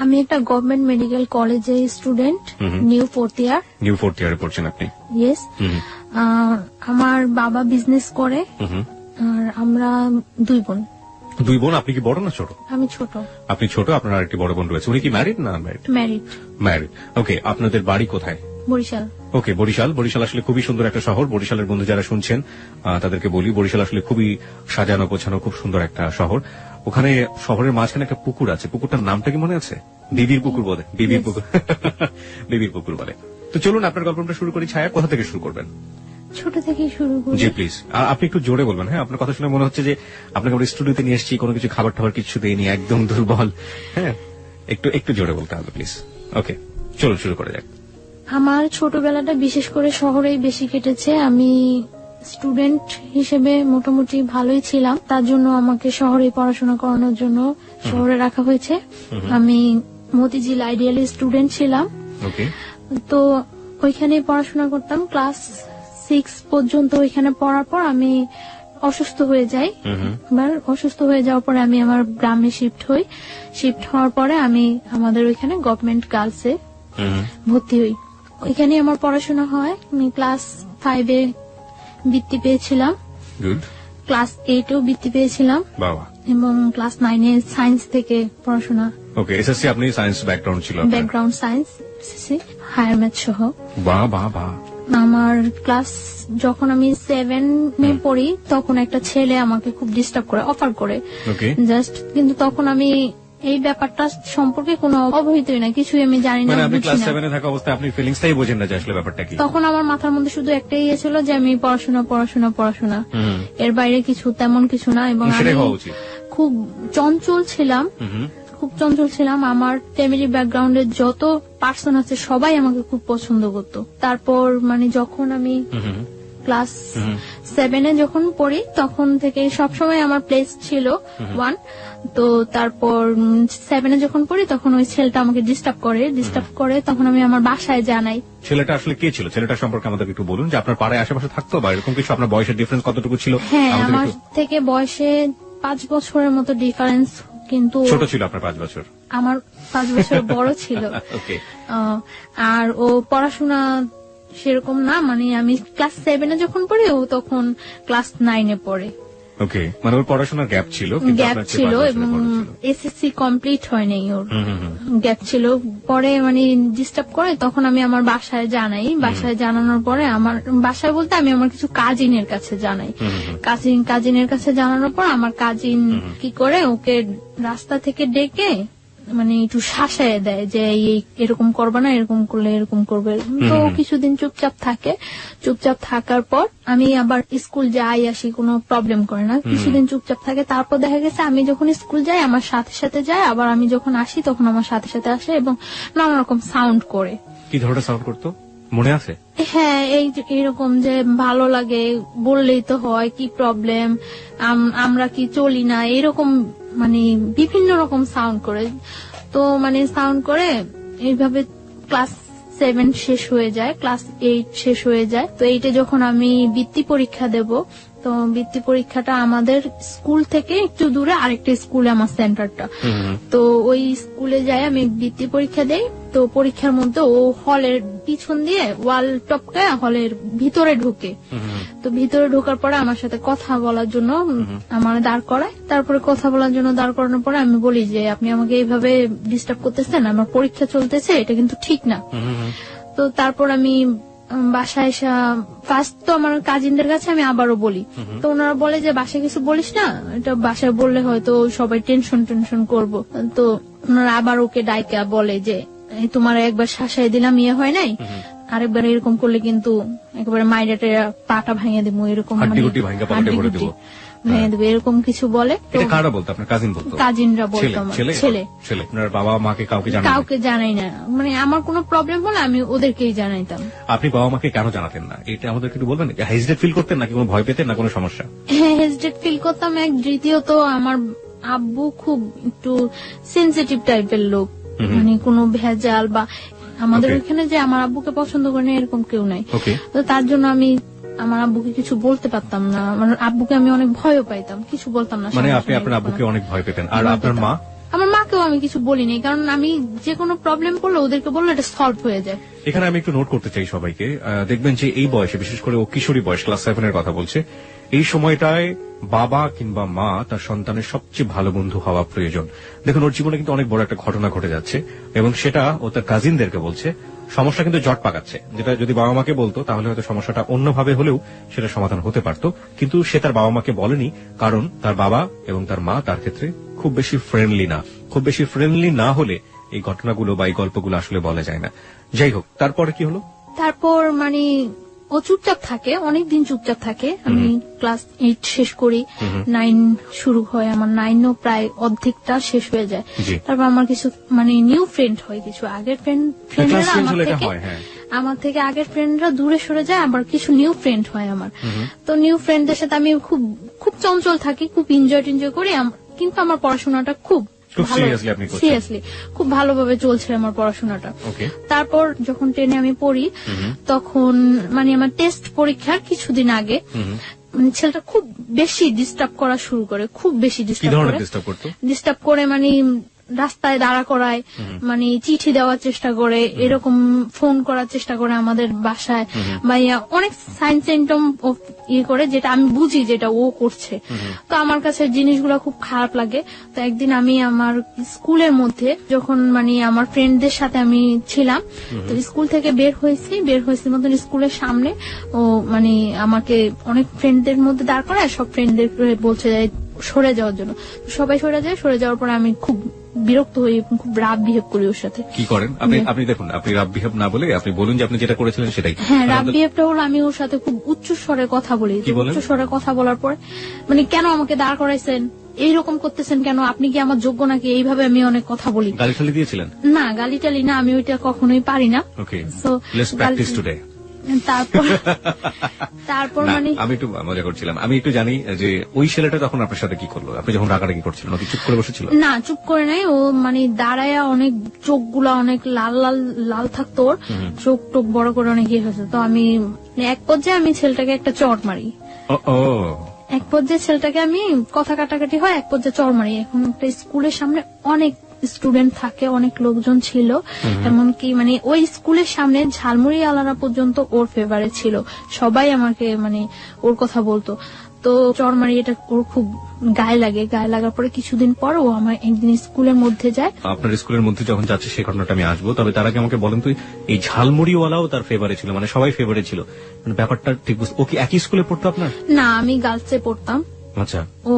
আমি একটা government medical কলেজে student, new fourth year. New fourth ইয়ারে পড়ছেন আপনি? ইয়েস। আমার বাবা বিজনেস করে, আর আমরা 2 বোন। 2 বোন? আপনি কি বড় না ছোট? আমি ছোট। আপনি ছোট, আপনার আরেকটি বড় বোন রয়েছে। উনি কি ম্যারিড না আনম্যারিড? ম্যারিড। ম্যারিড। ওকে, আপনাদের বাড়ি কোথায়? বরিশাল। ওকে, বরিশাল। বরিশাল আসলে খুবই সুন্দর একটা শহর। বরিশালের বন্ধু যারা শুনছেন তাদেরকে বলি, বরিশাল আসলে খুবই সাজানো গোছানো, খুব সুন্দর একটা শহর। ওখানে শহরের মাঝখানে একটা পুকুর আছে, পুকুরটার নামটা কি মনে আছে? বিবির পুকুর বলে। বিবির পুকুর। বিবির পুকুর বলে। তো চলুন আপনার গল্পটা শুরু করি। ছায়া, কোথা থেকে শুরু করবেন? ছোট থেকে শুরু করি। জি প্লিজ। আপনি একটু জোরে বলবেন। হ্যাঁ, আপনার কথা শুনে মনে হচ্ছে যে আপনাকে আমরা স্টুডিওতে নিয়ে এসেছি, কোনো কিছু খাবার টাবার কিছু দেয়নি, একদম দুর্বল। হ্যাঁ, একটু জোরে বলতে হবে প্লিজ। ওকে, চলুন শুরু করে যাক। আমার ছোটবেলাটা বিশেষ করে শহরেই বেশি কেটেছে। আমি স্টুডেন্ট হিসেবে মোটামুটি ভালোই ছিলাম, তার জন্য আমাকে শহরে পড়াশোনা করানোর জন্য শহরে রাখা হয়েছে। আমি মতিঝিল আইডিয়ালি স্টুডেন্ট ছিলাম। ওকে। তো ওইখানে পড়াশোনা করতাম। ক্লাস 6 পর্যন্ত ওইখানে পড়ার পর আমি অসুস্থ হয়ে যাই। এবার অসুস্থ হয়ে যাওয়ার পরে আমি আমার গ্রামে শিফট হই। শিফট হওয়ার পরে আমি আমাদের ওইখানে গভর্নমেন্ট গার্লসে ভর্তি হই। ওইখানে আমার পড়াশোনা হয়। আমি ক্লাস 5-এ বৃত্তি পেয়েছিলাম, ক্লাস 8-এও বৃত্তি পেয়েছিলাম, এবং ক্লাস 9-এ সায়েন্স থেকে পড়াশোনা। ওকে, এসএসসি আপনি সায়েন্স ব্যাকগ্রাউন্ড ছিল? Background science, SSC, higher math সহ। বাহ বাহ বাহ। আমার ক্লাস যখন আমি 7-এ পড়ি তখন একটা ছেলে আমাকে খুব ডিস্টার্ব করে, অফার করে জাস্ট, কিন্তু তখন আমি এই ব্যাপারটা সম্পর্কে কোনো অবহিতই না, কিছুই আমি জানি না। মানে আপনি ক্লাস 7-এ থাকা অবস্থায় আপনি ফিলিংসটাই বোঝেন না যে আসলে ব্যাপারটা কি? তখন আমার মাথার মধ্যে শুধু একটাই ছিল যে আমি পড়াশোনা পড়াশোনা পড়াশোনা, এর বাইরে কিছু তেমন কিছু না। এবং আমি খুব চঞ্চল ছিলাম, খুব চঞ্চল ছিলাম। আমার ফ্যামিলি ব্যাকগ্রাউন্ডের যত পার্সন আছে সবাই আমাকে খুব পছন্দ করত। তারপর মানে যখন আমি ক্লাস 7-এ যখন পড়ি তখন থেকে সবসময় আমার প্লেস ছিল 1। তো তারপর 7-এ যখন পড়ি তখন ওই ছেলেটা আমাকে ডিস্টার্ব করে, তখন আমি আমার বাসায় জানাই। ছেলেটা আসলে কে ছিল? ছেলেটা সম্পর্কে আমাদের একটু বলুন, যে আপনার পাড়ায় আশেপাশে থাকতো বা এরকম কিছু? আপনার বয়সের ডিফারেন্স কতটুকু ছিল? হ্যাঁ, আমার থেকে বয়সে 5 বছরের মতো ডিফারেন্স, কিন্তু ছোট ছিল আপনার 5 বছর? আমার 5 বছর বড় ছিল। আর ও পড়াশোনা সেরকম না, মানে আমি ক্লাস 7-এ যখন পড়ি ও তখন ক্লাস 9-এ পড়ে। ওকে, মানে ওর পড়াশোনার গ্যাপ ছিল, এবং এসএসসি কমপ্লিট হয়নি, ওর গ্যাপ ছিল। পরে মানে ডিস্টার্ব করে, তখন আমি আমার বাসায় জানাই। বাসায় জানানোর পরে আমার বাসায় বলতে আমি আমার কিছু কাজিনের কাছে জানাই। কাজিনের কাছে জানানোর পর আমার কাজিন কি করে ওকে রাস্তা থেকে ডেকে মানে একটু শাসায় দেয় যে এরকম করবে না, এরকম করলে এরকম করবে। তো কিছুদিন চুপচাপ থাকে। চুপচাপ থাকার পর আমি আবার স্কুল যাই আসি, কোনো প্রবলেম করে না। কিছুদিন চুপচাপ থাকে, তারপর দেখা গেছে আমি যখন স্কুল যাই আমার সাথে সাথে যায়, আবার আমি যখন আসি তখন আমার সাথে সাথে আসে, এবং নানা রকম সাউন্ড করে। কি ধরনের সাউন্ড করতো মনে আছে? হ্যাঁ, এইরকম যে ভালো লাগে বললেই তো হয়, কি প্রবলেম, আমরা কি চলি না, এরকম মানে বিভিন্ন রকম সাউন্ড করে। তো মানে সাউন্ড করে এইভাবে ক্লাস 7 শেষ হয়ে যায়, ক্লাস 8 শেষ হয়ে যায়। তো 8-এ যখন আমি বৃত্তি পরীক্ষা দেব, তো বৃত্তি পরীক্ষাটা আমাদের স্কুল থেকে একটু দূরে আরেকটা স্কুলে আমার সেন্টারটা। তো ওই স্কুলে যাই আমি বৃত্তি পরীক্ষা দেই। তো পরীক্ষার মধ্যে ও হলের পিছন দিয়ে ওয়াল টপকায় হলের ভিতরে ঢুকে। তো ভিতরে ঢোকার পরে আমার সাথে কথা বলার জন্য আমার দাঁড় করায়। তারপরে কথা বলার জন্য দাঁড় করানোর পরে আমি বলি যে আপনি আমাকে এইভাবে ডিস্টার্ব করতেছেন, আমার পরীক্ষা চলতেছে, এটা কিন্তু ঠিক না। তো তারপর আমি বাসায় এসে ফার্স্ট তো আমার কাজিনদের কাছে আমি আবারও বলি। তো ওনারা বলে যে বাসায় কিছু বলিস না, এটা বাসায় বললে হয়তো সবাই টেনশন করবো। তো ওনারা আবার ওকে ডাইকা বলে যে তোমার একবার শাসাই দিলাম, ইয়ে হয় নাই, আরেকবার এরকম করলে কিন্তু একেবারে মাইরাটে পাটা ভাঙিয়ে দেবো, এরকম ভেঙে দেবে, এরকম কিছু বলে। কারা বলতো? আপনার কাজিন বলতো? কাজিনরা বলতো। আমার ছেলে। আপনার বাবা মাকে কাউকে জানাই না, মানে আমার কোনো প্রবলেম হলে আমি ওদেরকেই জানাইতাম। আপনি বাবা মাকে কেন জানাতেন না এটা আমাদেরকে একটু বলবেন? হেজিটেট ফিল করতেন নাকি কোনো ভয় পেতেন না কোনো সমস্যা? হ্যাঁ, হেজিটেট ফিল করতাম। দ্বিতীয়ত আমার আব্বু খুব একটু সেনসিটিভ টাইপের লোক, মানে কোনো ভেজাল বা আমাদের ওইখানে যে আমার আব্বুকে পছন্দ করে না এরকম কেউ নাই। তো তার জন্য আমি আমার আব্বুকে কিছু বলতে পারতাম না। আমার আব্বুকে আমি অনেক ভয়ও পাইতাম, কিছু বলতাম না। মানে আপনি আপনার আব্বুকে অনেক ভয় পেতেন। আর আপনার মা? আমার মাকে ওদেরকেও আমি কিছু বলিনি, কারণ আমি যে কোনো প্রবলেম করলে ওদেরকে বললে এটা সলভ হয়ে যায়। এখানে আমি একটু নোট করতে চাই সবাইকে, দেখবেন যে এই বয়সে, বিশেষ করে ও কিশোরী বয়স, ক্লাস 7 এর কথা বলছে, এই সময়টায় বাবা কিংবা মা তার সন্তানের সবচেয়ে ভালো বন্ধু হওয়া প্রয়োজন। দেখুন, ওর জীবনে কিন্তু অনেক বড় একটা ঘটনা ঘটে যাচ্ছে এবং সেটা ও তার কাজিনদেরকে বলছে। সমস্যা কিন্তু জট পাকাচ্ছে, যেটা যদি বাবা মাকে বলতো তাহলে হয়তো সমস্যাটা অন্যভাবে হলেও সেটা সমাধান হতে পারত, কিন্তু সে তার বাবা মাকে বলেনি, কারণ তার বাবা এবং তার মা তার ক্ষেত্রে খুব বেশি ফ্রেন্ডলি না। খুব বেশি ফ্রেন্ডলি না হলে এই ঘটনাগুলো বা এই গল্পগুলো আসলে বলা যায় না। যাই হোক, তারপরে কি হলো? তারপর মানে ও চুপচাপ থাকে, অনেকদিন চুপচাপ থাকে। আমি ক্লাস 8 শেষ করি, 9 শুরু হয় আমার, 9ও প্রায় অর্ধেকটা শেষ হয়ে যায়। জি। তারপর আমার কিছু মানে নিউ ফ্রেন্ড হয়, কিছু আগের ফ্রেন্ডরা আমার থেকে আগের ফ্রেন্ডরা দূরে সরে যায়, আবার কিছু নিউ ফ্রেন্ড হয় আমার। তো নিউ ফ্রেন্ডদের সাথে আমি খুব খুব চঞ্চল থাকি, খুব এনজয় করি, কিন্তু আমার পড়াশোনাটা খুব সিরিয়াসলি খুব ভালোভাবে চলছে আমার পড়াশোনাটা। তারপর যখন 10-এ আমি পড়ি, তখন মানে আমার টেস্ট পরীক্ষার কিছুদিন আগে মানে ছেলেটা খুব বেশি ডিস্টার্ব করা শুরু করে, খুব বেশি ডিস্টার্ব করে মানে রাস্তায় দাঁড়া করায়, মানে চিঠি দেওয়ার চেষ্টা করে, এরকম ফোন করার চেষ্টা করে আমাদের বাসায়, বা অনেক সাইন সিম্পটম ইয়ে করে, যেটা আমি বুঝি যেটা ও করছে। তো আমার কাছে জিনিসগুলো খুব খারাপ লাগে। তো একদিন আমি আমার স্কুলের মধ্যে যখন মানে আমার ফ্রেন্ডদের সাথে আমি ছিলাম, তো স্কুল থেকে বের হয়েছি মতন স্কুলের সামনে ও মানে আমাকে অনেক ফ্রেন্ডদের মধ্যে দাঁড় করায়, সব ফ্রেন্ডদের বলছে সরে যাওয়ার জন্য। সবাই সরে যাওয়ার পর আমি খুব বিরক্ত হই, খুব রাফ বিহেভ করি ওর সাথে। কি করেন আপনি? দেখুন, আপনি রাফ বিহেভ না বলে আপনি বলুন যে আপনি যেটা করেছিলেন সেটাই। হ্যাঁ, রাফ বিহেভটা হলো আমি ওর সাথে খুব উচ্চ স্বরে কথা বলি। উচ্চ স্বরে কথা বলার পর মানে, কেন আমাকে দাঁড় করাইছেন, এইরকম করতেছেন কেন, আপনি কি আমার যোগ্য নাকি, এইভাবে আমি অনেক কথা বলি। গালি টালি দিয়েছিলেন? না, গালি টালি না, আমি ওইটা কখনোই পারি না। ওকে, লেটস প্র্যাকটিস টুডে। তারপর মানে আমি একটু মজা করছিলাম। আমি একটু জানি যে ওই ছেলেটা তখন আপনার সাথে কি করলো, আপনি যখন রাগারাগি করছিলেন? ওকে চুপ করে বসেছিল? না, চুপ করে নাই, ও মানে দাঁড়ায়া অনেক চোখগুলা অনেক লাল লাল লাল থাকতো, ওর চোখ টোক বড় করে অনেক ইয়ে হয়েছে। তো আমি এক পর্যায়ে আমি ছেলেটাকে একটা চড় মারি। এক পর্যায়ে ছেলেটাকে আমি কথা কাটাকাটি হয়, এক পর্যায়ে চড় মারি। এখন একটা স্কুলের সামনে অনেক স্টুডেন্ট থাকে, অনেক লোকজন ছিল, এমনকি মানে ওই স্কুলের সামনে ঝালমুড়ি আলারা পর্যন্ত ওর ফেভারিট ছিল, সবাই আমাকে মানে ওর কথা বলতো। তো চরমারি এটা ওর খুব গায়ে লাগে। গায়ে লাগার পরে কিছুদিন পর ও আমার একদিন স্কুলের মধ্যে যায়। আপনার স্কুলের মধ্যে যখন যাচ্ছে সেই ঘটনাটা আমি আসবো, তবে তার আগে আমাকে বলেন তো, এই ঝালমুড়িওয়ালাও তার ফেভারিট ছিল, মানে সবাই ফেভারিট ছিল, মানে ব্যাপারটা ঠিক বুঝতে। ও কি একই স্কুলে পড়তো আপনার? না, আমি গার্লসে পড়তাম। আচ্ছা, ও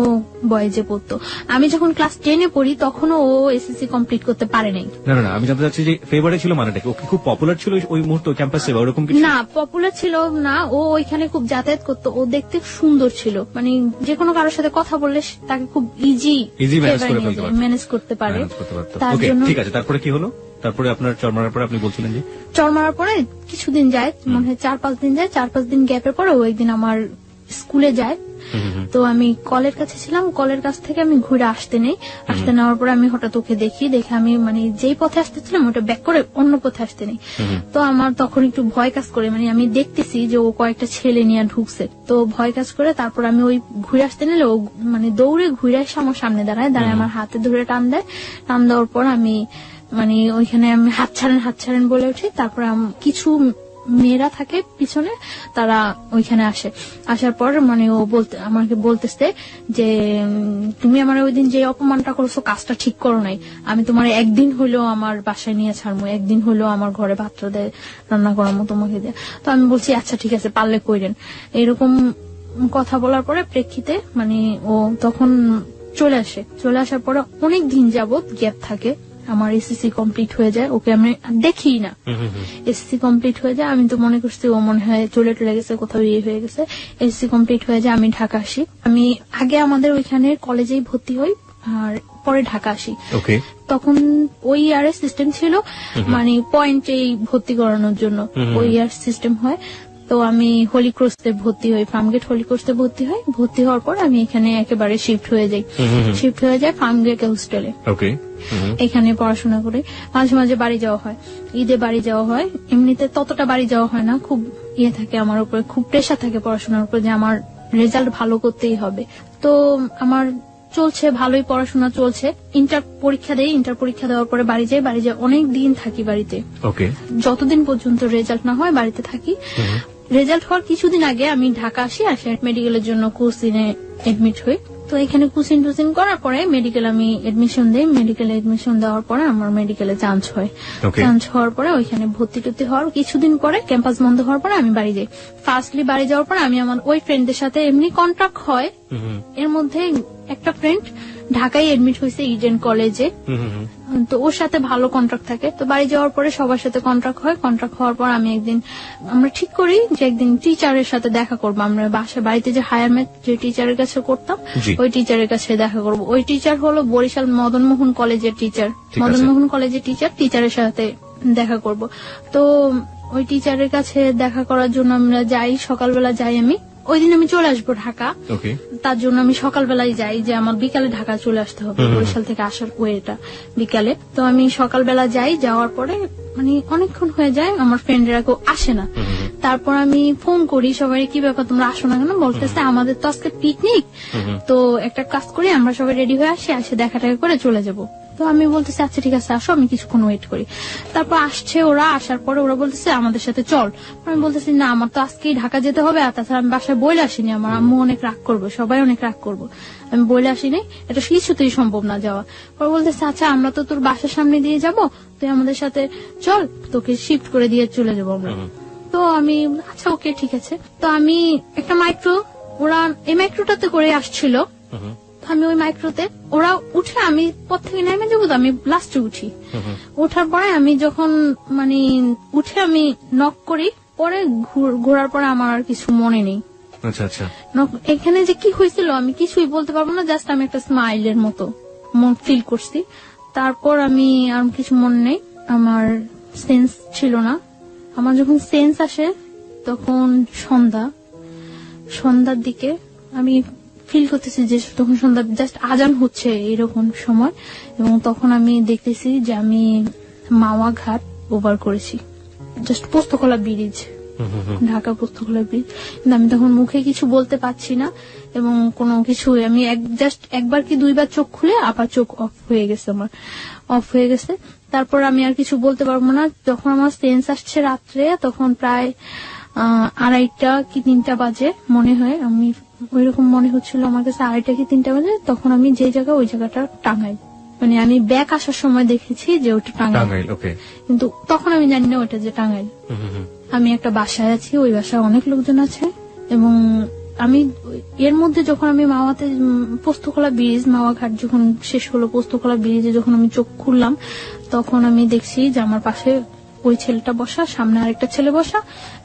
বয়েজে পড়তো। আমি যখন ক্লাস 10-এ পড়ি তখনও ও এসএসসি কমপ্লিট করতে পারে নাই। না, আমি জানতে চাচ্ছি যে ফেভারিট ছিল মানেটা কি? ও কি খুব পপুলার ছিল ওই মুহূর্তে ক্যাম্পাসে বা ওরকম কিছু? না, পপুলার ছিল না, ও ওইখানে খুব যাতায়াত করতো, ও দেখতে সুন্দর ছিল, মানে যে কোনো কারোর সাথে কথা বললে তাকে খুব ইজি ম্যানেজ করতে পারে। তার জন্য ঠিক আছে, তারপরে কি হলো? তারপরে আপনার চড় মারার পরে আপনি বলছিলেন যে চড় মারার পরে কিছুদিন যায়, মনে হয় 4-5 দিন যায়। 4-5 দিন গ্যাপের পরে ও একদিন আমার স্কুলে যায়। তো আমি কলের কাছে ছিলাম, কলের কাছ থেকে আমি ঘুরে আসতে নেওয়ার পরে আমি হঠাৎ ওকে দেখে আমি মানে যেই পথে আসতেছিলাম ওটা ব্যাক করে অন্য পথে আসতে নেই। তো আমার তখন একটু ভয় কাজ করে, মানে আমি দেখতেছি যে ও কয়েকটা ছেলে নিয়ে ঢুকছে, তো ভয় কাজ করে। তারপর আমি ওই ঘুরে আসতে নিলে ও মানে দৌড়ে ঘুরে এসে আমার সামনে দাঁড়ায় আমার হাতে ধরে টান দেওয়ার পর আমি মানে ওইখানে আমি হাত ছাড়েন বলে উঠি। তারপর কিছু মেয়েরা থাকে পিছনে, তারা ওইখানে আসার পর মানে ও আমাকে বলতেছে যে তুমি আমার ওই দিন যে অপমানটা করছো কাজটা ঠিক করো নাই, আমি তোমার একদিন হইলেও আমার বাসায় নিয়ে ছাড়বো, একদিন হইলেও আমার ঘরে ভাত রান্না করার মতো তোমাকে দেয়। তো আমি বলছি আচ্ছা ঠিক আছে, পারলে কইরেন। এরকম কথা বলার পরে প্রেক্ষিতে মানে ও তখন চলে আসার পরে অনেক দিন যাবত গ্যাপ থাকে। আমার এসএসসি কমপ্লিট হয়ে যায়, ওকে আমি দেখি না। এসএসসি কমপ্লিট হয়ে যায়, আমি তো মনে করছি ও মনে হয় চলে গেছে, কোথাও ইয়ে হয়ে গেছে। এসএসসি কমপ্লিট হয়ে যায়, আমি ঢাকা আসি। আমি আগে আমাদের ওইখানে কলেজেই ভর্তি হই আর পরে ঢাকা আসি। তখন ওই ইয়ারের সিস্টেম ছিল মানে পয়েন্টেই ভর্তি করানোর জন্য ওই ইয়ার সিস্টেম হয়। তো আমি হোলি ক্রসে ভর্তি হই, ফার্মগেট হোলি ক্রসে ভর্তি হওয়ার পর আমি এখানে একেবারে শিফট হয়ে যাই ফার্মগেট হোস্টেলে। এখানে পড়াশোনা করে মাঝে মাঝে বাড়ি যাওয়া হয়, ঈদে বাড়ি যাওয়া হয়। এমনিতে ততটা বাড়ি যাওয়া হয় না, খুব থাকে আমার উপরে, খুব প্রেশার থাকে পড়াশোনার উপর যে আমার রেজাল্ট ভালো করতেই হবে। তো আমার চলছে, ভালোই পড়াশোনা চলছে। ইন্টার পরীক্ষা দেওয়ার পরে বাড়ি যাই, অনেক দিন থাকি বাড়িতে। ওকে। যতদিন পর্যন্ত রেজাল্ট না হয় বাড়িতে থাকি। রেজাল্ট হওয়ার কিছুদিন আগে আমি ঢাকা আসি, মেডিকেলের জন্য কোচিনে এডমিট হই। তো এখানে কোচিং টুচিং করার পরে মেডিকেল আমি এডমিশন দিই। মেডিকেলে এডমিশন দেওয়ার পরে আমার মেডিকেলে চান্স হয়। চান্স হওয়ার পরে ওইখানে ভর্তি টর্তি হওয়ার কিছুদিন পরে ক্যাম্পাস বন্ধ হওয়ার পরে আমি বাড়ি যাই। ফার্স্টলি বাড়ি যাওয়ার পরে আমি আমার ওই ফ্রেন্ডদের সাথে এমনি কন্ট্রাক্ট হয়। এর মধ্যে একটা ফ্রেন্ড ঢাকায় এডমিট হয়েছে ইডেন কলেজে, তো ওর সাথে ভালো কন্ট্রাক্ট থাকে। তো বাড়ি যাওয়ার পরে সবার সাথে কন্ট্রাক্ট হয়। কন্ট্রাক্ট হওয়ার পর আমরা ঠিক করি যে একদিন টিচারের সাথে দেখা করবো। আমরা বাড়িতে যে হায়ার ম্যাথ যে টিচারের কাছে করতাম, ওই টিচারের কাছে দেখা করবো। ওই টিচার হলো বরিশাল মদনমোহন কলেজের টিচার। মদনমোহন কলেজের টিচারের সাথে দেখা করব। তো ওই টিচারের কাছে দেখা করার জন্য আমরা যাই, সকালবেলা যাই। আমি ওই দিন আমি চলে আসবো ঢাকা, তার জন্য আমি সকালবেলায় যাই যে আমার বিকালে ঢাকা চলে আসতে হবে। বরিশাল থেকে আসার ওয়েটা বিকালে। তো আমি সকালবেলা যাই, যাওয়ার পরে মানে অনেকক্ষণ হয়ে যায়, আমার ফ্রেন্ডরা কেউ আসে না। তারপর আমি ফোন করি সবাই, কি ব্যাপার তোমরা আসো না কেন? বলতেছে আমাদের তো আজকে পিকনিক, তো একটা কাজ করি আমরা সবাই রেডি হয়ে আসি দেখা টাকা করে চলে যাব। তো আমি বলতেছি আচ্ছা ঠিক আছে আসো, আমি কিছুক্ষণ ওয়েট করি। তারপর আসছে ওরা, আসার পরে ওরা বলতেছে আমাদের সাথে চল। আমি বলতেছি না, আমার তো আজকেই ঢাকা যেতে হবে, আর তাছাড়া আমি বাসায় বইলে আসিনি, আমার আম্মু অনেক রাগ করবো, সবাই অনেক রাগ করবো, আমি বইলে আসিনি, এটা কিছুতেই সম্ভব না যাওয়া। পরে বলতেছে আচ্ছা আমরা তো তোর বাসার সামনে দিয়ে যাব, তুই আমাদের সাথে চল, তোকে শিফট করে দিয়ে চলে যাবো আমরা। তো আমি আচ্ছা ওকে ঠিক আছে। তো আমি একটা মাইক্রো, ওরা এই মাইক্রোটাতে করে আসছিল, আমি ওই মাইক্রোতে ওরা উঠে আমি পথ থেকে নেমে যাবো, তো আমি লাস্টে উঠি। ওঠার পরে আমি যখন মানে উঠে আমি নক করি, পরে ঘোরার পরে আমার আর কিছু মনে নেই। আচ্ছা আচ্ছা, এখানে যে কি হয়েছিল আমি কিছুই বলতে পারবো না, জাস্ট আমি একটা স্মাইলের মতো মন ফিল করছি। তারপর আমি আর কিছু মনে নেই, আমার সেন্স ছিল না। আমার যখন সেন্স আসে তখন সন্ধ্যার দিকে আমি ফিল করতেছি যে তখন সন্ধ্যা জাস্ট আজান হচ্ছে এরকম সময়, এবং তখন আমি দেখতেছি যে আমি মাওয়া ঘাট ওভার করেছি, just Postogola bridge, Dhaka Postogola bridge. কিন্তু আমি তখন মুখে কিছু বলতে পারছি না এবং কোনো কিছু, আমি জাস্ট একবার কি দুইবার চোখ খুলে আবার চোখ অফ হয়ে গেছে। তারপর আমি আর কিছু বলতে পারবো না। যখন আমার সেন্স আসছে রাত্রে, তখন প্রায় 2:30 কি 3টা বাজে মনে হয়, আমি ওইরকম মনে হচ্ছিল আমার কাছে 2:30 কি 3টা বাজে। তখন আমি যে জায়গা, ওই জায়গাটা টাঙ্গাইল, মানে আমি ব্যাক আসার সময় দেখেছি যে ওটা টাঙ্গাইল, কিন্তু তখন আমি জানি না ওটা যে টাঙ্গাইল। আমি একটা বাসায় আছি, ওই বাসায় অনেক লোকজন আছে, এবং আমি এর মধ্যে যখন আমি মাওয়াতে পোস্তকলা ব্রিজ, মাওয়া ঘাট যখন শেষ হলো, পোস্তকলা ব্রিজে যখন আমি চোখ খুললাম, তখন আমি দেখছি যে আমার পাশে ওই ছেলেটা বসা, সামনে আরেকটা ছেলে বসা,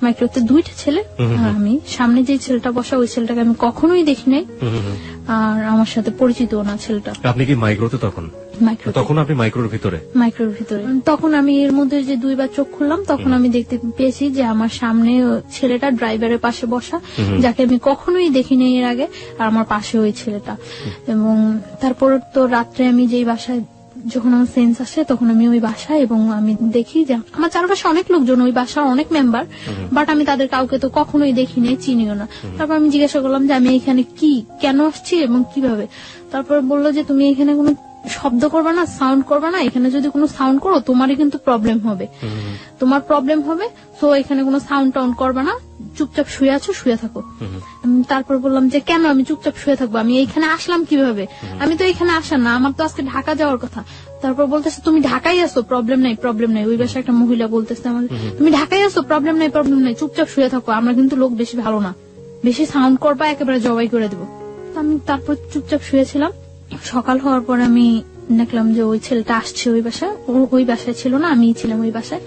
মাইক্রোতে 2টা ছেলে, আর আমি সামনে যে ছেলেটা বসা, ওই ছেলেটাকে আমি কখনোই দেখি নাই, আর আমার সাথে পরিচিত না ছেলেটা। আপনি কি মাইক্রোতে তখন আপনি মাইক্রোর ভিতরে? তখন আমি এর মধ্যে যে 2বার চোখ খুললাম, তখন আমি দেখতে পেয়েছি যে আমার সামনে ছেলেটা ড্রাইভারের পাশে বসা, যাকে আমি কখনোই দেখিনি এর আগে, আর আমার পাশে ওই ছেলেটা। এবং তারপর তো রাত্রে আমি যেই বাসায়, যখন আমার সেন্স আসে তখন আমি ওই বাসায়, এবং আমি দেখি যে আমার চারপাশে অনেক লোকজন, ওই বাসার অনেক মেম্বার, বাট আমি তাদের কাউকে তো কখনোই দেখিনি, চিনিও না। তারপর আমি জিজ্ঞাসা করলাম যে আমি এখানে কেন আসছি এবং কিভাবে। তারপর বললো যে তুমি এখানে কোনো শব্দ করবা না, সাউন্ড করবা না, এখানে যদি কোনো সাউন্ড করো তোমারই কিন্তু প্রবলেম হবে, তো এখানে কোনো সাউন্ড টাউন্ড করবা না, চুপচাপ শুয়ে থাকো। তারপর বললাম যে কেন আমি চুপচাপ শুয়ে থাকবো, আমি এইখানে আসলাম কিভাবে, আমি তো এখানে আসার না, আমার তো আজকে ঢাকা যাওয়ার কথা। তারপর বলতেছে তুমি ঢাকায় আসো, প্রবলেম নাই। ওই বাসায় একটা মহিলা বলতেছে আমাকে, তুমি ঢাকায় আসো, প্রবলেম নাই, চুপচাপ শুয়ে থাকো, আমরা কিন্তু লোক বেশি ভালো না, বেশি সাউন্ড করবা একেবারে জবাই করে দেবো। আমি তারপর চুপচাপ শুয়েছিলাম। সকাল হওয়ার পর আমি দেখলাম যে ওই ছেলেটা আসছে ওই বাসায়, ওই বাসায় ছিল না, আমি ছিলাম ওই বাসায়,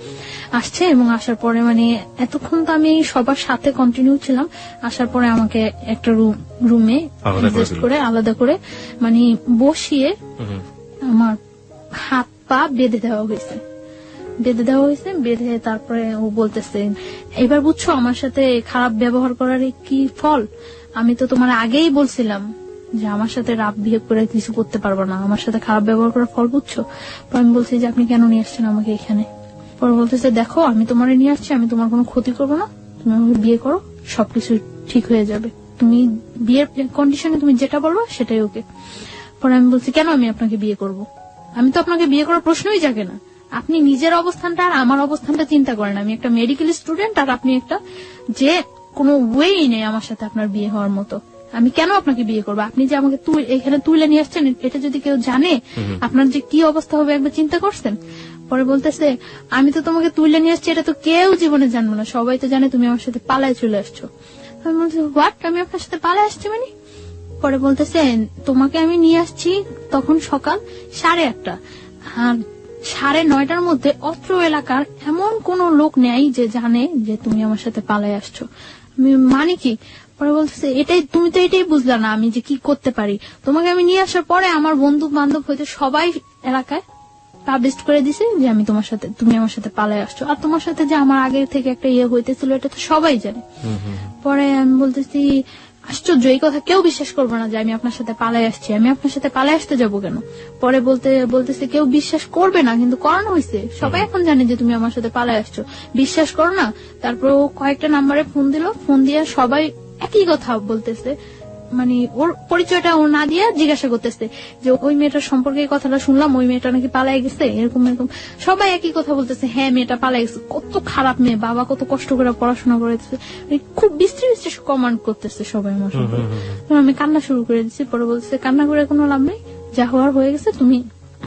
আসছে। এবং আসার পরে মানে এতক্ষণ তো আমি সবার সাথে কন্টিনিউ ছিলাম, আসার পরে আমাকে একটা রুমে আলাদা করে মানে বসিয়ে আমার হাত পা বেঁধে দেওয়া হয়েছে। বেঁধে তারপরে ও বলতেছে এবার বুঝছো আমার সাথে খারাপ ব্যবহার করার কি ফল, আমি তো তোমার আগেই বলছিলাম যে আমার সাথে রাফ বিহেভ করে কিছু করতে পারবো না, আমার সাথে খারাপ ব্যবহার করার ফল বুঝছো। আমি বলছি যে আপনি কেন নিয়ে আসছেন আমাকে এখানে। পরে বলতেছে দেখো আমি তোমার নিয়ে আসছি, আমি তোমার কোনো ক্ষতি করবো না, তুমি আমাকে বিয়ে করো, সবকিছু ঠিক হয়ে যাবে, তুমি বিয়ের কন্ডিশনে তুমি যেটা বলবো সেটাই ওকে। পরে আমি বলছি কেন আমি আপনাকে বিয়ে করব? আমি তো আপনাকে বিয়ে করার প্রশ্নই জাগে না। আপনি নিজের অবস্থানটা আর আমার অবস্থানটা চিন্তা করেন। আমি একটা মেডিকেল স্টুডেন্ট আর আপনি একটা যে কোনো ওয়েই নেই আমার সাথে আপনার বিয়ে হওয়ার মতো। আমি কেন আপনাকে বিয়ে করবো? আপনি যে আমাকে এখানে তুলে নিয়ে আসছেন, এটা যদি কেউ জানে আপনার যে কি অবস্থা হবে একবার চিন্তা করছেন? পরে বলতেছে আমি তো তোমাকে তুলে নিয়ে আসছি, এটা তো কেউ জীবনে জানবো না, সবাই তো জানে তুমি আমার সাথে পালায় চলে আসছো। আমি বলছি হোয়াট, আমি আপনার সাথে পালায় আসছি মানে? পরে বলতেছে তোমাকে আমি নিয়ে আসছি তখন সকাল 8:30, আর 9:30টার মধ্যে অত্র এলাকার এমন কোন লোক নেই যে জানে যে তুমি আমার সাথে পালায় আসছো। আমি মানে কি? পরে বলতেছে তুমি তো এটাই বুঝলা না আমি যে কি করতে পারি। তোমাকে আমি নিয়ে আসার পরে আমার বন্ধু বান্ধব হইতে সবাই এলাকায় পাবলিশ করে দিছে যে তুমি আমার সাথে পালায় আসছো, আর তোমার সাথে যে আমার আগে থেকে একটা ইয়ে হইতেছিল এটা তো সবাই জানে। পরে আমি বলতেছি আশ্চর্য, এই কথা কেউ বিশ্বাস করবে না যে আমি আপনার সাথে পালায় আসছি। আমি আপনার সাথে পালায় আসতে যাবো কেন? পরে বলতেছে কেউ বিশ্বাস করবে না, কিন্তু করানো হয়েছে, সবাই এখন জানে যে তুমি আমার সাথে পালায় আসছো, বিশ্বাস করো না। তারপর ও কয়েকটা নাম্বারে ফোন দিল, ফোন দিয়ে সবাই একই কথা বলতেছে, মানে ওর পরিচয়টা ও না দিয়ে জিজ্ঞাসা করতেছে যে ওই মেয়েটার সম্পর্কে এই কথাটা শুনলাম, ওই মেয়েটা নাকি পালায় গেছে, এরকম এরকম সবাই একই কথা বলতেছে। হ্যাঁ মেয়েটা পালায় গেছে, কত খারাপ মেয়ে, বাবা কত কষ্ট করে পড়াশোনা করেছে, খুব বিশ্রী কমান্ড করতেছে সবাই আমার সম্পর্কে। আমি কান্না শুরু করে দিচ্ছি। পরে বলতেছে কান্না করে কোনো লাভ নেই, যা হওয়ার হয়ে গেছে, তুমি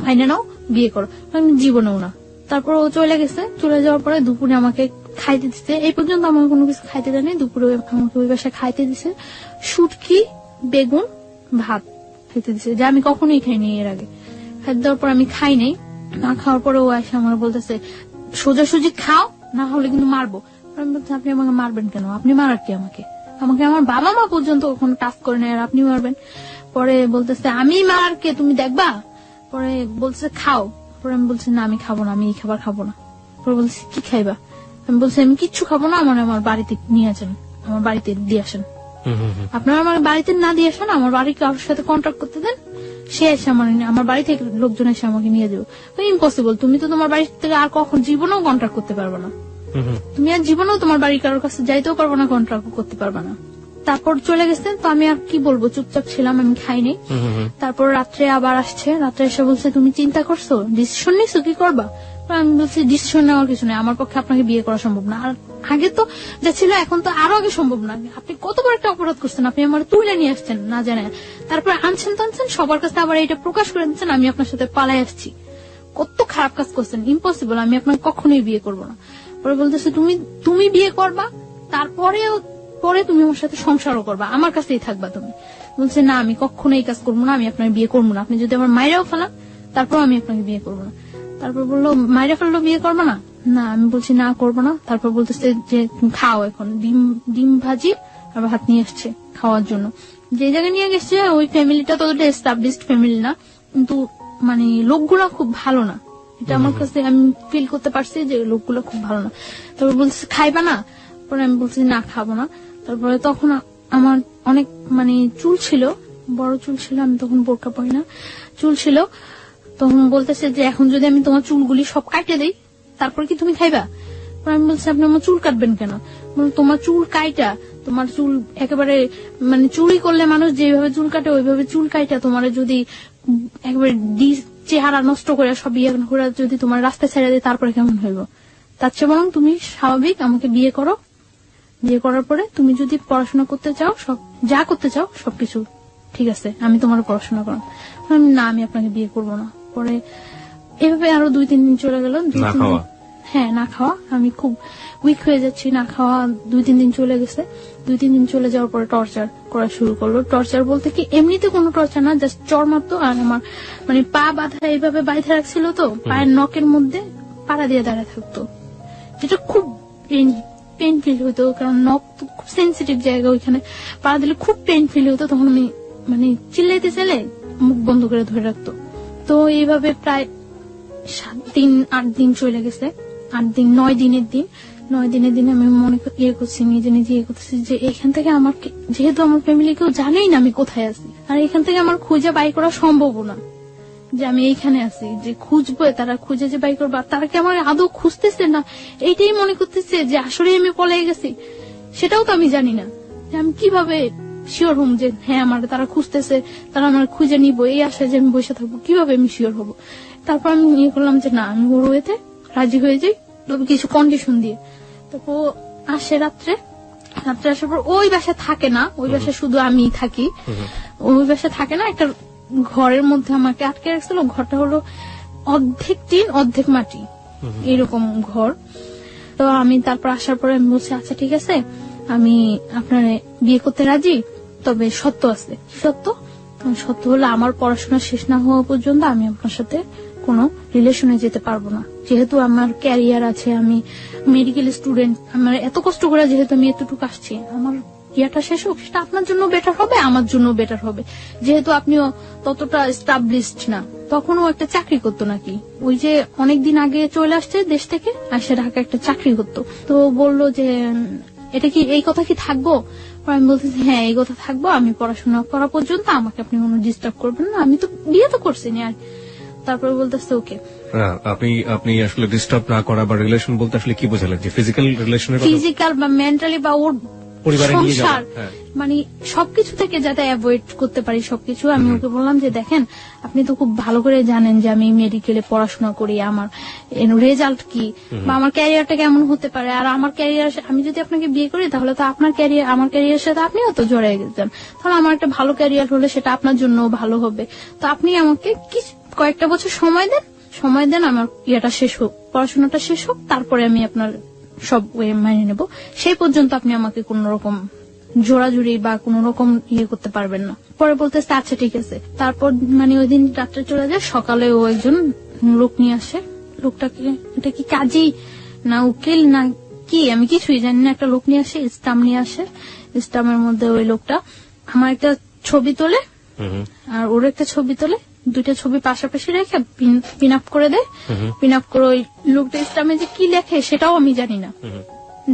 মাইনে নাও, বিয়ে করো। আমি জীবনেও না। তারপর ও চলে গেছে। চলে যাওয়ার পরে দুপুরে আমাকে খাইতে দিচ্ছে, এই পর্যন্ত আমাকে কোনো কিছু খাইতে দেয়নি, দুপুরে আমাকে ওই বাসায় খাইতে দিছে শুটকি, বেগুন, ভাত খাইতে দিছে, যা আমি কখনোই খাইনি এর আগে। খাইতে দেওয়ার পর আমি খাই নাই। না খাওয়ার পরে ও এসে আমার বলতেছে সোজাসুজি খাও, না হলে কিন্তু মারবো। আমি বলছি আপনি আমাকে মারবেন কেন? আপনি মারার কি আমাকে? আমার বাবা মা পর্যন্ত কখনো টাচ করে নেয়, আর আপনি মারবেন? পরে বলতেছে আমি মারার কে, তুমি দেখবা। পরে বলছে খাও। পরে আমি বলছি না আমি খাবো না, আমি এই খাবার খাবো না। পরে বলছি কি খাইবা? আমি বলছি আমি কিচ্ছু খাবো না, আমার বাড়িতে নিয়ে আসেন, আমার বাড়িতে দিয়ে আসেন। আপনারা আমার বাড়িতে না দিয়ে আসেন, আমার বাড়ির কারোর সাথে কন্ট্যাক্ট করতে দেন, সে এসে আমার বাড়ি থেকে লোকজন এসে আমাকে নিয়ে যাবো। ইম্পসিবল, তুমি তো তোমার বাড়ি থেকে আর কখন জীবনেও কন্ট্যাক্ট করতে পারবে না, তুমি আর জীবনেও তোমার বাড়ির কারোর কাছে যাইতেও পারবো না, কন্ট্যাক্ট করতে পারবে না। তারপর চলে গেছে। তো আমি আর কি বলবো, চুপচাপ ছিলাম, আমি খাইনি। তারপর রাত্রে আবার আসছে, রাত্রে এসে বলছে তুমি চিন্তা করছো, ডিসিশন নিছো, কি করবা? আমি বলছি ডিসিশন নেওয়ার কিছু নেই, আমার পক্ষে আপনাকে বিয়ে করা সম্ভব না। আর আগে তো যা ছিল এখন তো আরো আগে সম্ভব না। আপনি কতবার একটা অপরাধ করছেন, আপনি আমার তুলে নিয়ে আসছেন না জানেন, তারপর আনছেন টানছেন সবার কাছে, আবার এটা প্রকাশ করে দিচ্ছেন আমি আপনার সাথে পালাই আসছি। কত খারাপ কাজ করছেন, ইম্পসিবল, আমি আপনাকে কখনোই বিয়ে করবো না। পরে বলতেছে তুমি বিয়ে করবা, পরে তুমি আমার সাথে সংসারও করবা, আমার কাছেই থাকবা তুমি। বলছে না আমি কখনো এই কাজ করবো না, আমি আপনার বিয়ে করবো না, আপনি যদি আমার মায়েরাও ফেলান তারপর আমি আপনাকে বিয়ে করবো না। তারপর বললো মায়েরা ফেললো বিয়ে করবো না? না, আমি বলছি না করবো না। তারপর বলতেছে যে খাও, এখন ডিম ভাজি আর ভাত নিয়ে আসছে খাওয়ার জন্য। যে জায়গায় নিয়ে গেছে ওই ফ্যামিলিটা তো এস্টাবলিশড ফ্যামিলি না, কিন্তু মানে লোকগুলা খুব ভালো না, এটা আমার কাছে আমি ফিল করতে পারছি যে লোকগুলো খুব ভালো না। তারপর বলছে খাইবা না? পরে আমি বলছি না খাবো না। তারপরে তখন আমার অনেক মানে চুল ছিল, বড় চুল ছিল, আমি তখন বোরকা পরি না, চুল ছিল। তখন বলতেছে যে এখন যদি আমি তোমার চুলগুলি সব কাটে দেই তারপর কি তুমি খাইবা? আমি বলছি আপনি আমার চুল কাটবেন কেন? তোমার চুল কাইটা, তোমার চুল একেবারে মানে চুরি করলে মানুষ যেভাবে চুল কাটে ওইভাবে চুল কাইটা তোমার যদি একেবারে চেহারা নষ্ট করে সব ইয়ে করে যদি তোমার রাস্তায় ছেড়ে দেয় তারপরে কেমন হইব? তার চেয়ে বরং তুমি স্বাভাবিক আমাকে বিয়ে করো, বিয়ে করার পরে তুমি যদি পড়াশোনা করতে চাও, সব যা করতে চাও সবকিছু ঠিক আছে, আমি তোমার পড়াশোনা করো। না আমি আপনাকে বিয়ে করবো না। পরে এভাবে আরো 2-3 দিন চলে গেল। হ্যাঁ না খাওয়া, আমি খুব উইক হয়ে যাচ্ছি, না খাওয়া 2-3 দিন চলে গেছে। 2-3 দিন চলে যাওয়ার পরে টর্চার করা শুরু করলো। টর্চার বলতে কি এমনিতে কোনো টর্চার না, জাস্ট চড় মারতো। আর আমার মানে পা বাঁধা এইভাবে বাইধে রাখছিল, তো পায়ের নখের মধ্যে পাড়া দিয়ে দাঁড়ায় থাকতো, যেটা খুব পেন ফিল হতো, কারণ নখ তো খুব সেন্সিটিভ জায়গা, ওইখানে পাড়া দিলে খুব পেন ফিল হতো। তখন আমি মানে চিল্লাইতে চাইলে মুখ বন্ধ করে ধরে রাখতো। তো এইভাবে প্রায় 7-8 দিন চলে গেছে। 9 দিনের দিন আমি মনে করছি, নিজে ইয়ে করতেছি যে এখান থেকে আমার, যেহেতু আমার ফ্যামিলি কেউ জানেই না আমি কোথায় আছি, আর এখান থেকে আমার খুঁজে বাই করা সম্ভব না যে আমি এইখানে আছি, যে খুঁজবো তারা খুঁজে যে বাই করবো, তারা কি আমার আদৌ খুঁজতেছে না এইটাই মনে করতেছে যে আসলে আমি পলাই গেছি, সেটাও তো আমি জানি না যে আমি কিভাবে শিওর হম যে হ্যাঁ আমার তারা খুঁজতেছে, তারা আমার খুঁজে নিব, এই আশায় যে আমি বসে থাকবো, কিভাবে আমি শিওর হব? তারপর আমি ইয়ে করলাম যে না, আমি ওর ওয়েতে রাজি হয়ে যাই, তবে কিছু কন্ডিশন দিয়ে। তারপর আসে রাত্রে আসার পর ওই বাসায় থাকে না, ওই বাসায় শুধু আমি থাকি। ওই বাসায় থাকে না, একটা ঘরের মধ্যে আমাকে আটকে রাখছিল। ঘরটা হলো অর্ধেক টিন অর্ধেক মাটি, এরকম ঘর। তো আমি তারপর আসার পরে আমি বলছি আচ্ছা ঠিক আছে, আমি আপনার বিয়ে করতে রাজি, তবে সত্য আছে। কি সত্য? সত্য হলো আমার পড়াশোনা শেষ না হওয়া পর্যন্ত আমি আপনার সাথে কোনো রিলেশনে যেতে পারবো না। যেহেতু আমার ক্যারিয়ার আছে, আমি মেডিকেল স্টুডেন্ট, আমার এত কষ্ট করে যেহেতু আমি এতটুকু আসছি, আমার ইয়াটা শেষ হোক, সেটা আপনার জন্য বেটার হবে, আমার জন্য বেটার হবে। যেহেতু আপনিও ততটা এস্টাবলিশড না, তখনও একটা চাকরি করতো নাকি, ওই যে অনেকদিন আগে চলে আসছে দেশ থেকে, আসে ঢাকা একটা চাকরি করতো। তো বললো যে এটা কি, এই কথা কি থাকবো? আমি বলতেছি হ্যাঁ এই কথা থাকবো, আমি পড়াশোনা করা পর্যন্ত আমাকে আপনি কোনো ডিস্টার্ব করবেন না, আমি তো বিয়ে তো করছি না। আর তারপরে বলতেছে ওকে। আপনি আসলে ডিস্টার্ব না করা বা রিলেশন বলতে আসলে কি বোঝালেন? যে ফিজিক্যাল রিলেশনের কথা? ফিজিক্যাল বা মেন্টালি বা ওর পরিবারে নিয়ে যাওয়া, সংসার, মানে সবকিছু থেকে যাতে অ্যাভয়েড করতে পারি সবকিছু। আমি ওকে বললাম যে দেখেন, আপনি তো খুব ভালো করে জানেন যে আমি মেডিকেলে পড়াশোনা করি, আমার রেজাল্ট কি বা আমার ক্যারিয়ারটা কেমন হতে পারে। আর আমার ক্যারিয়ার, আমি যদি আপনাকে বিয়ে করি তাহলে তো আপনার ক্যারিয়ার, আমার ক্যারিয়ারের সাথে আপনিও তো জড়াই গেছেন, তাহলে আমার একটা ভালো ক্যারিয়ার হলে সেটা আপনার জন্য ভালো হবে। তো আপনি আমাকে কয়েকটা বছর সময় দেন, আমার ইয়েটা শেষ হোক, পড়াশোনাটা শেষ হোক, তারপরে আমি আপনার সব ওয়ে মানিয়ে নেব। সেই পর্যন্ত আপনি আমাকে কোন রকম জোড়াজুড়ি বা কোন রকম ইয়ে করতে পারবেন না। পরে বলতেছে আচ্ছা ঠিক আছে। তারপর মানে ওই দিন রাত্রে চলে যায়, সকালে ও একজন লোক নিয়ে আসে। লোকটাকে, এটা কি কাজী না উকিল না কি আমি কিছুই জানি না, একটা লোক নিয়ে আসে, স্টাম্প নিয়ে আসে। স্টাম্পের মধ্যে ওই লোকটা আমার একটা ছবি তোলে আর ওর একটা ছবি তোলে, দুইটা ছবি পাশাপাশি রেখে পিন আপ করে দেয়। পিন আপ করে ওই লোকটা স্টাম্পে যে কি লেখে সেটাও আমি জানি না,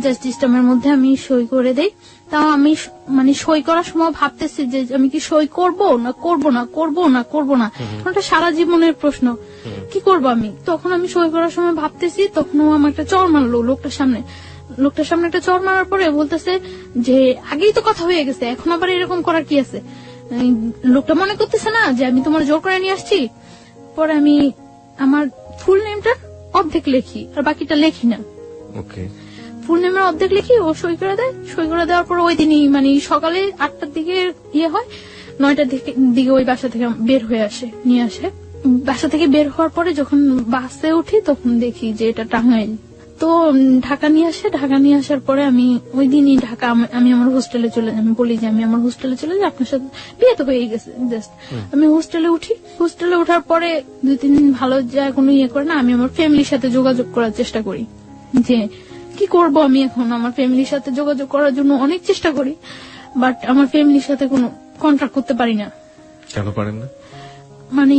জাস্ট স্টাম্পের মধ্যে আমি সই করে দেই। তাও আমি মানে সই করার সময় ভাবতেছি যে আমি কি সই করব না করব না করব না করব না, ওটা সারা জীবনের প্রশ্ন, কি করব আমি। তখন আমি সই করার সময় ভাবতেছি, তখন ও আমার একটা চড় মারলো লোকটার সামনে একটা চড় মারার পরে বলতেছে যে আগেই তো কথা হয়ে গেছে, এখন আবার এরকম করার কি আছে। লোকটা মনে করতেছে না যে আমি তোমার জোর করে নিয়ে আসছি। পরে আমি আমার ফুল নেমটা অর্ধেক লেখি আর বাকিটা লেখি না। ওকে, ফুল নেমের অর্ধেক লিখি, ও সই করে দেয়। সই করে দেওয়ার পর ওই দিনই মানে সকালে 8টার দিকে ইয়ে হয়, 9টার দিকে ওই বাসা থেকে বের হয়ে নিয়ে আসে। বাসা থেকে বের হওয়ার পরে যখন বাসে উঠি তখন দেখি যে এটা টাঙ্গাইল। তো ঢাকা নিয়ে আসে, ঢাকা নিয়ে আসার পরে আমি ওই দিনই ঢাকা, আমি আমার হোস্টেলে চলে যাই। আমি বলি যে আমি আমার হোস্টেলে চলে যাই, আপনার সাথে বিয়ে তো হয়ে গেছে। জাস্ট আমি হোস্টেলে উঠি। হোস্টেলে ওঠার পরে 2-3 দিন ভালো যায়, কোনো ইয়ে করে না। আমি আমার ফ্যামিলির সাথে যোগাযোগ করার চেষ্টা করি যে কি করব আমি এখন। আমার ফ্যামিলির সাথে যোগাযোগ করার জন্য অনেক চেষ্টা করি, বাট আমার ফ্যামিলির সাথে কোনো কন্ট্যাক্ট করতে পারি না। কেন পারেন না? মানে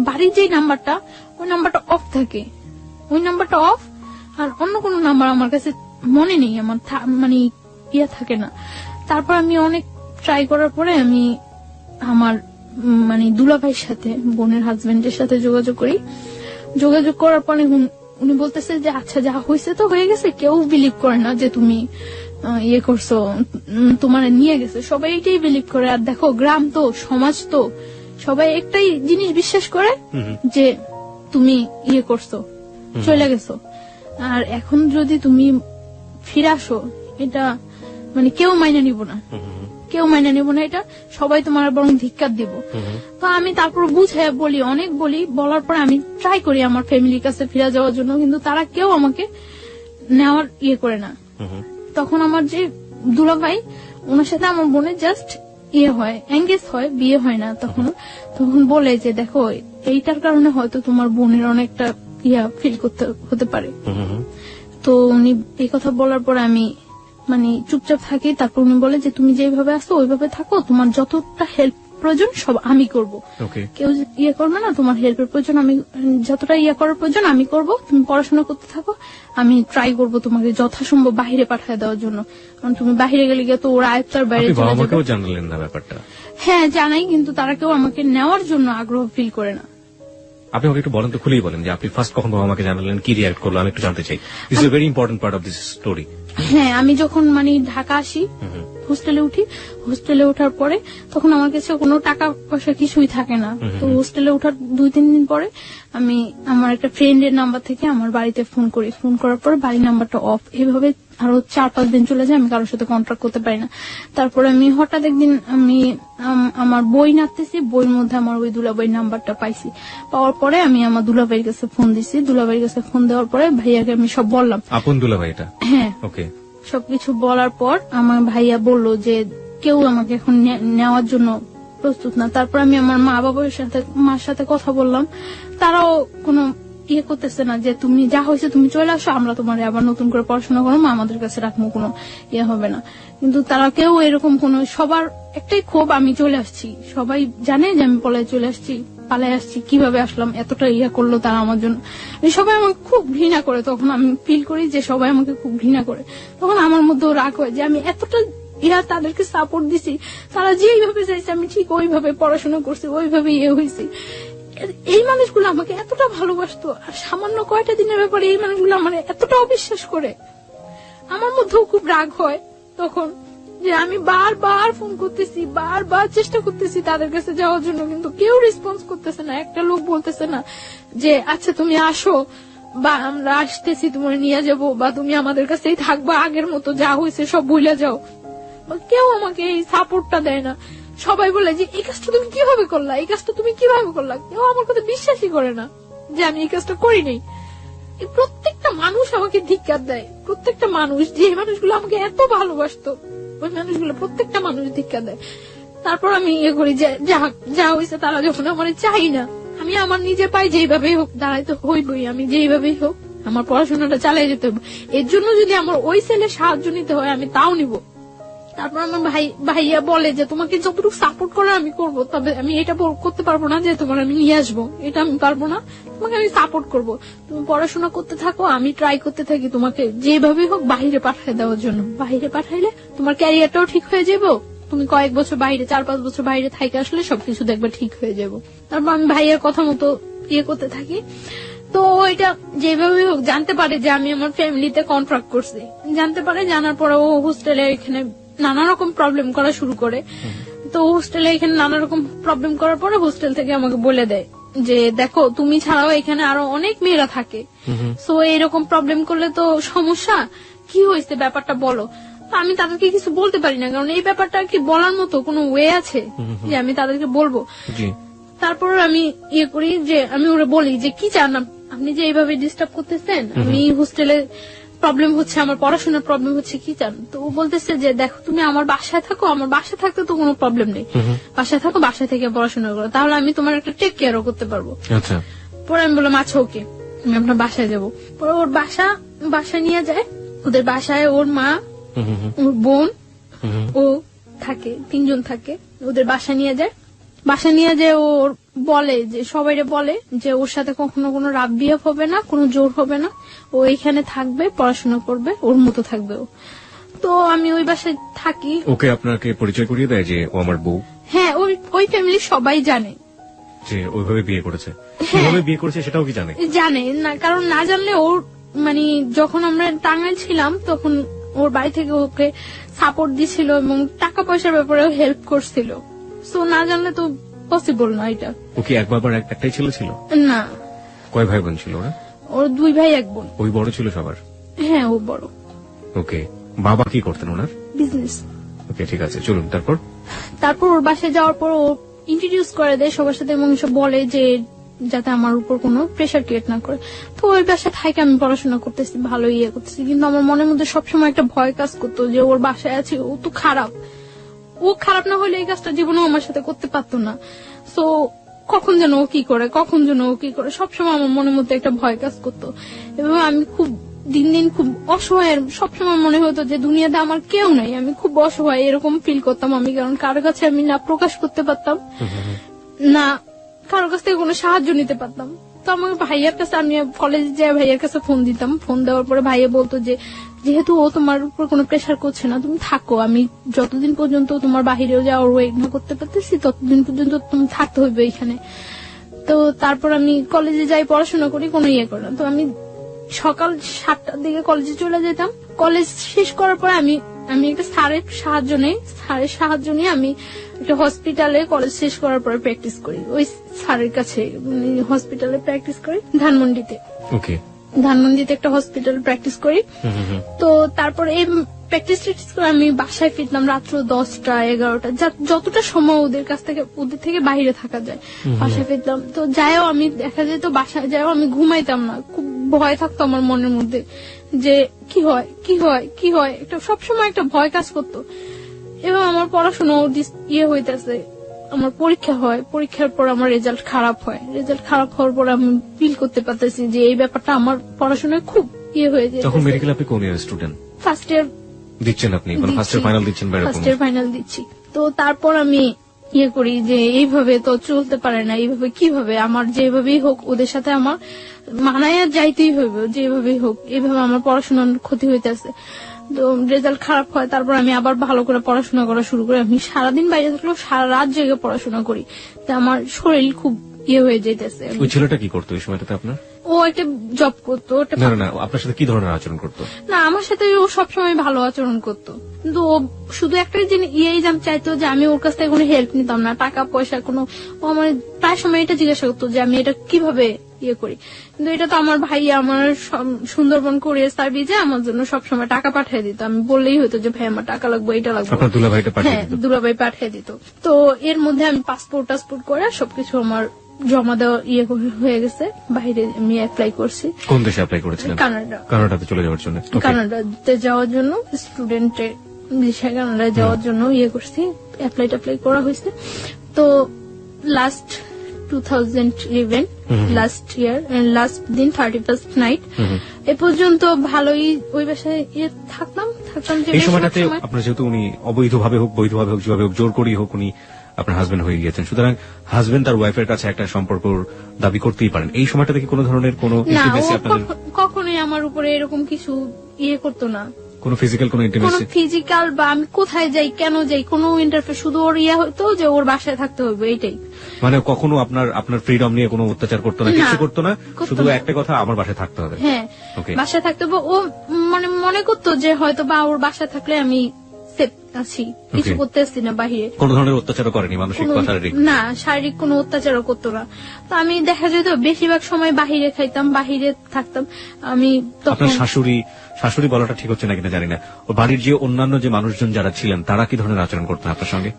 বাড়ির যে নাম্বারটা, ওই নাম্বারটা অফ থাকে, ওই নাম্বারটা অফ। আর অন্য কোনো নাম্বার আমার কাছে মনে নেই, আমার মানে ইয়ে থাকে না। তারপর আমি অনেক ট্রাই করার পরে আমি আমার মানে দুলাভাইয়ের সাথে, বোনের হাজবেন্ডের সাথে যোগাযোগ করি। যোগাযোগ করার পরে উনি বলতেছে যে আচ্ছা যা হয়েছে তো হয়ে গেছে, কেউ বিলিভ করে না যে তুমি ইয়ে করছো, তোমার নিয়ে গেছে, সবাই এটাই বিলিভ করে। আর দেখো গ্রাম তো, সমাজ তো, সবাই একটাই জিনিস বিশ্বাস করে যে তুমি ইয়ে করছো, চলে গেছো। আর এখন যদি তুমি ফিরে আসো, এটা মানে কেউ মাইনে নিব না, এটা সবাই তোমার বরং ধিক্কার দিব। তো আমি তারপর বুঝাই বলি, অনেক বলার পর আমি ট্রাই করি আমার ফ্যামিলির কাছে ফিরে যাওয়ার জন্য, কিন্তু তারা কেউ আমাকে নেওয়ার ইয়ে করে না। তখন আমার যে দুলাভাই, ওনার সাথে আমার বোনের জাস্ট ইয়ে হয়, এঙ্গেজ হয়, বিয়ে হয় না। তখন বলে যে দেখো এইটার কারণে হয়তো তোমার বোনের অনেকটা ইয়া ফিল করতে হতে পারে। তো উনি এই কথা বলার পর আমি মানে চুপচাপ থাকি। তারপর উনি বলে যে তুমি যেভাবে আসো ওইভাবে থাকো, তোমার যতটা হেল্প প্রয়োজন সব আমি করব, কেউ ইয়ে করবে না। তোমার হেল্পের প্রয়োজন আমি, যতটা ইয়ে করার প্রয়োজন আমি করব, তুমি পড়াশোনা করতে থাকো, আমি ট্রাই করব তোমাকে যথাসম্ভব বাহিরে পাঠিয়ে দেওয়ার জন্য। কারণ তুমি বাহিরে গেলে গিয়ে তো ওরা আয়ত্তার বাইরে চলে যাবে। জানালেন না ব্যাপারটা? হ্যাঁ জানাই, কিন্তু তারা কেউ আমাকে নেওয়ার জন্য আগ্রহ ফিল করে না। আপনি আমাকে একটু বলেন তো, খুলেই বলেন যে আপনি ফার্স্ট কখন বাবা আমাকে জানালেন, কি রিয়াক্ট করলো, আমি একটু জানতে চাই। This is a very important part of this story. হ্যাঁ, আমি যখন মানে ঢাকা আসি, হোস্টেলে উঠি, হোস্টেলে ওঠার পরে তখন আমার কাছে কোনো টাকা পয়সা কিছুই থাকে না। তো হোস্টেলে ওঠার 2-3 দিন পরে আমি আমার একটা ফ্রেন্ডের নাম্বার থেকে আমার বাড়িতে ফোন করি। ফোন করার পরে বাড়ির নাম্বারটা অফ। এভাবে আরো 4-5 দিন চলে যায়, আমি কারোর সাথে কন্ট্যাক্ট করতে পারি না। তারপরে আমি হঠাৎ একদিন আমি আমার বই নাড়তেছি, বইয়ের মধ্যে আমার ওই দুলাভাইয়ের নাম্বারটা পাইছি। পাওয়ার পরে আমি আমার দুলাভাইয়ের কাছে ফোন দিছি। দুলাভাইয়ের কাছে ফোন দেওয়ার পরে ভাইয়াকে আমি সব বললাম। আপন দুলাভাই এটা? হ্যাঁ। ওকে। সবকিছু বলার পর আমার ভাইয়া বলল যে কেউ আমাকে এখন নেওয়ার জন্য প্রস্তুত না। তারপর আমি আমার মার সাথে কথা বললাম। তারাও কোনো ইয়ে করতেছে না যে তুমি যা হয়েছে তুমি চলে আসো, আমরা তোমার আবার নতুন করে পড়াশোনা করো, আমাদের কাছে রাখবো, কোনো ইয়ে হবে না। কিন্তু তারা কেউ এরকম কোনো, সবার একটাই ক্ষোভ আমি চলে আসছি। সবাই জানে যে আমি পালাই আসছি, কিভাবে আসলাম, এতটা ইয়া করলো তারা আমার জন্য। সবাই আমাকে খুব ঘৃণা করে। তখন আমি ফিল করি যে সবাই আমাকে খুব ঘৃণা করে। তখন আমার মধ্যেও রাগ হয় যে আমি এতটা তাদেরকে সাপোর্ট দিছি, তারা যেইভাবে চাইছে আমি ঠিক ওইভাবে পড়াশোনা করছি, ওইভাবে ইয়ে হয়েছি। এই মানুষগুলো আমাকে এতটা ভালোবাসতো, আর সামান্য কয়টা দিনের ব্যাপারে এই মানুষগুলো আমার এতটা অবিশ্বাস করে। আমার মধ্যেও খুব রাগ হয় তখন যে আমি বারবার ফোন করতেছি, বারবার চেষ্টা করতেছি তাদের কাছে যাওয়ার জন্য, কিন্তু কেউ রেসপন্স করতেছে না। একটা লোক বলতেছে না যে আচ্ছা তুমি আসো, বা আমরা আসতেছি তোমার নিয়ে যাব, বা তুমি আমাদের কাছেই থাকবা, আগের মতো যা হয়েছে সব ভুলে যাও। কেউ আমাকে এই সাপোর্টটা দেয় না। সবাই বলে যে এই কাজটা তুমি কিভাবে করলা, এই কাজটা তুমি কিভাবে করলা। কেউ আমার কথা বিশ্বাসই করে না যে আমি এই কাজটা করি নাই। প্রত্যেকটা মানুষ আমাকে ধিক্কার দেয়, প্রত্যেকটা মানুষ, যে মানুষগুলো আমাকে এত ভালোবাসতো ওই মানুষগুলো প্রত্যেকটা মানুষ ধিক্কার দেয়। তারপর আমি ইয়ে করি যে যা হয়েছে, তারা যখন আমার চাই না, আমি আমার নিজে পাই যেইভাবেই হোক দাঁড়াইতে হইবই, আমি যেইভাবেই হোক আমার পড়াশোনাটা চালিয়ে যেতে হবে। এর জন্য যদি আমার ওই ছেলে সাহায্য নিতে হয় আমি তাও নিব। তারপর আমার ভাইয়া বলে যে তোমাকে যতটুকু সাপোর্ট করে আমি করবো, তবে আমি এটা করতে পারবো না যে তোমার আমি নিয়ে আসবো, এটা আমি পারবো না। তোমাকে আমি সাপোর্ট করবো, তুমি পড়াশোনা করতে থাকো, আমি ট্রাই করতে থাকি তোমাকে যেভাবে হোক বাহিরে পাঠিয়ে দেওয়ার জন্য। বাহিরে পাঠাইলে তোমার ক্যারিয়ারটাও ঠিক হয়ে যাবে, তুমি কয়েক বছর বাইরে, 4-5 বছর বাইরে থাইকে আসলে সবকিছু দেখবে ঠিক হয়ে যাবো। তারপর আমি ভাইয়ার কথা মতো ইয়ে করতে থাকি। তো এটা যেভাবে হোক জানতে পারে যে আমি আমার ফ্যামিলিতে কন্ট্রাক্ট করছি, জানতে পারে। জানার পরে ও হোস্টেলে এখানে নানা রকম প্রবলেম করা শুরু করে। তো হোস্টেলে এখানে নানা রকম প্রবলেম করার পরে হোস্টেল থেকে আমাকে বলে দেয় যে দেখো তুমি ছাড়াও এখানে আরো অনেক মেয়েরা থাকে, সো এরকম প্রবলেম করলে তো সমস্যা, কি হয়েছে ব্যাপারটা বলো। আমি তাদেরকে কিছু বলতে পারি না, কারণ এই ব্যাপারটা কি বলার মতো কোনো ওয়ে আছে যে আমি তাদেরকে বলবো। তারপর আমি ইয়ে করি যে আমি ওরা বলি যে কি চান আপনি, যে এইভাবে ডিস্টার্ব করতেছেন, আমি হোস্টেলে প্রবলেম হচ্ছে, আমার পড়াশোনার প্রবলেম হচ্ছে, কি চান। তো ও বলতেছে যে দেখো তুমি আমার বাসায় থাকো, আমার বাসায় থাকতে তো কোনো প্রবলেম নেই, বাসায় থাকো, বাসায় থেকে পড়াশোনা করো, তাহলে আমি তোমার একটা টেক কেয়ারও করতে পারবো। পরে আমি বললাম আচ্ছা ওকে, আমি আপনার বাসায় যাবো। পরে ওর বাসা নিয়ে যায়, ওদের বাসায় ওর মা, ওর বোন, ও থাকে, 3 জন থাকে। ওদের বাসা নিয়ে যায় ওর বলে যে সবাইরে বলে যে ওর সাথে কখনো কোনো রাব বিহেভ হবে না, কোনো জোর হবে না, ও এখানে থাকবে, পড়াশোনা করবে, ওর মতো থাকবে ও। তো আমি ওই বাসায় থাকি। ওকে আপনাকে পরিচয় করিয়ে দেয় যে ও আমার বউ? হ্যাঁ, ওই ফ্যামিলি সবাই জানে যে ওইভাবে বিয়ে করেছে। কিভাবে বিয়ে করেছে সেটাও কি জানে না, কারণ না জানলে ওর মানে যখন আমরা টাঙ্গাইল ছিলাম তখন ওর বাড়ি থেকে ওকে সাপোর্ট দিছিল এবং টাকা পয়সার ব্যাপারেও হেল্প করছিল। সো না জানলে তো পসিবল না এটা। ও কি এক বাবার একটাই ছেলে ছিল? না। কয় ভাই বোন ছিল ওরা? ওর 2 ভাই 1 বোন। ওই বড় ছিল সবার? হ্যাঁ, ও বড়। ওকে, বাবা কি করতেন ওনার? বিজনেস। ওকে, ঠিক আছে, চলুন। তারপর ওর বাসায় যাওয়ার পর ও ইন্ট্রোডিউস করে দেয় সবার সাথে এবং সব বলে যে যাতে আমার উপর কোনো প্রেশার ক্রিয়েট না করে। তো ওই বাসায় থাকে, আমি পড়াশোনা করতেছি, ভালো ইয়ে করতেছি, কিন্তু আমার মনের মধ্যে সবসময় একটা ভয় কাজ করতো যে ওর বাসায় আছে, ও তো খারাপ, ও খারাপ না হলে এই কাজটা জীবনেও আমার সাথে করতে পারতো না। সো কখন যেন ও কি করে সবসময় আমার মনের মধ্যে একটা ভয় কাজ করতো। এবং আমি খুব দিন দিন খুব অসহায়, সবসময় মনে হতো যে দুনিয়াতে আমার কেউ নাই, আমি খুব অসহায় এরকম ফিল করতাম আমি। কারণ কারোর কাছে আমি না প্রকাশ করতে পারতাম, না কারোর কাছ থেকে কোনো সাহায্য নিতে পারতাম। তো আমার ভাইয়ার কাছে, আমি কলেজে যাই ভাইয়ার কাছে ফোন দিতাম। ফোন দেওয়ার পরে ভাইয়া বলতো যে যেহেতু ও তোমার উপর কোনো প্রেশার করছে না, তুমি থাকো, আমি যতদিন পর্যন্ত তোমার বাহিরেও যাওয়ার ওয়েট না করতে পারতেছি ততদিন পর্যন্ত তুমি থাকতে হইবে এখানে। তো তারপর আমি কলেজে যাই, পড়াশোনা করি, কোনো ইয়ে করে না। তো আমি সকাল 7টার দিকে কলেজে চলে যেতাম, কলেজ শেষ করার পরে আমি একটা স্যারের সাহায্য নিয়ে আমি একটা হসপিটালে কলেজ শেষ করার পরে প্র্যাকটিস করি, ওই স্যারের কাছে হসপিটালে প্র্যাকটিস করি ধানমন্ডিতে। ওকে, ধানমন্ডিতে একটা হসপিটাল প্র্যাকটিস করি। তো তারপরে এই প্র্যাকটিস করে আমি বাসায় ফিরতাম রাত্র 10টা 11টা, যতটা সময় ওদের থেকে বাইরে থাকা যায় বাসায় ফিরতাম। তো যাইও আমি দেখা যেত বাসায় যাইও আমি ঘুমাইতাম না, খুব ভয় থাকতো আমার মনের মধ্যে যে কি হয় একটা সবসময় একটা ভয় কাজ করতো। এবং আমার পড়াশোনা হইতেছে, আমার পরীক্ষা হয়, পরীক্ষার পর আমার রেজাল্ট খারাপ হয়, রেজাল্ট খারাপ হওয়ার পর আমি ফিল করতে পারতেছি যে এই ব্যাপারটা আমার পড়াশোনায় খুব হয়ে যায়। তখন মেডিকেল আপনি কোন ইয়ার স্টুডেন্ট? ফার্স্ট ইয়ার দিচ্ছেন আপনি, মানে ফার্স্ট ইয়ার ফাইনাল দিচ্ছেন? ফার্স্ট ইয়ার ফাইনাল দিচ্ছি। তো তারপর আমি করি যে এইভাবে তো চলতে পারে না, এইভাবে কিভাবে আমার যেভাবেই হোক ওদের সাথে আমার মানায় যাইতেই হইবে, যেভাবেই হোক এইভাবে আমার পড়াশোনার ক্ষতি হইতেছে। তো রেজাল্ট খারাপ হয়, তারপর আমি আবার ভালো করে পড়াশোনা করা শুরু করি। আমি সারাদিন বাইরে থাকলেও সারা রাত জেগে পড়াশোনা করি, তো আমার শরীর খুব হয়ে যেতেছে। ওই ছেলেটা কি করতো এই সময়টাতে আপনার? ও একটা জব করতো। না, আপনার সাথে কি ধরনের আচরণ করতো? না, আমার সাথে ও সবসময় ভালো আচরণ করতো, কিন্তু ও শুধু একটা জিনিস চাইতো যে আমি ওর কাছ থেকে কোনো হেল্প নিতাম না, টাকা পয়সা কোনো। ও আমার প্রায় সময় এটা জিজ্ঞাসা করতো যে আমি এটা কিভাবে করি, কিন্তু এটা তো আমার ভাই আমার সুন্দরবন কুরিয়ার সার্ভিসে আমার জন্য সবসময় টাকা পাঠিয়ে দিত। আমি বললেই হতো যে ভাই আমার টাকা লাগবে, এটা লাগবে, হ্যাঁ দুলাভাই পাঠিয়ে দিত। তো এর মধ্যে আমি পাসপোর্ট করে সবকিছু আমার জমা দেওয়া হয়ে গেছে। বাইরে আমি অ্যাপ্লাই করছি। কোন দেশে অ্যাপ্লাই করেছিলেন? কানাডাতে চলে যাওয়ার জন্য। কানাডাতে যাওয়ার জন্য স্টুডেন্টের ভিসা কানাডায় যাওয়ার জন্য করছি, অ্যাপ্লাই করা হয়েছে। তো লাস্ট 2011 লাস্ট ইয়ার লাস্ট দিন 31st নাইট এ পর্যন্ত ভালোই ওই বাসায় থাকতাম। এই সময়টাতে আপনার যেহেতু উনি অবৈধভাবে হোক বৈধভাবে হোক যেভাবে হোক জোর করেই হোক উনি আপনার হাজবেন্ড হয়ে গিয়েছেন, সুতরাং হাজবেন্ড তার ওয়াইফের কাছে একটা সম্পর্ক দাবি করতেই পারেন। এই সময়টাতে কি কোনো ধরনের কোনো ইন্টিমেসি আপনাদের? কখনোই আমার উপরে এরকম কিছু করতো না, কোনো ফিজিক্যাল কোনো ইন্টিমেসি? ফিজিক্যাল বা আমি কোথায় যাই কেন যাই কোনো ইন্টারফেয়ার, শুধু ওর হতো যে ওর বাসায় থাকতে হবে, এইটাই। মানে কখনো আপনার ফ্রিডম নিয়ে কোনো অত্যাচার করতো না, কিছু করতো না, শুধু একটা কথা আমার বাসায় থাকতে হবে। হ্যাঁ, বাসায় থাকতে হবে। ও মনে করতো যে হয়তো বা ওর বাসায় থাকলে আমি সেফ আছি, কিছু করতে আসছি না বাহিরে। কোন ধরনের অত্যাচারও করেনি, মানসিক বা শারীরিক? না, শারীরিক কোনো অত্যাচারও করতো না। তো আমি দেখা যেত বেশিরভাগ সময় বাহিরে খাইতাম, বাহিরে থাকতাম। আমি আপনার শাশুড়ি বলাটা ঠিক হচ্ছে না কিনা জানি না, ও বাড়ির যে অন্যান্য যে মানুষজন যারা ছিলেন তারা কি ধরনের আচরণ করতেন আপনার সঙ্গে?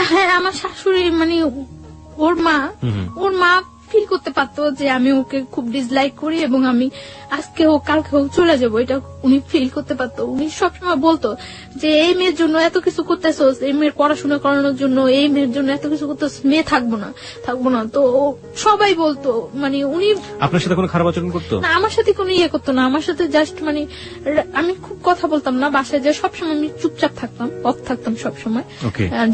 হ্যাঁ, আমার শাশুড়ি মানে ওর মা ফিল করতে পারতো যে আমি ওকে খুব ডিসলাইক করি এবং আমি আজকে হোক কালকে হোক চলে যাবো, এটা উনি ফিল করতে পারতো। উনি সবসময় বলতো যে এই মেয়ের জন্য এত কিছু করতেছোস, এই মেয়ের পড়াশোনা করানোর জন্য এই মেয়ের জন্য এত কিছু করতেছ, মেয়ে থাকবো না। তো সবাই বলতো, মানে উনি আপনার সাথে কোনো খারাপ আচরণ করতো না, আমার সাথে কোনো করতো না। আমার সাথে জাস্ট মানে আমি খুব কথা বলতাম না বাসায়, যে সবসময় আমি চুপচাপ থাকতাম, অফ থাকতাম সবসময়।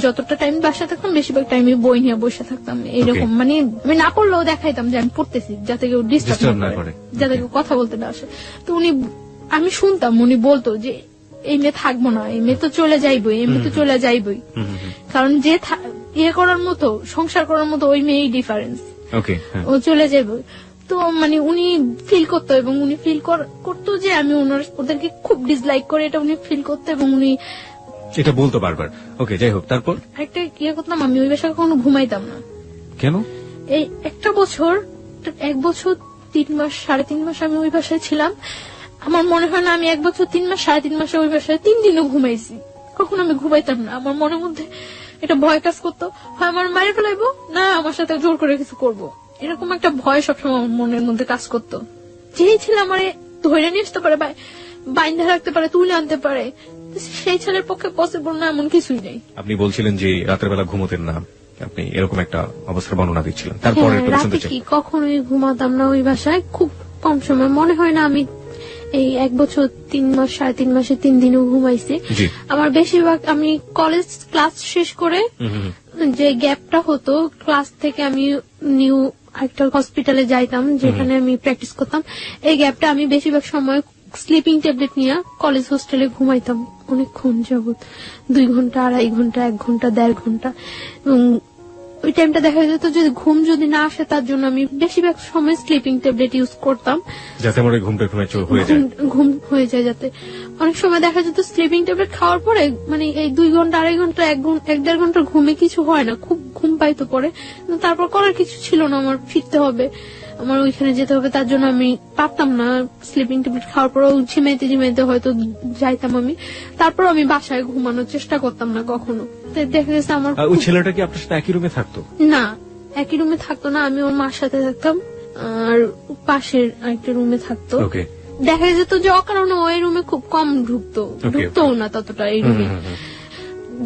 যতটা টাইম বাসায় থাকতাম বেশিরভাগ টাইমে বই নিয়ে বসে থাকতাম, এইরকম। মানে আমি না পড়লেও দেখাইতাম যে আমি পড়তেছি, যাতে কেউ ডিস্টার্ব না করে, যাতে কেউ কথা বলতে না আসে। তো আমি শুনতাম উনি বলতো যে এই মেয়ে থাকবো না, এই মেয়ে তো চলে যাইবই, এই মেয়ে তো চলে যাইবই, কারণ যে করার মতো সংসার করার মতো ওই মেয়েই ডিফারেন্স, ও চলে যাইবে। তো মানে উনি ফিল করতো এবং উনি ফিল করতো যে আমি ওদেরকে খুব ডিসলাইক করে, এটা উনি ফিল করতো এবং উনি এটা বলতো বারবার। ওকে, যাই হোক, তারপর একটা করতাম, আমি ওই বাসায় কখনো ঘুমাইতাম না। কেন? এই 1 বছর 3 মাস 3.5 মাস আমি ওই বাসায় ছিলাম। আমার মনে হয় না আমি 1 বছর 3 মাস 3.5 মাসে ওই বাসায় 3 দিনও ঘুমাইছি। কখনো আমি ঘুমাইতাম না। আমার মনের মধ্যে এটা ভয় কাজ করতো, হয় আমার মারে ফেলাইবো, না আমার সাথে জোর করে কিছু করবো, এরকম একটা ভয় সবসময় আমার মনের মধ্যে কাজ করতো। যেই ছেলে আমার ধরে নিয়ে আসতে পারে, বাইন্ধা রাখতে পারে, তুলে আনতে পারে, সেই ছেলের পক্ষে পসিবল না এমন কিছুই নেই। আপনি বলছিলেন যে রাতের বেলা ঘুমোতেন না, আপনি এরকম একটা অবস্থার বর্ণনা দিচ্ছিলেন। তারপরে রাতে কি কখনোই ঘুমাতাম না ওই বাসায়, খুব কম সময়। মনে হয় না আমি এই 1 বছর 3 মাস 3.5 মাসে 3 দিনও ঘুমাইছি। আমার বেশিরভাগ আমি কলেজ ক্লাস শেষ করে যে গ্যাপটা হতো, ক্লাস থেকে আমি নিউ একটা হসপিটালে যাইতাম যেখানে আমি প্র্যাকটিস করতাম, এই গ্যাপটা আমি বেশিরভাগ সময় স্লিপিং ট্যাবলেট নিয়ে কলেজ হোস্টেলে ঘুমাইতাম অনেকক্ষণ যাবত, 2 ঘন্টা 2.5 ঘন্টা 1 ঘন্টা 1.5 ঘন্টা। এবং ওই টাইমটা দেখা যেত যদি ঘুম যদি না আসে তার জন্য আমি বেশিরভাগ সময় স্লিপিং ট্যাবলেট ইউজ করতাম, যাতে আমার ওই ঘুমটা ঘুমে হয়ে যায়। ঘুম হয়ে যায় যাতে। অনেক সময় দেখা যেত স্লিপিং ট্যাবলেট খাওয়ার পরে মানে এই 2 ঘন্টা 2.5 ঘন্টা 1-1.5 ঘন্টার ঘুমে কিছু হয় না, খুব ঘুম পাইতো পরে। তারপর করার কিছু ছিল না, আমার ফিরতে হবে, আমার ওইখানে যেতে হবে, তার জন্য আমি পারতাম না। স্লিপিং ট্যাবলেট খাওয়ার পরেও ঝিমাইতে ঝিমাইতে হয়তো যাইতাম আমি, তারপর আমি বাসায় ঘুমানোর চেষ্টা করতাম না কখনো। তাই দেখা গেছে আমার ওই ছেলেটা কি আপনার সাথে একই রুমে থাকতো? না, একই রুমে থাকতো না, আমি ওর মার সাথে থাকতাম আর পাশের আরেকটা রুমে থাকতো। ওকে। দেখা যেত যে অকারণে ওই রুমে খুব কম ঢুকতো না ততটা এই রুমে।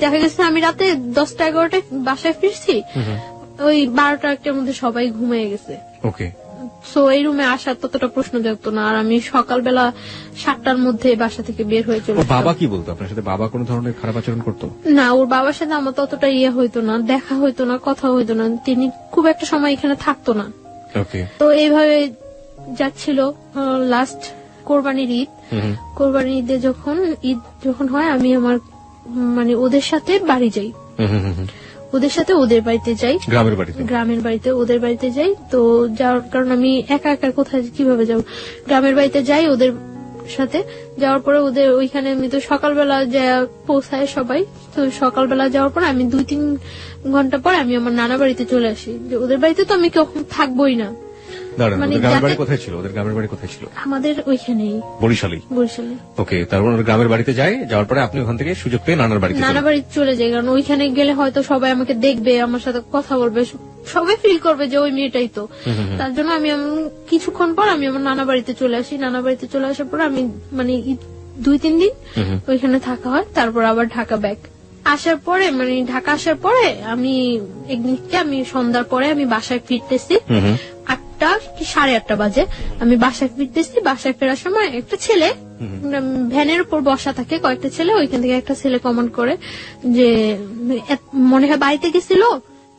দেখা গেছে আমি রাতে 10টা-11টায় বাসায় ফিরছি, ওই 12টা-1টার মধ্যে সবাই ঘুমিয়ে গেছে। ওকে। সো এই রুমে আসার ততটা প্রশ্ন জাগতো না, আর আমি সকালবেলা 7টার মধ্যে বাসা থেকে বের হয়ে চলে যেতাম। বাবা কি বলতো আপনার সাথে? বাবা কোনো ধরনের খারাপ আচরণ করতো? না, ওর বাবার সাথে আমার ততটা হইতো না, দেখা হইতো না, কথা হইতো না, তিনি খুব একটা সময় এখানে থাকতো না। ওকে। তো এইভাবে যাচ্ছিল লাস্ট কোরবানির ঈদ। কোরবানির ঈদে ঈদ যখন হয় আমি আমার মানে ওদের সাথে বাড়ি যাই, ওদের সাথে ওদের বাড়িতে যাই, গ্রামের বাড়িতে ওদের বাড়িতে যাই। তো যাওয়ার কারণ আমি একা একা কোথায় কিভাবে যাব, গ্রামের বাড়িতে যাই ওদের সাথে। যাওয়ার পরে ওদের ওইখানে আমি তো সকালবেলা যা পৌঁছায় সবাই, তো সকালবেলা যাওয়ার পর আমি 2-3 ঘন্টা পর আমি আমার নানা বাড়িতে চলে আসি। ওদের বাড়িতে তো আমি কখন থাকবোই না। কোথায় ছিল ওদের গ্রামের বাড়ি? কোথায় ছিল? আমাদের ওইখানেই, বরিশালে। ওকে। তারপর গ্রামের বাড়িতে যাওয়ার পরে আপনি ওখান থেকে সুযোগ পেয়ে নানা বাড়িতে চলে যাই, কারণ ওইখানে গেলে হয়তো সবাই আমাকে দেখবে, আমার সাথে কথা বলবে, সবাই ফিল করবে যে ওই মেয়েটাই তো। তার জন্য আমি কিছুক্ষণ পর আমি আমার নানা বাড়িতে চলে আসি। নানা বাড়িতে চলে আসার পর আমি মানে 2-3 দিন ওইখানে থাকা হয়, তারপর আবার ঢাকা ব্যাক আসার পরে মানে ঢাকা আসার পরে আমি একদিনকে আমি সন্ধ্যার পরে আমি বাসায় ফিরতেছি, 8টা কি 8:30 বাজে আমি বাসায় ফিরতেছি। বাসায় ফেরার সময় একটা ছেলে ভ্যানের উপর বসা থাকে, কয়েকটা ছেলে, ওইখান থেকে একটা ছেলে কমেন্ট করে যে মনে হয় বাড়িতে গেছিল,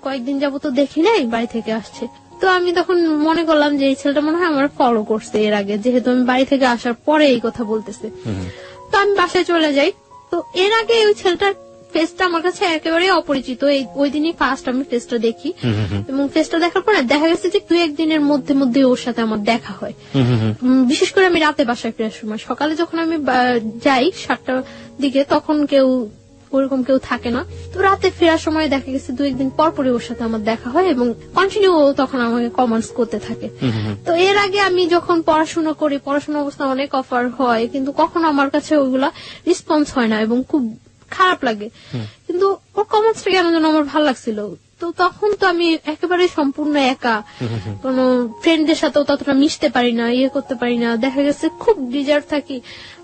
কয়েকদিন যাবো তো দেখি নাই, বাড়ি থেকে আসছে। তো আমি তখন মনে করলাম যে এই ছেলেটা মনে হয় আমার ফলো করছে এর আগে, যেহেতু আমি বাড়ি থেকে আসার পরে এই কথা বলতেছে। তো আমি বাসায় চলে যাই। তো এর আগে ওই ছেলেটার ফেসটা আমার কাছে একেবারে অপরিচিত, ওই দিনই ফার্স্ট আমি ফেসটা দেখি, এবং ফেসটা দেখার পরে দেখা গেছে যে 2-1 দিনের মধ্যে ওর সাথে আমার দেখা হয়। বিশেষ করে আমি রাতে বাসায় ফেরার সময়, সকালে যখন আমি যাই 7টার দিকে তখন ওরকম কেউ থাকে না। তো রাতে ফেরার সময় দেখা গেছে 2-1 দিন পরপরই ওর সাথে আমার দেখা হয়, এবং কন্টিনিউ তখন আমাকে কমেন্টস করতে থাকে। তো এর আগে আমি যখন পড়াশোনা করি, পড়াশোনা অবস্থা অনেক অফার হয়, কিন্তু কখনো আমার কাছে ওইগুলা রেসপন্স হয় না এবং খুব খারাপ লাগে। কিন্তু ওর কমেন্টসটা কেন যেন আমার ভালো লাগছিল। তো তখন তো আমি একেবারে সম্পূর্ণ একা, কোন ফ্রেন্ডদের সাথেও ততটা মিশতে পারি না, করতে পারি না, দেখা গেছে খুব ডিজার্ভ থাকি।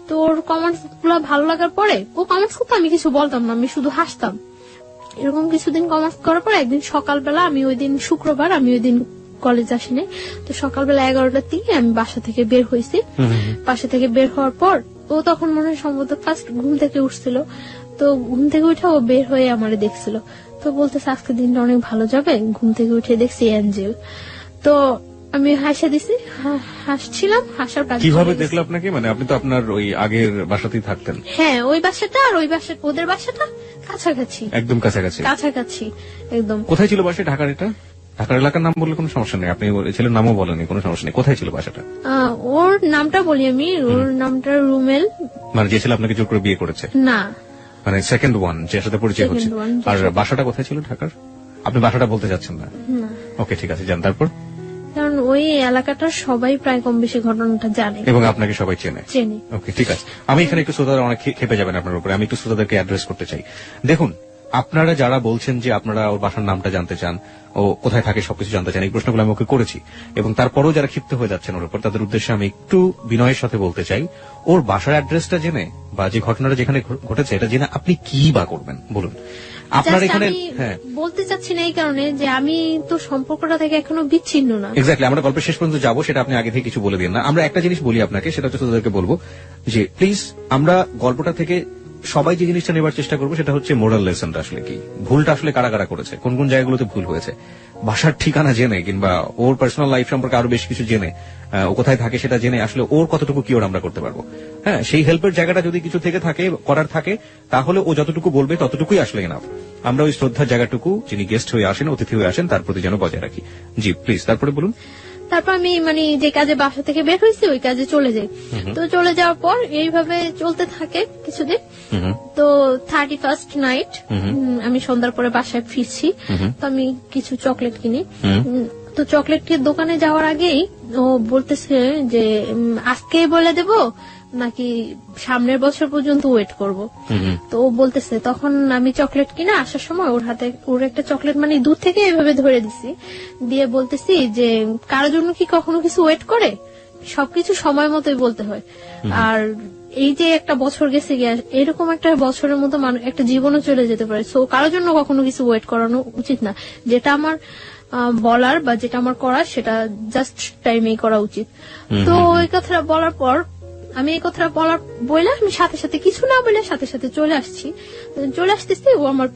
তো ওর কমেন্টস গুলো ভালো লাগার পরে ও কমেন্টস করতে আমি কিছু বলতাম না, আমি শুধু হাসতাম। এরকম কিছুদিন কমেন্টস করার পর একদিন সকালবেলা, আমি ওই দিন শুক্রবার, আমি ওই দিন কলেজ আসিনি, তো সকালবেলা 11টার দিকে আমি বাসা থেকে বের হয়েছি। বাসা থেকে বের হওয়ার পর ও তখন মনে হয় সম্ভবত ফার্স্ট ঘুম থেকে উঠছিল, তো ঘুম থেকে উঠে ও বের হয়ে আমারে দেখছিল, তো বলতেছে আজকে দিনটা অনেক ভালো যাবে। ঘুম থেকে উঠে দেখছি অ্যাঞ্জেল। তো আমি হাসা দিছি, হাসছিলাম, হাসার কাজ। কিভাবে দেখলো আপনাকে? মানে আপনি তো আপনার ওই আগের বাসাতেই থাকতেন। হ্যাঁ, ওই বাসাটা আর ওই বাসা, ওদের বাসাটা কাছাকাছি, একদম কাছাকাছি একদম। কোথায় ছিল বাসা? ঢাকার ঢাকার এলাকার নাম বললে কোনো সমস্যা নেই, আপনি ছেলের নামও বলেনি, কোনো সমস্যা নেই। কোথায় ছিল বাসাটা? ওর নামটা বলি আমি, ওর নামটা রুমেল। মানে যে ছেলে আপনাকে জোর করে বিয়ে করেছে? না, মানে সেকেন্ড ওয়ান, যে সাথে পরিচয় হচ্ছে। আর বাসাটা কোথায় ছিল ঢাকার? আপনি বাসাটা বলতে যাচ্ছেন না? ওকে, ঠিক আছে, যান। তারপর? কারণ ওই এলাকাটার সবাই প্রায় কম বেশি ঘটনাটা জানে এবং আপনাকে সবাই চেনে। ওকে, ঠিক আছে। আমি এখানে একটু শ্রোতারা অনেক খেপে যাবেন আপনার উপরে, আমি একটু শ্রোতাদেরকে অ্যাড্রেস করতে চাই। দেখুন, আপনারা যারা বলছেন যে আপনারা ওর বাসার নামটা জানতে চান, ও কোথায় থাকে সবকিছু জানতে চান, এই প্রশ্নগুলো আমি ওকে করেছি, এবং তারপরেও যারা ক্ষিপ্ত হয়ে যাচ্ছেন ওর উপর, তাদের উদ্দেশ্যে আমি একটু বিনয়ের সাথে বলতে চাই, ওর বাসার অ্যাড্রেসটা জেনে বা যে ঘটনাটা যেখানে ঘটেছে এটা জেনে আপনি কি বা করবেন বলুন। আপনার এখানে বলতে চাচ্ছি না এই কারণে যে আমি তো সম্পর্কটা থেকে এখনো বিচ্ছিন্ন না। এক্স্যাক্টলি, আমরা গল্পের শেষ পর্যন্ত যাবো, সেটা আপনি আগে থেকে কিছু বলে দিন না। আমরা একটা জিনিস বলি আপনাকে, সেটা হচ্ছে তাদেরকে বলবো যে প্লিজ আমরা গল্পটা থেকে সবাই যে জিনিসটা নেবার চেষ্টা করবো সেটা হচ্ছে মোরাল লেসনটা আসলে কি, ভুলটা আসলে কারা কারা করেছে, কোন কোন জায়গাগুলোতে ভুল হয়েছে, বাসার ঠিকানা জেনে কিংবা ওর পার্সোনাল লাইফ সম্পর্কে আরো বেশ কিছু জেনে, ও কোথায় থাকে সেটা জেনে আসলে ওর কতটুকু কি ওর আমরা করতে পারবো। হ্যাঁ, সেই হেল্পের জায়গাটা যদি কিছু থেকে থাকে, করার থাকে, তাহলে ও যতটুকু বলবে ততটুকুই আসলে এনাফ। আমরা ওই শ্রদ্ধার জায়গাটুকু যিনি গেস্ট হয়ে আসেন, অতিথি হয়ে আসেন, তার প্রতি যেন বজায় রাখি। জি প্লিজ, তারপরে বলুন। তারপর আমি মানে যে কাজে বাসা থেকে বের হয়েছি ওই কাজে চলে যাই। তো চলে যাওয়ার পর এইভাবে চলতে থাকে কিছুদিন। তো 31st নাইট আমি সন্ধ্যার পরে বাসায় ফিরছি। তো আমি কিছু চকলেট কিনি। তো চকলেটের দোকানে যাওয়ার আগেই ও বলতেছে যে আজকে বলে দেব নাকি সামনের বছর পর্যন্ত ওয়েট করব। তো ও বলতেছে, তখন আমি চকলেট কিনে আসার সময় ওর হাতে ওর একটা চকলেট মানে দূর থেকে এভাবে ধরে দিছি, দিয়ে বলতেছি যে কারোর জন্য কি কখনো কিছু ওয়েট করে, সবকিছু সময় মতোই বলতে হয়। আর এই যে একটা বছর গেছে গিয়ে, এরকম একটা বছরের মতো একটা জীবনও চলে যেতে পারে। সো কারোর জন্য কখনো কিছু ওয়েট করানো উচিত না। যেটা আমার বলার বা যেটা আমার করার সেটা জাস্ট টাইমেই করা উচিত। তো ওই কথাটা বলার পর আমি এই কথাটা বলে আমি সাথে সাথে কিছু না বলে সাথে সাথে চলে আসতেছি। ও আমার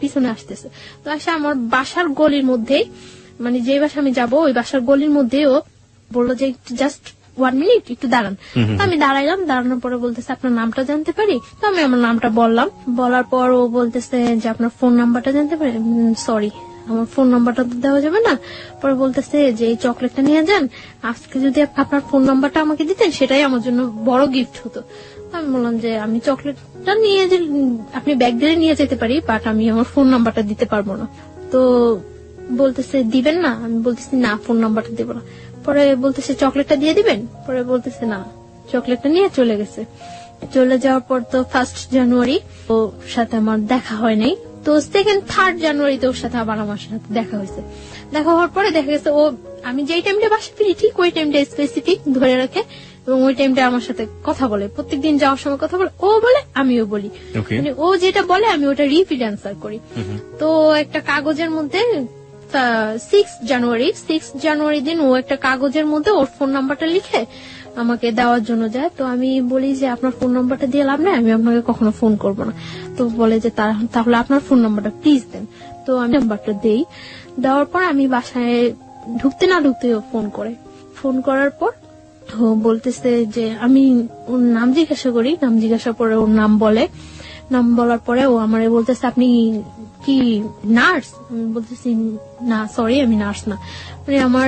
পিছনে আসতেছে। তো আসে আমার বাসার গলির মধ্যেই, মানে যে বাসা আমি যাবো ওই বাসার গলির মধ্যে ও বললো যে জাস্ট 1 মিনিট একটু দাঁড়ান। তো আমি দাঁড়াইলাম, দাঁড়ানোর পরে বলতেছে আপনার নামটা জানতে পারি? তো আমি আমার নামটা বললাম। বলার পর ও বলতেছে যে আপনার ফোন নাম্বারটা জানতে পারি? সরি, আমার ফোন নাম্বারটা তো দেওয়া যাবে না। পরে বলতেছে যে এই চকলেটটা নিয়ে যান, আজকে যদি আপনার ফোন নাম্বারটা আমাকে দিতেন সেটাই আমার জন্য বড় গিফট হতো। আমি বললাম যে আমি চকলেটটা নিয়ে আপনি ব্যাগ দিয়ে নিয়ে যেতে পারি, বাট আমি আমার ফোন নাম্বারটা দিতে পারবো না। তো বলতেছে দিবেন না? আমি বলতেছি না, ফোন নাম্বারটা দেবো না। পরে বলতেছে চকলেটটা দিয়ে দিবেন? পরে বলতেছে না, চকলেটটা নিয়ে চলে গেছে। চলে যাওয়ার পর তো 1st জানুয়ারি ওর সাথে আমার দেখা হয় নাই। তো 2nd 3rd জানুয়ারিতে ওর সাথে আবার আমার সাথে দেখা হয়েছে। দেখা হওয়ার পরে দেখা গেছে ও আমি যেই টাইমটা বাসা ফিরি ঠিক ওই টাইমটা স্পেসিফিক ধরে রাখে এবং ওই টাইমটা আমার সাথে কথা বলে। প্রত্যেকদিন যাওয়ার সময় কথা বলে, ও বলে আমিও বলি। মানে ও যেটা বলে আমি ওটা রিপিট অ্যান্সার করি। তো একটা কাগজের মধ্যে 6 জানুয়ারি দিন ও একটা কাগজের মধ্যে ওর ফোন নাম্বারটা লিখে আমাকে দেওয়ার জন্য যায়। তো আমি বলি যে আপনার ফোন নাম্বারটা দিয়ে লাভ নাই, আমি আপনাকে কখনো ফোন করব না। তো বলে যে তাহলে আপনার ফোন নাম্বারটা প্লিজ দেন। তো আমি নাম্বারটা দেই। দেওয়ার পর আমি বাসায় ঢুকতে না ঢুকতে ও ফোন করার পর ও বলতেছে যে আমি ওর নাম জিজ্ঞাসা করি। নাম জিজ্ঞাসা করে ওর নাম বলার পরে ও আমারে বলতেছে আপনি কি নার্স? আমি বলতেছি না, সরি আমি নার্স না। মানে আমার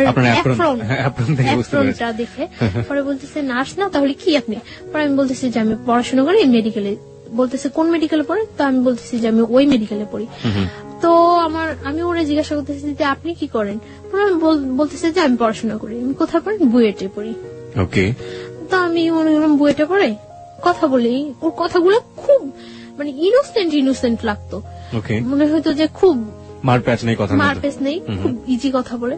অ্যাপ্রনটা দেখে পরে বলতেছে নার্স না, তাহলে কি আপনি? পরে আমি বলতেছি যে আমি পড়াশোনা করি মেডিকেলে। বলতেছে কোন মেডিকেলে পড়ে? তো আমি বলতেছি যে আমি ওই মেডিকেলে পড়ি। তো আমি ওরা জিজ্ঞাসা করতেছি যে আপনি কি করেন? আমি বলতেছি যে আমি পড়াশোনা করি। আমি কোথায় পড়ি? বুয়েটে পড়ি। ওকে। তো আমি মনে করলাম বুয়েটে পড়ে, কথা বলি। ওর কথাগুলো খুব মানে ইনোসেন্ট লাগতো। মনে হয়তো যে খুব মারপ্যাচ নেই, খুব ইজি কথা বলে।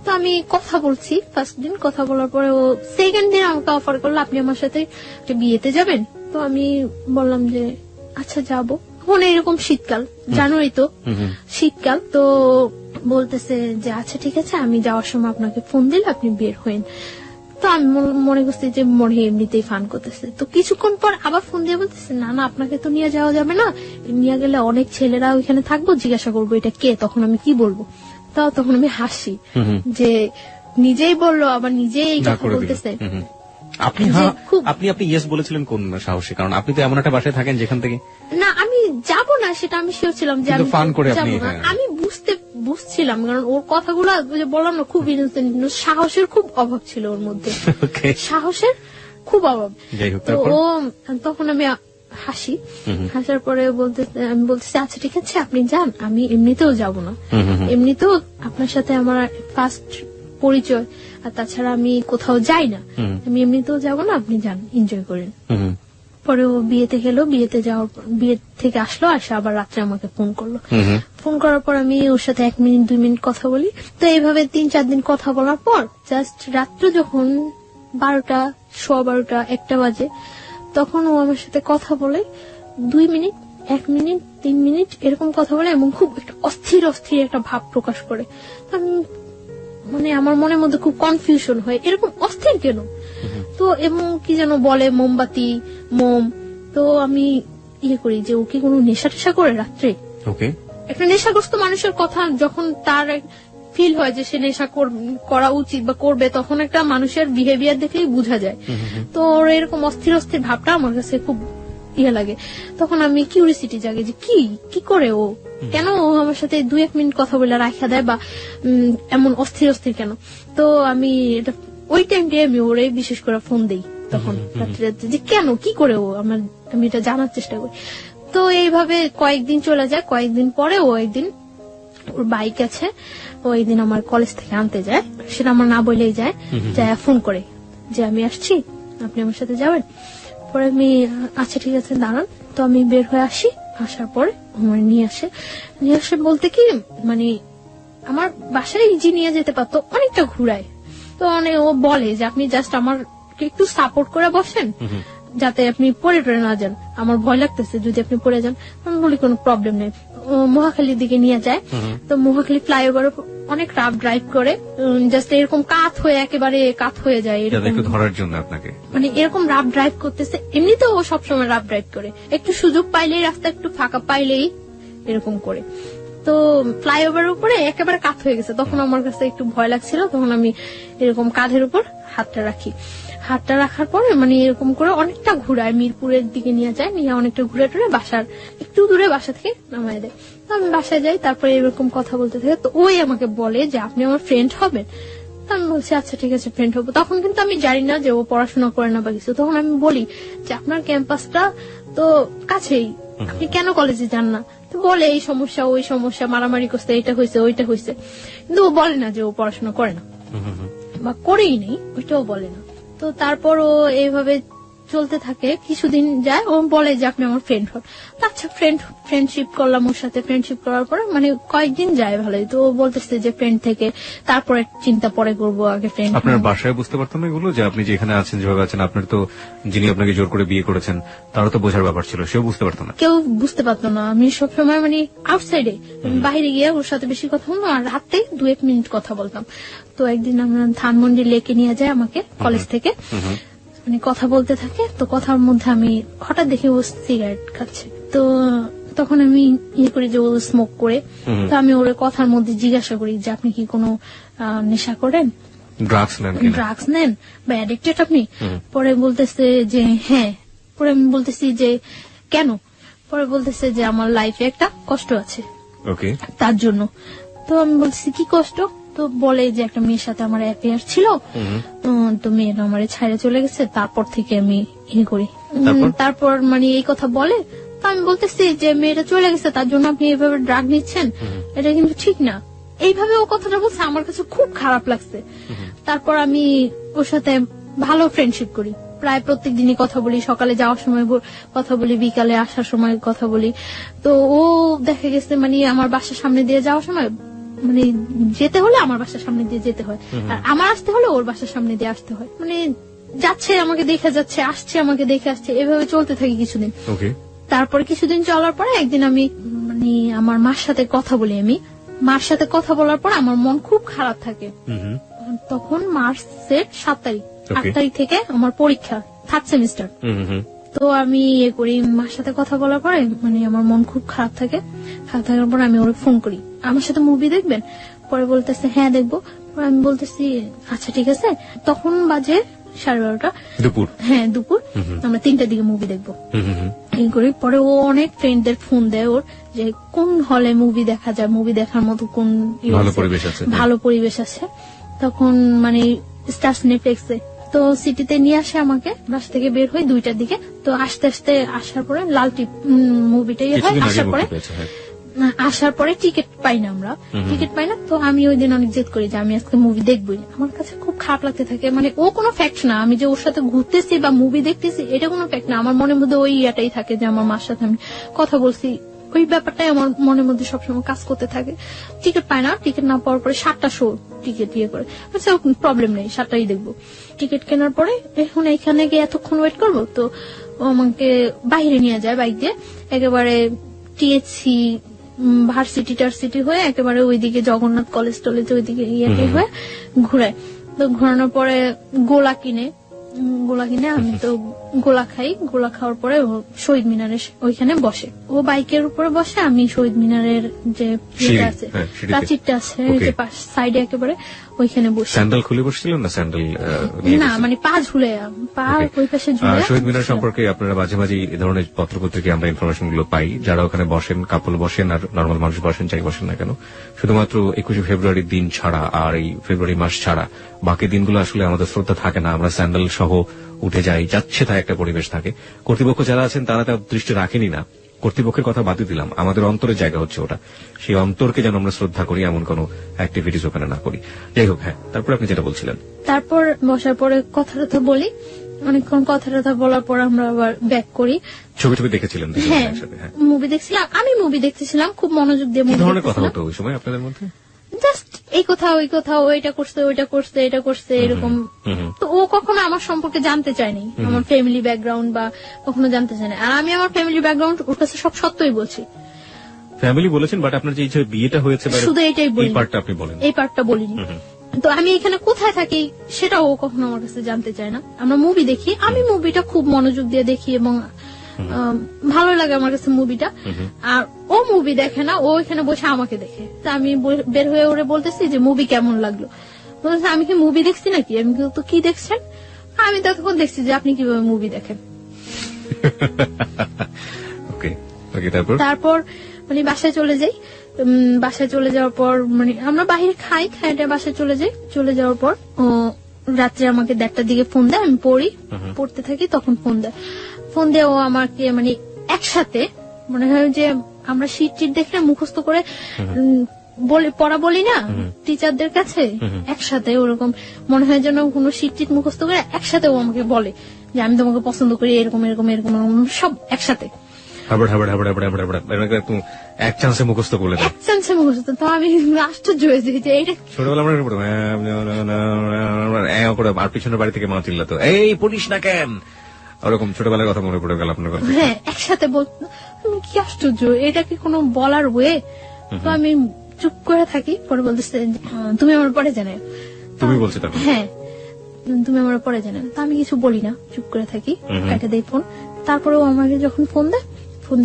তো আমি কথা বলছি। 1st দিন কথা বলার পরে ও 2nd দিন আমাকে অফার করলো আপনি আমার সাথে বিয়েতে যাবেন? তো আমি বললাম যে আচ্ছা যাবো। মনে এরকম শীতকাল, জানুয়ারি তো শীতকাল। তো বলতেছে যে আচ্ছা ঠিক আছে, আমি যাওয়ার সময় আপনাকে ফোন দিলে আপনি বের হইন। তো আমি মনে করছি যে মনে এমনিতেই ফান করতেছে। তো কিছুক্ষণ পর আবার ফোন দিয়ে বলতেছে না আপনাকে তো নিয়ে যাওয়া যাবে না, নিয়ে গেলে অনেক ছেলেরা ওইখানে থাকবো, জিজ্ঞাসা করবো এটা কে। তখন আমি কি বলবো? তখন আমি হাসি যে নিজেই বললো আবার নিজেই এই কথা বলতেছে। আপনি ইয়েস বলেছিলেন কোন সাহসে? কারণ আপনি তো এমন একটা বাসায় থাকেন যেখান থেকে না আমি যাব না সেটা আমি শিওর ছিলাম যে আমি ফান করে আপনি আমি বুঝছিলাম, কারণ ওর কথাগুলো বললাম না খুব ইনোসেন্ট। সাহসের খুব অভাব ছিল ওর মধ্যে, সাহসের খুব অভাব। তো ও তখন আমি হাসার পরে আমি বলতেছি আচ্ছা ঠিক আছে আপনি যান, আমি এমনিতেও যাব না, এমনিতেও আপনার সাথে আমার 1st পরিচয়, আর তাছাড়া আমি কোথাও যাই না, আমি এমনিতেও যাব না, আপনি যান এনজয় করেন। পরে ও বিয়েতে গেল, বিয়ে থেকে আসলো, আসে আবার রাত্রে আমাকে ফোন করলো। ফোন করার পর আমি ওর সাথে 1 মিনিট 2 মিনিট কথা বলি। তো এইভাবে 3-4 দিন কথা বলার পর জাস্ট রাত্রে যখন 12টা, 12:15, 1টা বাজে, তখন ও আমার সাথে কথা বলে 2 মিনিট, 1 মিনিট, 3 মিনিট এরকম কথা বলে এবং খুব একটা অস্থির একটা ভাব প্রকাশ করে। মানে আমার মনের মধ্যে খুব কনফিউশন হয়, এরকম অস্থির কেন? তো এবং কি যেন বলে মোমবাতি, মোম। তো আমি ইয়ে করি যে ও কি কোনো নেশা টেশা করে রাত্রে। ওকে। একটা নেশাগ্রস্ত মানুষের কথা যখন তার ফিল হয় যে সে নেশা করা উচিত বা করবে, তখন একটা মানুষের বিহেভিয়ার দেখলেই বোঝা যায়। তো ওর এরকম অস্থির অস্থির ভাবটা আমার কাছে খুব ইয়ে লাগে। তখন আমি কিউরিসিটি জাগে যে কি করে ও, কেন ও আমার সাথে 2-1 মিনিট কথা বলে রাখা দেয় বা এমন অস্থির অস্থির কেন। তো আমি এটা ওই টাইমটাই আমি ওরে বিশেষ করে ফোন দেই তখন রাত্রে, যে কেন কি করে ও আমি এটা জানার চেষ্টা করি। তো এইভাবে কয়েকদিন চলে যায়। কয়েকদিন পরে ও একদিন, ওর বাইক আছে, ও একদিন আমার কলেজ থেকে আনতে যায়, সেটা আমার না বলেই যায়, ফোন করে যে আমি আসছি, আপনি আমার সাথে যাবেন। পরে আমি আচ্ছা ঠিক আছে দাঁড়ান। তো আমি বের হয়ে আসি, আসার পরে আমার নিয়ে আসে বলতে কি মানে আমার বাসায় ইজি নিয়ে যেতে পারতো, অনেকটা ঘুরায়। তো ও বলে যে আপনি জাস্ট আমাকে একটু সাপোর্ট করে বসেন, যাতে আপনি পড়ে না যান, আমার ভয় লাগতেছে যদি আপনি পড়ে যান। আমি বলি কোনো প্রবলেম নেই। মহাখালীর দিকে নিয়ে যায়। তো মহাখালী ফ্লাইওভার অনেক রাফ ড্রাইভ করে, জাস্ট এরকম একেবারে কাত হয়ে যায় এরকম ধরার জন্য আপনাকে, মানে এরকম রাফ ড্রাইভ করতেছে। এমনিতেও ও সবসময় রাফ ড্রাইভ করে, একটু সুযোগ পাইলেই, রাস্তা একটু ফাঁকা পাইলেই এরকম করে। তো ফ্লাইওভারের উপরে একেবারে কাত হয়ে গেছে। তখন আমার কাছে একটু ভয় লাগছিল, তখন আমি এরকম কাঁধের উপর হাতটা রাখি। হাতটা রাখার পরে মানে এরকম করে অনেকটা ঘুরায়, মিরপুরের দিকে নিয়ে যায়, নিয়ে অনেকটা ঘুরে টুরে বাসার একটু দূরে বাসা থেকে নামায় দেয়। তো আমি বাসায় যাই, তারপরে এরকম কথা বলতে থাকে। তো ওই আমাকে বলে যে আপনি আমার ফ্রেন্ড হবেন। তো আমি বলছি আচ্ছা ঠিক আছে ফ্রেন্ড হবো। তখন কিন্তু আমি জানি না যে ও পড়াশোনা করে না বা কিছু। তখন আমি বলি যে আপনার ক্যাম্পাসটা তো কাছেই, আপনি কেন কলেজে যান না। তো বলে এই সমস্যা ওই সমস্যা, মারামারি করছে, এটা হয়েছে ওইটা হয়েছে, কিন্তু ও বলে না যে ও পড়াশোনা করে না বা করেই নেই, ওইটাও বলে না। তো তারপর ও এইভাবে চলতে থাকে, কিছুদিন যায়, ও বলে যে আপনি আমার ফ্রেন্ড হন। আচ্ছা ফ্রেন্ডশিপ করলাম ওর সাথে। ফ্রেন্ডশিপ করার পরে মানে কয়েকদিন যায় ভালোই। তো ও বলতেছে যে ফ্রেন্ড থেকে তারপরে চিন্তা পরে করবো, আগে ফ্রেন্ড। আপনার বাসায় বুঝতে পারতাম না এগুলো, যে আপনি যেখানে আছেন যেভাবে আছেন, আপনার তো যিনি আপনাকে জোর করে বিয়ে করেছেন তারও তো বোঝার ব্যাপার ছিল, সেও বুঝতে পারতো না? কেউ বুঝতে পারতো না। আমি সবসময় মানে আউটসাইডে বাইরে গিয়ে ওর সাথে বেশি কথা বলতাম, আর রাতে 2-1 মিনিট কথা বলতাম। তো একদিন আমরা ধানমন্ডি লেকে নিয়ে যায় আমাকে কলেজ থেকে, মানে কথা বলতে থাকে। তো কথার মধ্যে আমি হঠাৎ দেখি ও সিগারেট খাচ্ছে। তো তখন আমি ইয়ে করি যে ও স্মোক করে। তো আমি ওর কথার মধ্যে জিজ্ঞাসা করি যে আপনি কি কোনো নেশা করেন, ড্রাগস নেন বা অ্যাডিক্টেড আপনি? পরে বলতেছে যে হ্যাঁ। পরে আমি বলতেছি যে কেন? পরে বলতেছে যে আমার লাইফে একটা কষ্ট আছে তার জন্য। তো আমি বলতেছি কি কষ্ট? তো বলে যে একটা মেয়ের সাথে আমার অ্যাফেয়ার ছিল, তো মেয়েটা আমার ছাইড়ে চলে গেছে, তারপর থেকে আমি ইয়ে করি। তারপর মানে এই কথা বলে। তো আমি বলতেছি যে মেয়েটা চলে গেছে তার জন্য আপনি এইভাবে ড্রাগ নিচ্ছেন, এটা কিন্তু ঠিক না। এইভাবে ও কথাটা বলছে, আমার কাছে খুব খারাপ লাগছে। তারপর আমি ওর সাথে ভালো ফ্রেন্ডশিপ করি, প্রায় প্রত্যেক দিনই কথা বলি, সকালে যাওয়ার সময় কথা বলি, বিকালে আসার সময় কথা বলি। তো ও দেখা গেছে মানে আমার বাসার সামনে দিয়ে যাওয়ার সময়, মানে যেতে হলে আমার বাসার সামনে দিয়ে যেতে হয়, আর আমার আসতে হলে ওর বাসার সামনে দিয়ে আসতে হয়। মানে যাচ্ছে আমাকে দেখে যাচ্ছে, আসছে আমাকে দেখে আসছে, এভাবে চলতে থাকি কিছুদিন। তারপরে কিছুদিন চলার পরে একদিন আমি মানে আমার মার সাথে কথা বলি। আমি মার সাথে কথা বলার পর আমার মন খুব খারাপ থাকে। তখন মার্চের 7 তারিখ, 8 তারিখ থেকে আমার পরীক্ষা, 3rd সেমিস্টার। তো আমি ইয়ে করি, মার সাথে কথা বলার পরে মানে আমার মন খুব খারাপ থাকে। খারাপ থাকার পর আমি ওরে ফোন করি, আমার সাথে মুভি দেখবেন? পরে বলতেছে হ্যাঁ দেখবো। আমি বলতেছি আচ্ছা ঠিক আছে। তখন বাজে 12:30 দুপুর। হ্যাঁ দুপুর। আমরা 3টার দিকে মুভি দেখবো এই করি। পরে ও অনেক ফ্রেন্ডদের ফোন দেয় ওর, যে কোন হলে মুভি দেখা যায়, মুভি দেখার মতো কোন ভালো পরিবেশ আছে। তখন মানে স্টার সিনেপ্লেক্সে, তো সিটিতে নিয়ে আসে আমাকে। বাস থেকে বের হই 2টার দিকে। তো আস্তে আস্তে আসার পরে লাল টিপ মুভিটাই হয়। আসার পরে টিকিট পাই না, আমরা টিকিট পাই না। তো আমি ওই দিন অনেক জেদ করি যে আমি আজকে মুভি দেখবই। আমার কাছে খুব খারাপ লাগতে থাকে, মানে ও কোনো ফ্যাক্ট না, আমি যে ওর সাথে ঘুরতেছি বা মুভি দেখতেছি এটা কোনো ফ্যাক্ট না। আমার মনের মধ্যে ওই ইয়াটাই থাকে যে আমার মার সাথে আমি কথা বলছি, ওই ব্যাপারটাই আমার মনের মধ্যে সবসময় কাজ করতে থাকে। টিকিট পায় না, টিকিট না পাওয়ার পরে 7টা শো টিকিট ইয়ে করে, প্রবলেম নেই 7টাই দেখবো। টিকিট কেনার পরে এখন এখানে গিয়ে এতক্ষণ ওয়েট করবো। তো ও আমাকে বাইরে নিয়ে যায় বাইক দিয়ে, একেবারে টিএসসি ভার্সিটি হয়ে একেবারে ওইদিকে জগন্নাথ কলেজ টলেজ ওইদিকে ইয়ে হয়ে ঘুরায়। তো ঘোরানোর পরে গোলা কিনে গোলা কিনে, আমি তো গোলা খাই। গোলা খাওয়ার পরে ও শহীদ মিনারের ওইখানে বসে, ও বাইকের উপরে বসে, আমি শহীদ মিনারের যে সিঁড়ি, আছে হ্যাঁ, সিঁড়িতে। প্রাচীরটা আছে Okay. যে সাইডে একেবারে ওইখানে বসে। স্যান্ডেল খুলে বসছিলেন না স্যান্ডেল না মানে পা ঝুলে, পা Okay. ওই পাশে ঝুলে। শহীদ মিনার সম্পর্কে আপনারা মাঝে মাঝে এই ধরনের পত্রপত্রিকায় আমরা ইনফরমেশন গুলো পাই, যারা ওখানে বসেন, কাপল বসেন আর নর্মাল মানুষ বসেন, যাই বসেন না কেন, শুধুমাত্র 21শে ফেব্রুয়ারির দিন ছাড়া আর এই ফেব্রুয়ারি মাস ছাড়া বাকি দিনগুলো আসলে আমাদের শ্রদ্ধা থাকে না, আমরা স্যান্ডেল সহ উঠে যাই, যাচ্ছে তাই একটা পরিবেশ থাকে। কর্তৃপক্ষ যারা আছেন তারা তার দৃষ্টি রাখেনি না, কর্তৃপক্ষের কথা বাদ দিলাম, আমাদের অন্তরের জায়গা হচ্ছে ওটা, সেই অন্তরকে যেন আমরা শ্রদ্ধা করি, এমন কোন অ্যাক্টিভিটিস ওখানে না করি। যাই হোক, হ্যাঁ, তারপর আপনি যেটা বলছিলেন। তারপর বসার পরে কথা টথা বলি, অনেকক্ষণ কথা টথা বলার পর আমরা আবার ব্যাক করি। ছবি ছবি দেখেছিলেন হ্যাঁ, একসাথে? হ্যাঁ, মুভি দেখছিলাম, আমি মুভি দেখতেছিলাম খুব মনোযোগ দিয়ে কি মুভি ধরনের কথা দেখতেছিলাম। হতো ওই সময় আপনাদের মধ্যে? জাস্ট এই কথা ওই কথা, ও এটা করছে ওইটা করছে এটা করছে এরকম। তো ও কখনো আমার সম্পর্কে জানতে চায়নি, আমার ফ্যামিলি ব্যাকগ্রাউন্ড বা কখনো জানতে চায় না। আর আমি আমার ফ্যামিলি ব্যাকগ্রাউন্ড ওর কাছে সব সত্যই বলছি। ফ্যামিলি বলেছেন, বাট আপনার যে এই যে বিয়েটা হয়েছে বা শুধু এটাই এই বলি, পার্টটা আপনি বলেন। এই পার্টটা বলিনি। তো আমি এখানে কোথায় থাকি সেটাও ও কখনো আমার কাছে জানতে চায় না। আমরা মুভি দেখি, আমি মুভিটা খুব মনোযোগ দিয়ে দেখি এবং ভালো লাগে আমার কাছে মুভিটা। আর ও মুভি দেখে না, ও এখানে বসে আমাকে দেখে। তা আমি বের হয়ে ওরে বলতেছি যে মুভি কেমন লাগলো, বলতেছে আমি কি মুভি দেখছি নাকি? আমি তো কি দেখছেন? আমি ততক্ষণ দেখছি যে আপনি কিভাবে মুভি দেখেন। ওকে ওকে, তারপর মানে বাসায় চলে যাই। বাসায় চলে যাওয়ার পর মানে আমরা বাইরে খাইটা বাসায় চলে যাই। চলে যাওয়ার পর ও রাত্রে আমাকে 1:30টার দিকে ফোন দেয়, আমি পড়তে থাকি, তখন ফোন দিয়ে ও আমাকে মানে একসাথে মনে হয় যে আমরা শীট দেখলে মুখস্থ করে পড়া বলি না টিচারদের কাছে, একসাথে ওরকম মনে হয় যেন কোনো শীট মুখস্থ করে একসাথে ও আমাকে বলে যে আমি তোমাকে পছন্দ করি, এরকম এরকম এরকম সব একসাথে এক চান্সে মুখস্থ করলে এক চান্সে মুখস্থ। তো আমি আশ্চর্য হয়েছি যে এটা ছোটবেলা আর পিছনের বাড়ি থেকে মা চিল্লাতো, এই পড়িস না কেন, ওরকম ছোটবেলার কথা মনে পড়ে গেল আপনার কথা। হ্যাঁ, একসাথে বলতো। কি আশ্চর্য, এটা কি কোনো বলার ওয়ে? তো আমি চুপ করে থাকি। পরে বলতেছে তুমি আমার পরে জানাও। তুমি বলছো তখন? হ্যাঁ, তুমি আমার পরে জানাও। তো আমি কিছু বলি না, চুপ করে থাকি, কেটে দেই ফোন। তারপরেও আমাকে যখন ফোন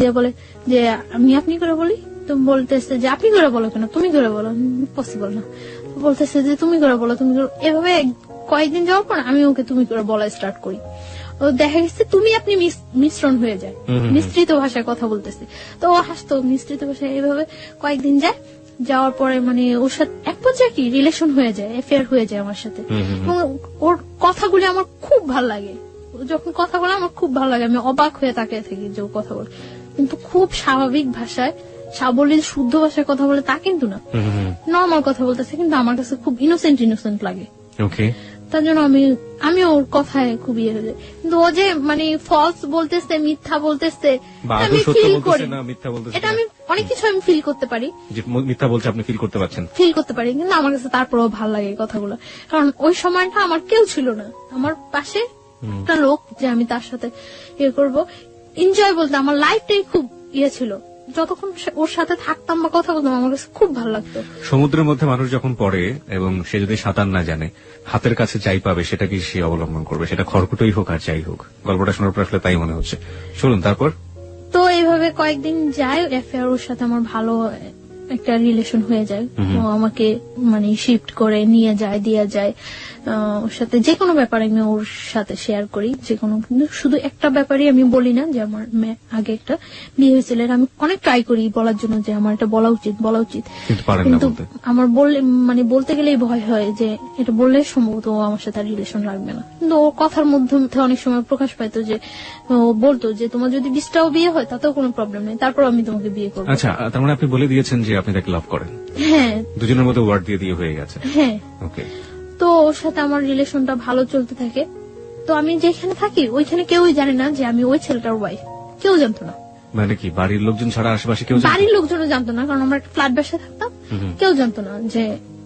দিয়ে বলে যে আমি আপনি করে বলি, তো বলতেছে যে আপনি করে বলো কেন, তুমি করে বলো, পসিবল না। বলতেছে যে তুমি করে বলো, তুমি করে। এভাবে কয়েকদিন যাওয়ার পর আমি ওকে তুমি করে বলা স্টার্ট করি। ও দেখা গেছে তুমি আপনি মিশ্রণ হয়ে যায়, মিশ্রিত ভাষায় কথা বলতেছে। তো ও হাসতো, মিশ্রিত ভাষায়। এইভাবে কয়েকদিন যাওয়ার পরে মানে ওর সাথে এক পর্যায়ে কি রিলেশন হয়ে যায়, অ্যাফেয়ার হয়ে যায় আমার সাথে। এবং ওর কথাগুলি আমার খুব ভালো লাগে, যখন কথা বলে আমার খুব ভালো লাগে। আমি অবাক হয়ে তাকিয়ে থাকি যে ও কথা বলে, কিন্তু খুব স্বাভাবিক ভাষায়, সাবলীল শুদ্ধ ভাষায় কথা বলে তা কিন্তু না, নর্মাল কথা বলতেছে, কিন্তু আমার কাছে খুব ইনোসেন্ট লাগে। তার জন্য আমি ওর কথায় খুব ইয়ে হয়ে যায়। কিন্তু ও যে মানে ফলস বলতেছে, মিথ্যা বলতেছে, আমি ফিল করি, এটা আমি অনেক কিছু আমি ফিল করতে পারি। মিথ্যা বলছে আপনি ফিল করতে পারছেন? ফিল করতে পারি, কিন্তু আমার কাছে তারপরেও ভালো লাগে কথাগুলো। কারণ ওই সময়টা আমার কেউ ছিল না, আমার পাশে একটা লোক যে আমি তার সাথে ইয়ে করবো, এনজয় বলতে আমার লাইফটাই খুব ইয়ে ছিল। যতক্ষণ ওর সাথে থাকতাম বা কথা বলতাম আমার কাছে খুব ভালো লাগতো। সমুদ্রের মধ্যে মানুষ যখন পড়ে এবং সে যদি সাঁতার না জানে, হাতের কাছে যাই পাবে সেটা কি সে অবলম্বন করবে, সেটা খড়কুটোই হোক আর যাই হোক। গল্পটা শোনার পর আসলে তাই মনে হচ্ছে। শুনুন তারপর। তো এইভাবে কয়েকদিন যায়, অ্যাফেয়ার ওর সাথে আমার ভালো একটা রিলেশন হয়ে যায়। ও আমাকে মানে শিফট করে নিয়ে যায়, দিয়ে যায়। ওর সাথে যে কোনো ব্যাপারে আমি ওর সাথে শেয়ার করি, যে কোনো। কিন্তু শুধু একটা ব্যাপারই আমি বলি না, যে আমার আগে একটা বিয়ে হয়েছিল, আমি অনেক ট্রাই করি বলার জন্য যে আমার এটা বলা উচিত, কিন্তু আমার বলতে গেলেই ভয় হয় যে এটা বললে সম্ভবত ও আমার সাথে রিলেশন রাখবে না। কিন্তু ওর কথার মধ্যে অনেক সময় প্রকাশ পাইতো যে ও বলতো যে তোমার যদি 20টাও বিয়ে হয় তাতেও কোনো প্রবলেম নেই, তারপর আমি তোমাকে বিয়ে করবো। আচ্ছা, তার মানে আপনি বলে দিয়েছেন যে আপনি তাকে লাভ করেন? হ্যাঁ, দুজনের মধ্যে ওয়ার্ড দিয়ে হয়ে গেছে। হ্যাঁ, ওকে। তো ওর সাথে আমার রিলেশনটা ভালো চলতে থাকে। তো আমি যেখানে থাকি ওইখানে কেউই জানে না যে আমি ওই ছেলেটার ওয়াইফ, কেউ জানতো না। মানে কি বাড়ির লোকজন ছাড়া আশেপাশে কেউ? বাড়ির লোকজনও জানতো না, কারণ আমরা একটা ফ্ল্যাট বাসায় থাকতাম, কেউ জানতো না যে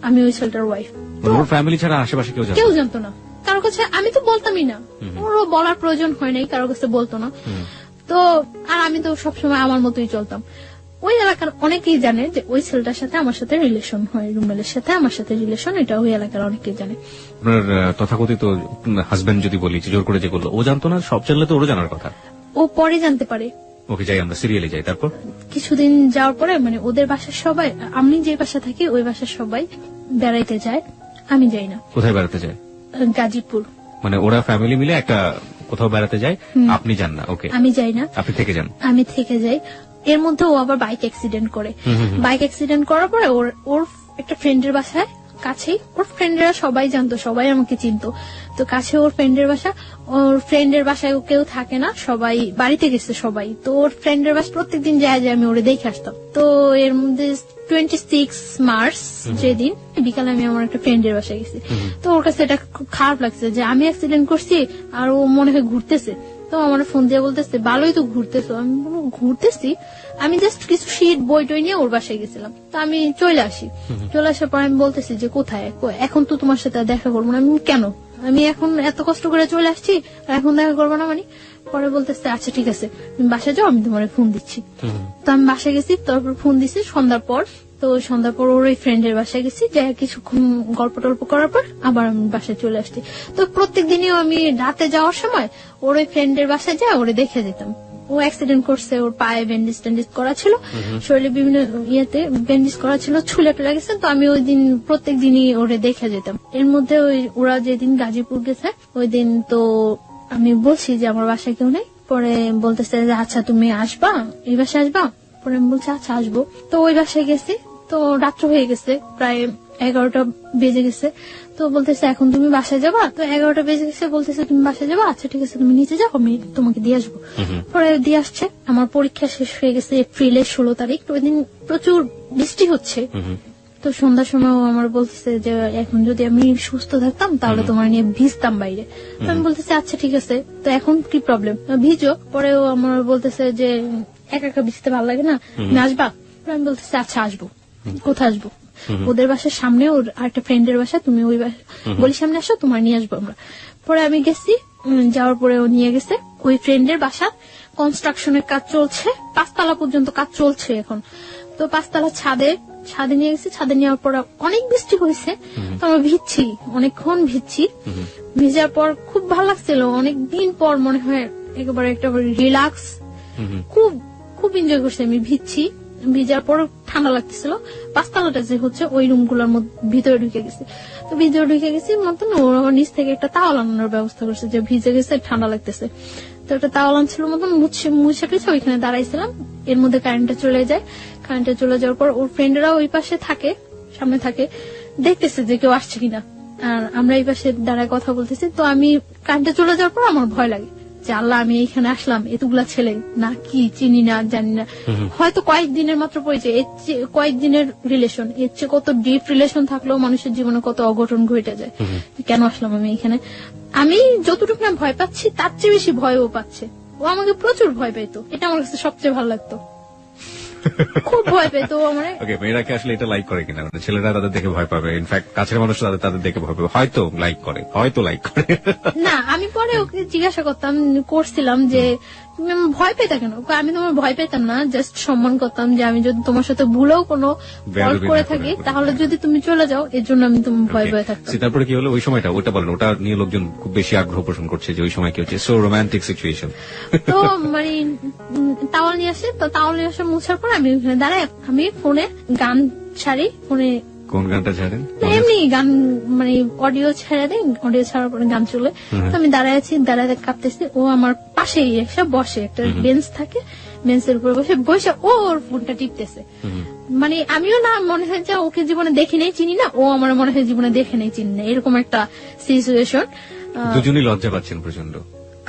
আমি ওই ছেলেটার ওয়াইফ। ওর ফ্যামিলি ছাড়া আশেপাশে কেউ জানতো না। কারো কাছে আমি তো বলতামই না, ওরও বলার প্রয়োজন হয় নাই, কারো কাছে বলতো না। তো আর আমি তো সবসময় আমার মতোই চলতাম। ওই এলাকার অনেকেই জানে যে ওই ছেলেটার সাথে আমার সাথে রিলেশন হয়, রুমেলের সাথে আমার সাথে রিলেশন, এটা ওই এলাকার অনেকেই জানে। আপনার তথাকথিত হাজবেন্ড যদি বলি যে জোর করে যে করলো, ও জানতো না? সব জানলে তো ওরও জানার কথা। ও পরে জানতে পারে। ওকে, যাই আমরা সিরিয়ালে যাই। তারপর কিছুদিন যাওয়ার পরে মানে ওদের বাসার সবাই, আমি যে বাসা থাকি ওই বাসার সবাই বেড়াইতে যায়, আমি যাই না। কোথায় বেড়াতে যায়? গাজীপুর। মানে ওরা ফ্যামিলি মিলে একটা কোথাও বেড়াতে যায়, আপনি যান না? ওকে, আমি যাই না, আপনি থেকে যান। আমি থেকে যাই। এর মধ্যে ও আবার বাইক অ্যাক্সিডেন্ট করে। বাইক অ্যাক্সিডেন্ট করার পরে ওর একটা ফ্রেন্ডের বাসায়, কাছেই, ওর ফ্রেন্ডেরা সবাই জানতো, সবাই আমাকে চিনতো। তো কাছে ওর ফ্রেন্ডের বাসা, ওর ফ্রেন্ডের বাসায় কেউ থাকে না, সবাই বাড়িতে গেছে সবাই। তো ওর ফ্রেন্ডের বাসা প্রত্যেকদিন যায় আমি ওরে দেখে আসতাম। তো এর মধ্যে 26 মার্চ যেদিন বিকালে আমি আমার একটা ফ্রেন্ডের বাসায় গেছি। তো ওর কাছে এটা খুব খারাপ লাগছে যে আমি অ্যাক্সিডেন্ট করছি আর ও মনে হয় ঘুরতেছে। তো আমার ফোন দিয়ে বলতেছে ভালোই তো ঘুরতেছো। আমি বলবো ঘুরতেছি, আমি জাস্ট কিছু শীট বই টই নিয়ে ওর বাসায় গেছিলাম। তো আমি চলে আসি, চলে আসার পর আমি বলতেছি যে কোথায়, এখন তো তোমার সাথে দেখা করবো না। আমি কেন, আমি এখন এত কষ্ট করে চলে আসছি আর এখন দেখা করবো না মানে? পরে বলতেছে আচ্ছা ঠিক আছে তুমি বাসায় যাও, আমি তোমার ফোন দিচ্ছি। তো আমি বাসায় গেছি, তারপর ফোন দিছি সন্ধ্যার পর। তো সন্ধ্যার পর ওর ওই ফ্রেন্ডের বাসায় গেছি, যাই কিছুক্ষণ গল্প টল্প করার পর আবার আমি বাসায় চলে আসছি। তো প্রত্যেক দিনই আমি রাতে যাওয়ার সময় ওর ওই ফ্রেন্ডের বাসায় যায় ওরে দেখে যেতাম। ও অ্যাক্সিডেন্ট করছে, ওর পায়ে ব্যান্ডেজ ট্যান্ডেজ করা ছিল, শরীরে বিভিন্ন ইয়েতে ব্যান্ডেজ করা ছিল, ছুলে টুলে গেছে। তো আমি ওই দিন প্রত্যেক দিনই ওরে দেখে যেতাম। এর মধ্যে ওরা যেদিন গাজীপুর গেছে ওই দিন তো আমি বলছি যে আমার বাসায় কেউ নেই। পরে বলতেছে যে আচ্ছা তুমি আসবা, এই বাসায় আসবা? পরে আমি বলছি আচ্ছা আসবো। তো ওই বাসায় গেছি, তো রাত্র হয়ে গেছে, প্রায় 11টা বেজে গেছে। তো বলতেছে এখন তুমি বাসায় যাবা? তো 11টা বেজে গেছে, বলতেছে তুমি বাসায় যাবা? আচ্ছা ঠিক আছে তুমি নিচে যাও, আমি তোমাকে দিয়ে আসবো। পরে দিয়ে আসছে। আমার পরীক্ষা শেষ হয়ে গেছে এপ্রিলের 16 তারিখ। ওই দিন প্রচুর বৃষ্টি হচ্ছে। তো সন্ধ্যার সময় আমার বলতেছে যে এখন যদি আমি সুস্থ থাকতাম তাহলে তোমার নিয়ে ভিজতাম বাইরে। তো আমি বলতেছি আচ্ছা ঠিক আছে, তো এখন কি প্রবলেম, ভিজো। পরেও আমার বলতেছে যে একা একা ভিজতে ভালো লাগে না, তুমি আসবা? আমি বলতেছি আচ্ছা আসবো। কোথায় আসবো? ওদের বাসার সামনে ওর আরেকটা ফ্রেন্ডের বাসা, তুমি ওই বলি সামনে আসো, তোমার নিয়ে আসবো আমরা। পরে আমি গেছি, যাওয়ার পরে ও নিয়ে গেছে ওই ফ্রেন্ডের বাসা। কনস্ট্রাকশনের কাজ চলছে, 5 তলা পর্যন্ত কাজ চলছে এখন। তো 5 তলা ছাদে নিয়ে গেছে। ছাদে নেওয়ার পর অনেক বৃষ্টি হয়েছে, তো আমরা ভিজছি, অনেকক্ষণ ভিজছি। ভিজার পর খুব ভালো লাগছিল, অনেকদিন পর মনে হয় একেবারে একটা রিল্যাক্স, খুব খুব এনজয় করছি আমি। ভিজার পর ঠান্ডা লাগতেছিল। 5 তলাটা যে হচ্ছে ওই রুম গুলোর ভিতরে ঢুকে গেছে। তো ভিতরে ঢুকে গেছি মতন ওর নিচ থেকে একটা তাওয়াল আনানোর ব্যবস্থা করছে, যে ভিজে গেছে ঠান্ডা লাগতেছে। তো একটা তাওয়াল আনছিল মতন মুছে টুছে ওইখানে দাঁড়াইছিলাম। এর মধ্যে কারেন্টটা চলে যায়। কারেন্টটা চলে যাওয়ার পর ওর ফ্রেন্ডরা ওই পাশে থাকে, সামনে থাকে, দেখতেছে যে কেউ আসছে কিনা। আর আমরা এই পাশে দাঁড়ায় কথা বলতেছি। তো আমি কারেন্টটা চলে যাওয়ার পর আমার ভয় লাগে যে আল্লাহ আমি এইখানে আসলাম, এতগুলা ছেলে না কি চিনি না জানি না, হয়তো কয়েকদিনের মাত্র পরিচয়, এর চেয়ে কয়েকদিনের রিলেশন, এর চেয়ে কত ডিপ রিলেশন থাকলেও মানুষের জীবনে কত অঘটন ঘটে যায়। কেন আসলাম আমি এখানে? আমি যতটুকু না ভয় পাচ্ছি তার চেয়ে বেশি ভয়ও পাচ্ছে। ও আমাকে প্রচুর ভয় পেতো, এটা আমার কাছে সবচেয়ে ভালো লাগতো। খুব ভয় পেতো আমার। ওকে, মেয়েরা কি আসলে এটা লাইক করে কিনা? মানে ছেলেরা তাদের দেখে ভয় পাবে, ইনফ্যাক্ট কাছের মানুষ তাদের দেখে ভয় পাবে, হয়তো লাইক করে না। আমি পরে ওকে জিজ্ঞাসা করছিলাম যে তুমি আমার ভয় পেতা কেন? আমি তোমার ভয় পেতাম না, জাস্ট সম্মান করতাম যে আমি যদি তোমার সাথে ভুলেও কোনো ফল্ট করে থাকি তাহলে যদি তুমি চলে যাও, এর জন্য আমি তোমার ভয় পেয়ে থাকতাম। তারপরে কি হলো ওই সময়টা? ওটা বলেন, ওটা নিয়ে লোকজন খুব বেশি আগ্রহ পোষণ করছে যে ওই সময় কি হচ্ছে, সো রোমান্টিক সিচুয়েশন। তো মানে তাওয়াল নিয়ে আসে, তো তাওয়াল নিয়ে আসে মুছার পর আমি ওখানে দাঁড়াই, আমি ফোনে গান ছাড়ি। ফোনে কোন গানটা ছাড়েন? এমনি গান, মানে অডিও ছেড়ে দেন, অডিও ছাড়ার পরে গান চলে। তো আমি দাঁড়ায় আছি, দাঁড়ায় কাঁপতেছি। ও আমার পাশেই এসে বসে, একটা বেঞ্চ থাকে, বেঞ্চের উপর বসে ওর ফোনটা টিপতেছে। মানে আমিও না মনে হয় যে ওকে জীবনে দেখে নেই চিনি না, ও আমার মনে হয় জীবনে দেখে নেই চিনি না, এরকম একটা সিচুয়েশন। দুজনই লজ্জা পাচ্ছেন প্রচন্ড।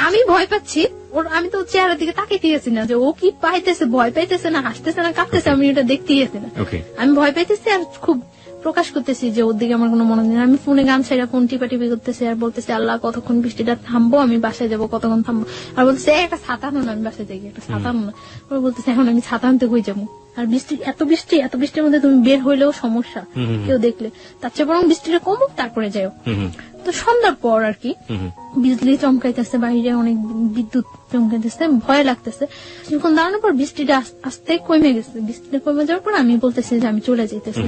আমি ভয় পাচ্ছি, ওর আমি তো চেহারার দিকে তাকিয়ে গেছি না যে ও কি পাইতেছে, ভয় পাইতেছে না হাসতেছে না কাঁপতেছে, আমি ওটা দেখতে গেছি না। আমি ভয় পাইতেছি আর খুব প্রকাশ করতেছি যে ওর দিকে আমার কোনো মনে নেই। আমি ফোনে গান ছাড়া ফোন টিপাটিপি করতেছি আর বলতেছি আল্লাহ কতক্ষণ বৃষ্টিটা থামবো, আমি বাসায় যাবো, কতক্ষণ থামবো। আর বলতেছে একটা ছাতা আনো না, আমি বাসায় যাই, একটা ছাতা আনো না। ওরা বলতেছে এখন আমি ছাতা আনতে কই যাবো? আর এত বৃষ্টির মধ্যে তুমি বের হইলেও সমস্যা কেউ দেখলে, তার চেয়ে বরং বৃষ্টিটা কমুক তারপরে যাও। তো সন্ধ্যার পর আর কি বিজলি চমকাইতেছে, বাইরে অনেক বিদ্যুৎ চমকাইতেছে, ভয় লাগতেছে। যখন দাঁড়ানোর পর বৃষ্টিটা আস্তে কমে গেছে, বৃষ্টিটা কমে যাওয়ার পর আমি বলতেছি যে আমি চলে যাইতেছি।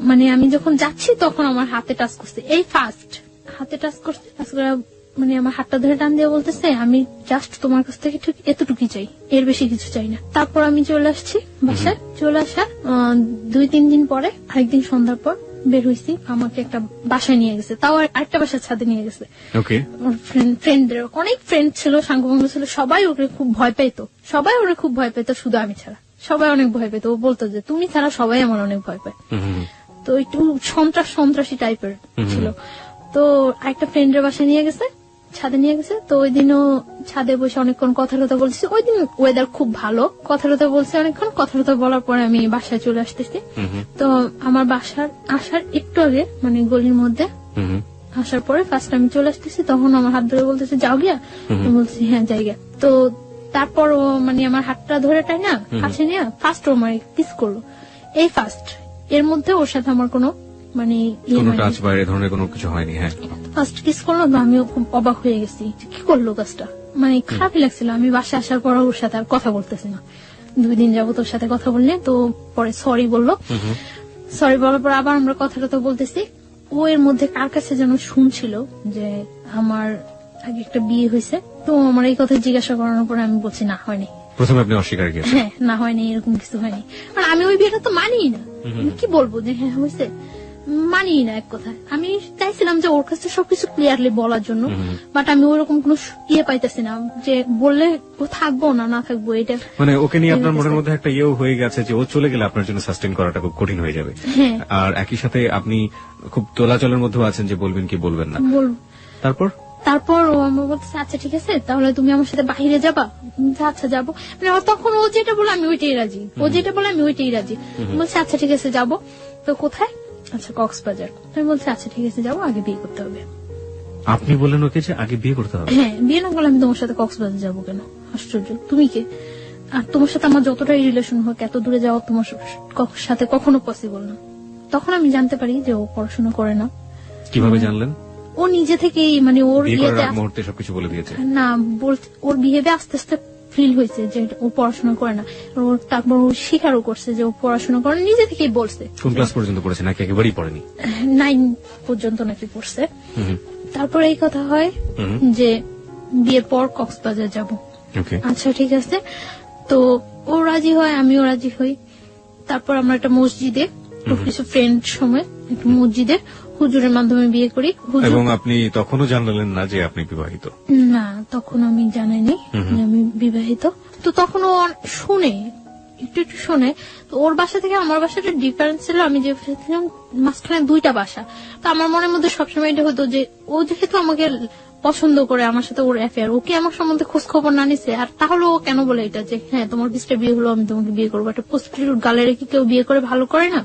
মানে আমি যখন যাচ্ছি তখন আমার হাতে টাচ করছে, এই ফার্স্ট হাতে টাচ করছে, টাচ করে মানে আমার হাতটা ধরে টান দিয়ে বলতেছে আমি জাস্ট তোমার কাছ থেকে ঠিক এতটুকুই চাই, এর বেশি কিছু চাই না। তারপর আমি চলে আসছি বাসায়। চলে আসা 2-3 দিন পরে আরেকদিন সন্ধ্যার পর বের হয়েছি, আমাকে একটা বাসায় নিয়ে গেছে, তাও আরেকটা বাসার ছাদে নিয়ে গেছে। ফ্রেন্ডদের অনেক ফ্রেন্ড ছিল, সাঙ্গভঙ্গ ছিল, সবাই ওকে খুব ভয় পেতো, শুধু আমি ছাড়া সবাই অনেক ভয় পেত। ও বলতো যে তুমি ছাড়া সবাই আমার অনেক ভয় পায়। তো একটু সন্ত্রাসী টাইপের ছিল। তো একটা ফ্রেন্ডের বাসায় নিয়ে গেছে, ছাদে নিয়ে গেছে। তো ওই দিনও ছাদে বসে অনেকক্ষণ কথা বলছি। ওই দিন ওয়েদার খুব ভালো, কথা বলছি অনেকক্ষণ। কথা বলার পরে আমি বাসায় চলে আসতেছি। তো আমার বাসার আসার একটু আগে মানে গলির মধ্যে আসার পরে ফার্স্ট আমি চলে আসতেছি, তখন আমার হাত ধরে বলতেছে যাও গিয়া। বলছি হ্যাঁ যাই গিয়া। তো তারপর ও মানে আমার হাতটা ধরে টাই না কাছে নিয়ে ফার্স্ট ও আমার কিস করলো, এই ফার্স্ট। এর মধ্যে ওর সাথে আমার কোনো মানে টাচ বা এই ধরনের কোনো কিছু হয়নি। হ্যাঁ, ফার্স্ট কিস করলো, আমিও খুব অবাক হয়ে গেছি কি করলো কাজটা, মানে খারাপই লাগছিল। আমি বাসায় আসার পর ওর সাথে আর কথা বলতেছি না, 2 দিন যাবো তোর সাথে কথা বললে। তো পরে সরি বললো, সরি বলার পর আবার আমরা কথা বলতেছি। ও এর মধ্যে কার কাছে যেন শুনছিল যে আমার আগে একটা বিয়ে হয়েছে। তো আমার এই কথা জিজ্ঞাসা করানোর পরে আমি বলছি না হয়নি। প্রথমে আপনি অস্বীকার করেছেন? হ্যাঁ, না হয়নি, এরকম কিছু হয়নি। আর আমি ওই বিয়েটা তো মানিই না, আমি কি বলবো যে হ্যাঁ হয়েছে, মানিই না এক কথায়। আমি চাইছিলাম যে ওর কাছে সবকিছু ক্লিয়ারলি বলার জন্য, বাট আমি ওরকম কোন পাইতেছি না যে বললে ও থাকবো না থাকবো। এটা মানে ওকে নিয়ে আপনার মনের মধ্যে একটা ইয়েও হয়ে গেছে যে ও চলে গেলে আপনার জন্য সাস্টেন করাটা খুব কঠিন হয়ে যাবে। আর একই সাথে আপনি খুব তোলাচলের মধ্যেও আছেন যে বলবেন কি বলবেন না। তারপর ও আমার বলছে আচ্ছা ঠিক আছে তাহলে তুমি আমার সাথে বাইরে যাবা। আচ্ছা যাবো। মানে তখন ও যেটা বলে আমি ওইটাই রাজি, বলছে আচ্ছা ঠিক আছে যাবো। তো কোথায়? আচ্ছা কক্সবাজার। আমি বলছি আচ্ছা ঠিক আছে যাবো, আগে বিয়ে করতে হবে। আপনি বললেন ওকে যে আগে বিয়ে করতে হবে? হ্যাঁ, বিয়ে না করলে আমি তোমার সাথে কক্সবাজার যাবো কেন? আশ্চর্য, তুমি কে? আর তোমার সাথে আমার যতটাই রিলেশন হোক এত দূরে যাওয়া তোমার সাথে কখনো পসিবল না। তখন আমি জানতে পারি যে ও পড়াশোনা করে না। কিভাবে জানলেন? ও নিজে থেকেই মানে ওর মুহূর্তে সবকিছু বলে দিয়েছে না, ওর বিহেভে আস্তে আস্তে ফিল হয়েছে যে ও পড়াশোনা করে না। তারপর ও স্বীকারও করছে যে ও পড়াশোনা করে, নিজে থেকেই বলছে। কোন ক্লাস পর্যন্ত পড়েছে নাকি একেবারেই পড়েনি? 9 পর্যন্ত নাকি পড়ছে। তারপর এই কথা হয় যে বিয়ের পর কক্সবাজার যাব। আচ্ছা ঠিক আছে। তো ও রাজি হয়, আমিও রাজি হই। তারপর আমরা একটা মসজিদে কিছু ফ্রেন্ড সময় একটা মসজিদে হুজুরের মাধ্যমে বিয়ে করি। এবং আপনি তখনও জানালেন না যে আপনি বিবাহিত? না, তখন আমি জানাইনি যে আমি বিবাহিত। তো তখন ও শুনে একটু শোনে। তো ওর বাসা থেকে আমার বাসাটা ডিফারেন্স ছিল, আমি যে ছিলাম মাঝখানে 2টা বাসা। তো আমার মনের মধ্যে সবসময় এটা হতো যে ও যেহেতু আমাকে পছন্দ করে, আমার সাথে ওর অ্যাফেয়ার, ওকে আমার সম্বন্ধে খোঁজ খবর না নিছে, আর তাহলে ও কেন বলে এটা যে হ্যাঁ তোমার বিস্টে বিয়ে হলো আমি তোমাকে বিয়ে করবো। একটা প্রস্টিটিউট গালে রেখে কেউ বিয়ে করে ভালো করে না?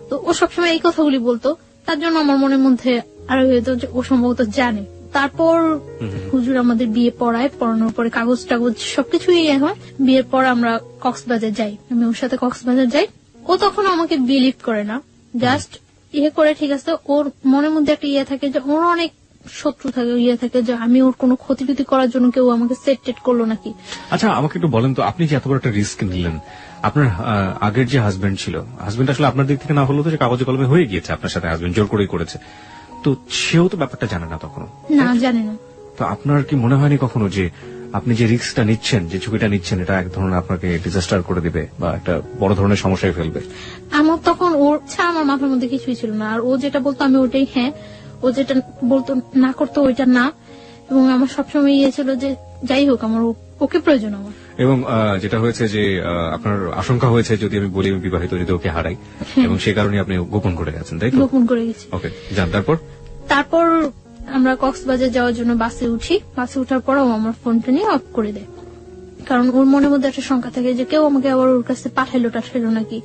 তো ও সবসময় এই কথাগুলি বলতো। তার জন্য আমার মনের মধ্যে আরো হতো যে ও সম্ভবত জানে। তারপর হুজুর আমাদের বিয়ে পড়ানোর পরে কাগজ টাগজ সবকিছুই হয়। বিয়ের পর আমরা কক্সবাজার যাই, আমি ওর সাথে কক্সবাজার যাই। ও তখন আমাকে বিলিভ করে না, জাস্ট করে ঠিক আছে। ওর মনের মধ্যে একটা থাকে যে ওর অনেক শত্রু থাকে যে আমি ওর কোনো ক্ষতি করার জন্য কেউ আমাকে সেট করলো নাকি। আচ্ছা আমাকে একটু বলেন তো, আপনি যে এত বড় একটা রিস্ক নিলেন, আপনার আগের যে হাজবেন্ড ছিল, হাজবেন্ড আসলে আপনার দিক থেকে না হলেও তো যে কাগজে কলমে হয়ে গিয়েছে আপনার সাথে, হাজবেন্ড জোর করেই করেছে, তো সেও তো ব্যাপারটা জানে না তখনও? না, জানে না। তো আপনার কি মনে হয়নি কখনো যে আপনি যে রিস্কটা নিচ্ছেন, যে ঝুঁকিটা নিচ্ছেন, এটা এক ধরনের আপনাকে ডিজাস্টার করে দিবে বা একটা বড় ধরনের সমস্যায় ফেলবে? আমার তখন ওর ছাড়া আমার মাথার মধ্যে কিছুই ছিল না। আর ও যেটা বলতো আমি ওটাই হ্যাঁ, ও যেটা বলতো না করতো ওইটা না। এবং আমার সবসময় ছিল যে যাই হোক আমার ওকে প্রয়োজন আমার। এবং যেটা হয়েছে যে আপনার আশঙ্কা হয়েছে যদি আমি বলি আমি বিবাহিত, যদি ওকে হারাই, এবং সেই কারণে আপনি গোপন করে গেছেন, তাই তো? গোপন করে গেছি। ওকে, যান। তারপর আমরা কক্সবাজার যাওয়ার জন্য বাসে উঠি। বাসে উঠার পর ও আমার ফোনটা নিয়ে অফ করে দেয়, কারণ ওর মনের মধ্যে একটা শঙ্কা থাকে যে কেউ আমাকে আবার ওর কাছে পাঠাইলো নাকি,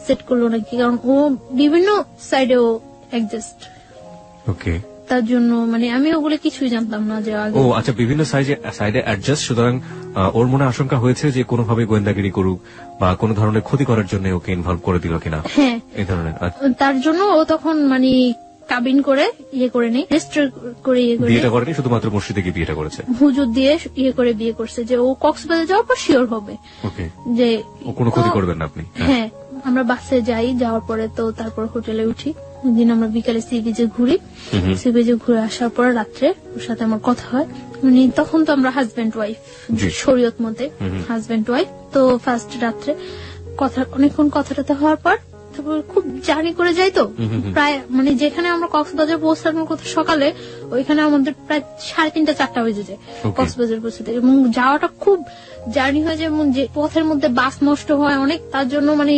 সেট করলো নাকি। কারণ ও বিভিন্ন সাইডে ও অ্যাডজাস্ট। ওকে, তার জন্য মানে আমি ওগুলো কিছুই জানতাম না যে আগে। ও আচ্ছা, বিভিন্ন সাইডে অ্যাডজাস্ট। সুতরাং ওর মনে আশঙ্কা হয়েছে যে কোনোভাবে গোয়েন্দাগিরি করুক বা কোনো ধরনের ক্ষতি করার জন্য ওকে ইনভলভ করে দিল কিনা, হ্যাঁ এই ধরনের। তার জন্য ও তখন মানে কাবিন করে ইয়ে করে নেই, রেজিস্টার করে ইয়ে করে বিয়েটা করেনি, শুধুমাত্র মসজিদে গিয়ে বিয়েটা করেছে। হুজুর দিয়ে ইয়ে করে বিয়ে করছে যে ও কক্সবাজার যাওয়ার পর শিওর হবে ওকে, যে ও কোনো ক্ষতি করবেন না আপনি। হ্যাঁ আমরা বাসে যাই, যাওয়ার পরে তো তারপর হোটেলে উঠি, দিন আমরা বিকালে সি বিচে ঘুরি, সি বিচে ঘুরে আসার পর রাত্রে ওর সাথে আমার কথা হয়, মানে তখন তো আমরা হাজবেন্ড ওয়াইফ জি। শরীয়ত মতে হাজবেন্ড ওয়াইফ। তো ফার্স্ট রাত্রে কথা অনেকক্ষণ কথাটাতে হওয়ার পর তারপর খুব জার্নি করে যাই তো প্রায় মানে যেখানে আমরা কক্সবাজার পৌঁছানোর কথা সকালে, ওইখানে আমাদের প্রায় 3:30 4টা বেজে যায় কক্সবাজার পৌঁছাতে, এবং যাওয়াটা খুব জার্নি হয়ে যায় এবং যে পথের মধ্যে বাস নষ্ট হয় অনেক, তার জন্য মানে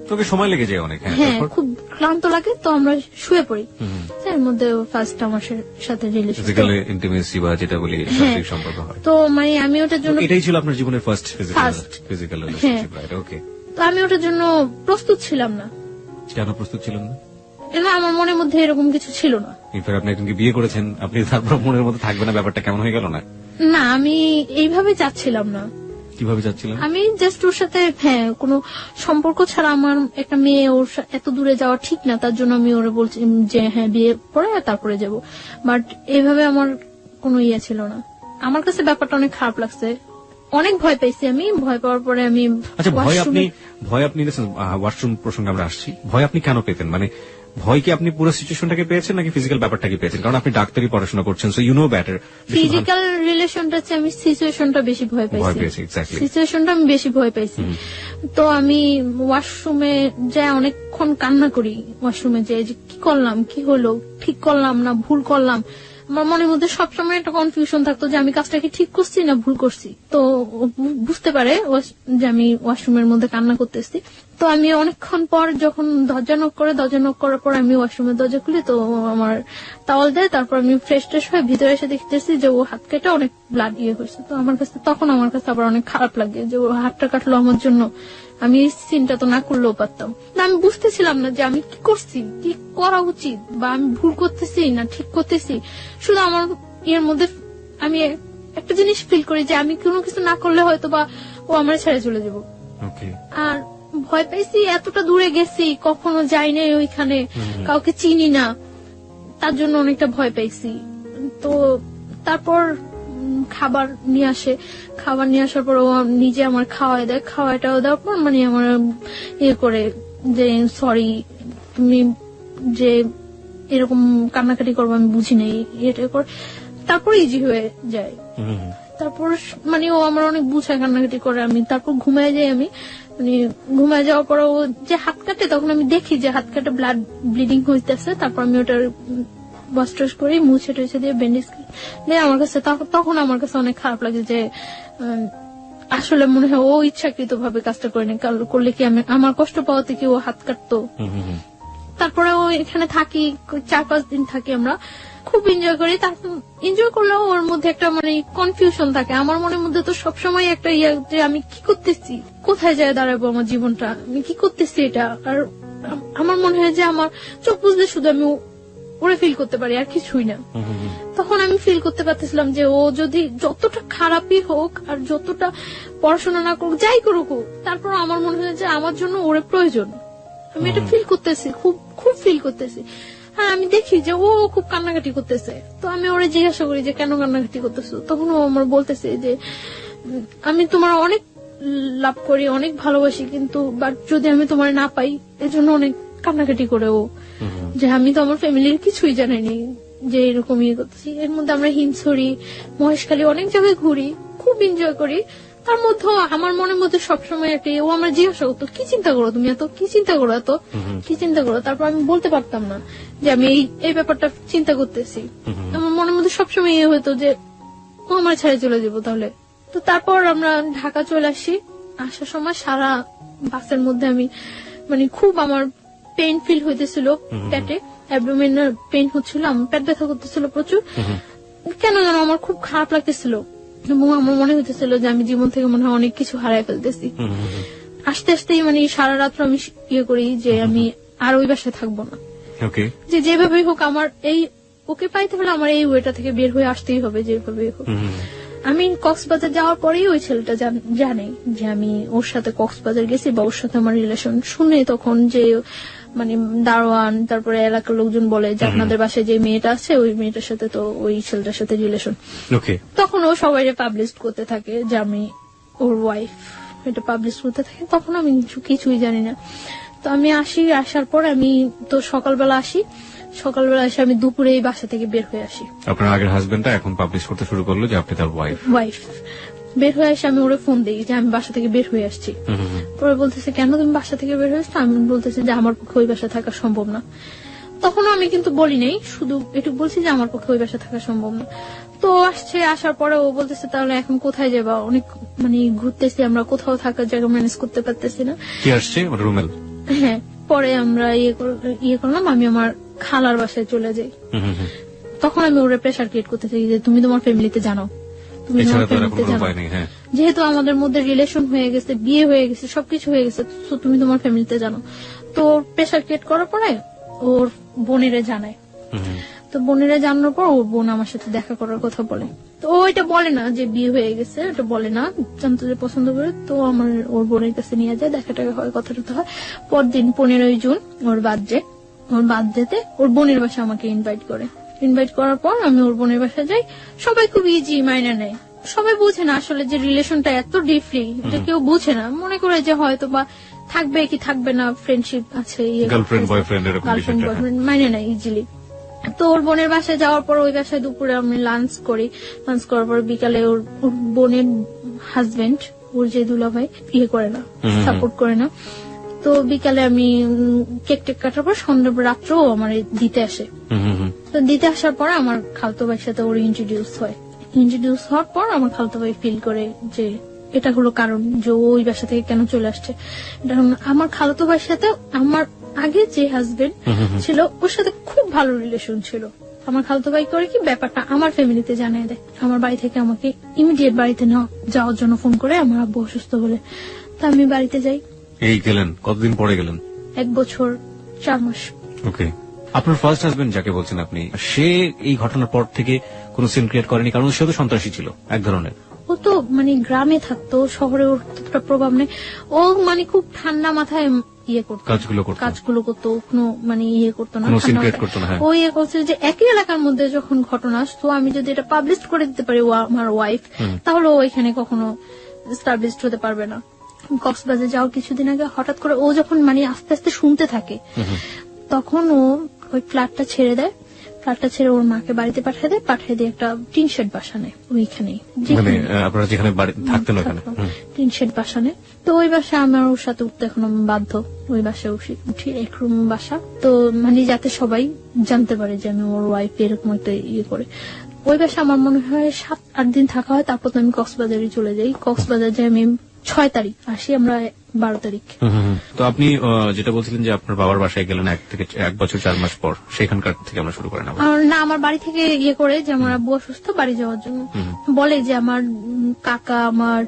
তোকে সময় লেগে যায় অনেক। হ্যাঁ খুব ক্লান্ত লাগে, তো আমরা শুয়ে পড়ি। এর মধ্যে ফার্স্ট আমার সাথে রিলেশন ফিজিক্যাল ইন্টিমেসি বা যেটা বলি শারীরিক সম্পর্ক হয়। তো মানে আমি ওটার জন্য এটাই ছিল আপনার জীবনের first First. Physical relationship, right? Okay. তো আমি ওটার জন্য প্রস্তুত ছিলাম না, কেন প্রস্তুত ছিলেন না? না আমার মনের মধ্যে এরকম কিছু ছিল না। ইনফ্যাক্ট আপনি একজনকে বিয়ে করেছেন, আপনি তারপর মনের মধ্যে থাকবে না, ব্যাপারটা কেমন হয়ে গেল না? না আমি এইভাবে চাচ্ছিলাম না। কিভাবে যাচ্ছিলেন? আমি জাস্ট ওর সাথে হ্যাঁ কোনো সম্পর্ক ছাড়া আমার একটা মেয়ে ওর এত দূরে যাওয়া ঠিক না, তার জন্য আমি ওরে বলছি যে হ্যাঁ বিয়ে পরে তারপরে যাব, বাট এইভাবে আমার কোনো ইয়ে ছিল না। আমার কাছে ব্যাপারটা অনেক খারাপ লাগছে, অনেক ভয় পাইছি আমি। ভয় পাওয়ার পরে আমি আচ্ছা, ভয় আপনি ওয়াশরুম প্রসঙ্গে আমরা আসছি, ভয় আপনি কেন পেতেন? মানে ভয় কি আপনি পুরো সিচুয়েশনটাকে পেয়েছেন নাকি ফিজিক্যাল ব্যাপারটাকে পেয়েছেন? কারণ আপনি ডাক্তারি পড়াশোনা করছেন, so you know better. Physical রিলেশনটা আমি সিচুয়েশনটা বেশি ভয় পাইছি, সিচুয়েশনটা আমি বেশি ভয় পাইছি। তো আমি ওয়াশরুমে যাই অনেকক্ষণ কান্না করি, ওয়াশরুমে যাই যে কি করলাম, কি হলো, ঠিক করলাম না ভুল করলাম। আমার মনের মধ্যে সবসময় একটা কনফিউশন থাকতো যে আমি কাজটা কি ঠিক করছি না ভুল করছি। তো বুঝতে পারে যে আমি ওয়াশরুমের মধ্যে কান্না করতেছি। তো আমি অনেকক্ষণ পর যখন দরজা নক করার পর আমি ওয়াশরুমের দরজা খুলি, তো আমার টাওয়াল দেয়, তারপর আমি ফ্রেশ ট্রেশ হয়ে ভিতরে এসে দেখতেছি যে ও হাত কেটে অনেক ব্লাড ইয়ে হয়েছে। তো আমার কাছে আবার অনেক খারাপ লাগে যে ওর হাতটা কাটলো আমার জন্য, আমি এই সিনটা তো না করলেও পারতাম না। আমি বুঝতেছিলাম না যে আমি কি করছি, কি করা উচিত, বা আমি ভুল করতেছি না ঠিক করতেছি। শুধু আমার এর মধ্যে আমি একটা জিনিস ফিল করি যে আমি কোনো কিছু না করলে হয়তো বা ও আমার ছেড়ে চলে যাবো। আর ভয় পাইছি, এতটা দূরে গেছি, কখনো যাই নাই ওইখানে, কাউকে চিনি না, তার জন্য অনেকটা ভয় পাইছি। তো তারপর খাবার নিয়ে আসার পর ও নিজে আমার খাওয়াই দেয়, খাওয়াইটাও দেওয়ার পর মানে আমার ইয়ে করে যে সরি তুমি যে এরকম কান্নাকাটি করবো আমি বুঝি নাই, এটা করে তারপর ইজি হয়ে যায়। তারপর মানে ও আমার অনেক বুঝায়, কান্নাকাটি করে, আমি তারপর ঘুমায় যাই। আমি মানে ঘুমায় যাওয়ার পর ও যে হাত কাটে, তখন আমি দেখি যে হাত কাটে ব্লাড ব্লিডিং হইতেছে। তারপর আমি ওটার ওয়াশ টস করে মুছে টুছে দিয়ে ব্যান্ডেজ দিয়ে আমার কাছে তখন আমার কাছে অনেক খারাপ লাগে যে আসলে মনে হয় ও ইচ্ছাকৃত ভাবে কাজটা করেনি, করলে কি আমি আমার কষ্ট পাওয়াতে কি ও হাত কাটতো। তারপরে ও এখানে থাকি 4-5 দিন থাকি, আমরা খুব এনজয় করি। তারপর এনজয় করলেও ওর মধ্যে একটা মানে কনফিউশন থাকে। আমার মনের মধ্যে তো সবসময় একটা ইয়ে যে আমি কি করতেছি, কোথায় যায় দাঁড়াবো আমার জীবনটা, আমি কি করতেছি এটা। আর আমার মনে হয় যে আমার চোখ বুঝলে শুধু আমি ওরে ফিল করতে পারি আর কিছুই না। তখন আমি ফিল করতে পারতেছিলাম যে ও যদি যতটা খারাপই হোক আর যতটা পড়াশোনা না করুক, যাই করুক, তারপর আমার মনে হয় যে আমার জন্য ওরে প্রয়োজন। আমি এটা ফিল করতেছি, খুব খুব ফিল করতেছি। হ্যাঁ আমি দেখি যে ও খুব কান্নাকাটি করতেছে, তো আমি ওরে জিজ্ঞাসা করি যে কেন কান্নাকাটি করতেছো। তখন ও আমার বলতেছে যে আমি তোমার অনেক লাভ করি, অনেক ভালোবাসি, কিন্তু বাট যদি আমি তোমার না পাই এজন্য অনেক কান্নাকাটি করে ও, যে আমি তো আমার ফ্যামিলির কিছুই জানাইনি যে এরকম ইয়ে করতেছি। এর মধ্যে আমরা হিমছড়ি, মহেশখালী অনেক জায়গায় ঘুরি, খুব এনজয় করি। তার মধ্যে আমার মনের মধ্যে সবসময় একটা ও আমার জিজ্ঞাসা করতো কি চিন্তা করো তুমি, এত কি চিন্তা করো, এত কি চিন্তা করো। তারপর আমি বলতে পারতাম না যে আমি এই ব্যাপারটা চিন্তা করতেছি। আমার মনের মধ্যে সবসময় ইয়ে হতো যে ও আমার ছেড়ে চলে যাবো তাহলে। তো তারপর আমরা ঢাকা চলে আসি। আসার সময় সারা বাসের মধ্যে আমি মানে খুব আমার পেইন ফিল হইতেছিল, পেটে অ্যাবডোমেনাল পেইন হচ্ছিল, আমার পেট ব্যথা করতেছিল প্রচুর। কেন যেন আমার খুব খারাপ লাগতেছিল এবং আমার মনে হইতেছিল যে আমি জীবন থেকে মনে হয় অনেক কিছু হারাই ফেলতেছি। আস্তে আস্তেই মানে সারা রাত্র আমি ইয়ে করি যে আমি আর ওই বাসায় থাকবো না, যে যেভাবেই হোক আমার এই ওকে পাইতে হলে আমার এই ওয়েটা থেকে বের হয়ে আসতেই হবে যেভাবেই হোক। আমি কক্সবাজার যাওয়ার পরেই ওই ছেলেটা জানে যে আমি ওর সাথে কক্সবাজার গেছি বা ওর সাথে আমার রিলেশন। শুনে তখন যে মানে দারোয়ান তারপরে এলাকার লোকজন বলে যে আপনাদের বাসায় যে মেয়েটা আছে ওই মেয়েটার সাথে তো ওই ছেলেটার সাথে রিলেশন। ওকে, তখন ও সবাই পাবলিশ করতে থাকে যে আমি ওর ওয়াইফ, এটা পাবলিশ করতে থাকে। তখন আমি কিছুই জানি না। তো আমি আসার পর আমি তো সকালবেলা সকালবেলা এসে আমি দুপুরে এই বাসা থেকে বের হয়ে আসি। আপনার আগের হাজবেন্ডটা এখন পাবলিশ করতে শুরু করলো যে আপনি তার ওয়াইফ। বের হয়ে এসে আমি ওরে ফোন দিই যে আমি বাসা থেকে বের হয়ে আসছি। পরে বলতেছে কেন তুমি বাসা থেকে বের হয়ে আসছো? আমি বলতেছি যে আমার পক্ষে ওই বাসা থাকা সম্ভব না। তখন আমি কিন্তু বলি নাই, শুধু একটু বলছি যে আমার পক্ষে ওই বাসা থাকা সম্ভব না। তো আসার পরে ও বলতেছে তাহলে এখন কোথায় যাবা? অনেক মানে ঘুরতেছি আমরা, কোথাও থাকার জায়গা ম্যানেজ করতে পারতেছি না। কি আসছে রুমেল? হ্যাঁ, পরে আমরা ইয়ে করলাম, আমি আমার খালার বাসায় চলে যাই। তখন আমি ওরে প্রেশার ক্রিয়েট করতে চাই যে তুমি তোমার ফ্যামিলিতে জানো, তুমি তোমার ফ্যামিলিতে জানো, যেহেতু আমাদের মধ্যে রিলেশন হয়ে গেছে, বিয়ে হয়ে গেছে, সবকিছু হয়ে গেছে, তো তুমি তোমার ফ্যামিলিতে জানো। তো প্রেশার ক্রিয়েট করার পরে ওর বোনেরে জানায়। তো বোনেরা জানানোর পর ওর বোন আমার সাথে দেখা করার কথা বলে। তো ও এটা বলে না যে বিয়ে হয়ে গেছে, এটা বলে না, জানতে যে পছন্দ করে। তো আমার ওর বোনের কাছে নিয়ে যায়, দেখাটা হয়, কথা টথা হয়। পরদিন 15 জুন ওর বার্থডেতে ওর বোনের বাসা আমাকে ইনভাইট করার পর আমি ওর বোনের বাসায় যাই। সবাই খুব ইজি মাইনা নেয়, সবাই বুঝে না আসলে যে রিলেশনটা এত ডিপলি, এটা কেউ বুঝে না, মনে করে যে হয়তো বা থাকবে কি থাকবে না, ফ্রেন্ডশিপ আছে, গার্লফ্রেন্ড বয়ফ্রেন্ড মাইনে নেয় ইজিলি। তো ওর বোনের বাসায় যাওয়ার পর ওই বাসায় দুপুরে আমি লাঞ্চ করার পর বিকালে ওর বোনের হাজবেন্ড, ওর যে দুলাভাই, করে না, সাপোর্ট করে না। তো বিকালে আমি কেক কাটার পর সন্ধ্যা রাত্রেও আমার দিতে আসে। তো দিতে আসার পর আমার খালতো ভাইয়ের সাথে ওর ইন্ট্রোডিউস হওয়ার পর আমার খালতো ভাই ফিল করে যে এটা হলো কারণ যে ওই বাসা থেকে কেন চলে আসছে। আমার খালতো ভাইয়ের সাথে আমার আগে যে হাজবেন্ড ছিল ওর সাথে খুব ভালো রিলেশন ছিল। আমার খালতো ভাই করে কি ব্যাপারটা আমার ফ্যামিলিতে জানিয়ে দেয়। আমার বাড়ি থেকে আমাকে ইমিডিয়েট বাড়িতে যাওয়ার জন্য ফোন করে, আমার আব্বু অসুস্থ বলে। তা আমি বাড়িতে যাই। এই গেলেন কতদিন পরে গেলেন? 1 বছর 4 মাস। ওকে, আপনার ফার্স্ট হাজবেন্ড যাকে বলছেন আপনি, সে এই ঘটনার পর থেকে কোন সিন ক্রিয়েট করেনি? কারণ সে তো সন্ত্রাসী ছিল এক ধরনের। ও তো মানে গ্রামে থাকতো, শহরে ওর ততটা প্রভাব নেই। ও মানে খুব ঠান্ডা মাথায় কাজগুলো করতো, কোনো মানে করতো না, ও করছে যে একই এলাকার মধ্যে যখন ঘটনা আসতো, আমি যদি এটা পাবলিশ করে দিতে পারি আমার ওয়াইফ, তাহলে ও এখানে কখনো এস্টাবলিশ হতে পারবে না। কক্সবাজার যাওয়ার কিছুদিন আগে হঠাৎ করে ও যখন মানে আস্তে আস্তে শুনতে থাকে, তখন ও ওই ফ্ল্যাটটা ছেড়ে ওর মাকে বাড়িতে পাঠিয়ে দিয়ে একটা টিন শেড বাসা নেয় ওইখানে, আপনারা যেখানে থাকতেন ওখানে টিন শেড বাসা নেয়। তো ওই বাসায় আমার ওর সাথে উঠতে এখন আমি বাধ্য। ওই বাসায় উঠি, 1 রুম বাসা, তো মানে যাতে সবাই জানতে পারে যে আমি ওর ওয়াইফ এরকম একটা করে। ওই বাসায় আমার মনে হয় 7-8 দিন থাকা হয়। তারপর তো আমি কক্সবাজারে চলে যাই। কক্সবাজার যাই আমি 6 তারিখ, আসি আমরা 12 তারিখ। তো আপনি যেটা বলছিলেন যে আপনার বাবার বাসায় গেলেন 1 বছর 4 মাস পর, সেখানকার থেকে আমরা শুরু করেন। না, আমার বাড়ি থেকে করে যে আমার আব্বু অসুস্থ, বাড়ি যাওয়ার জন্য বলে যে আমার কাকা, আমার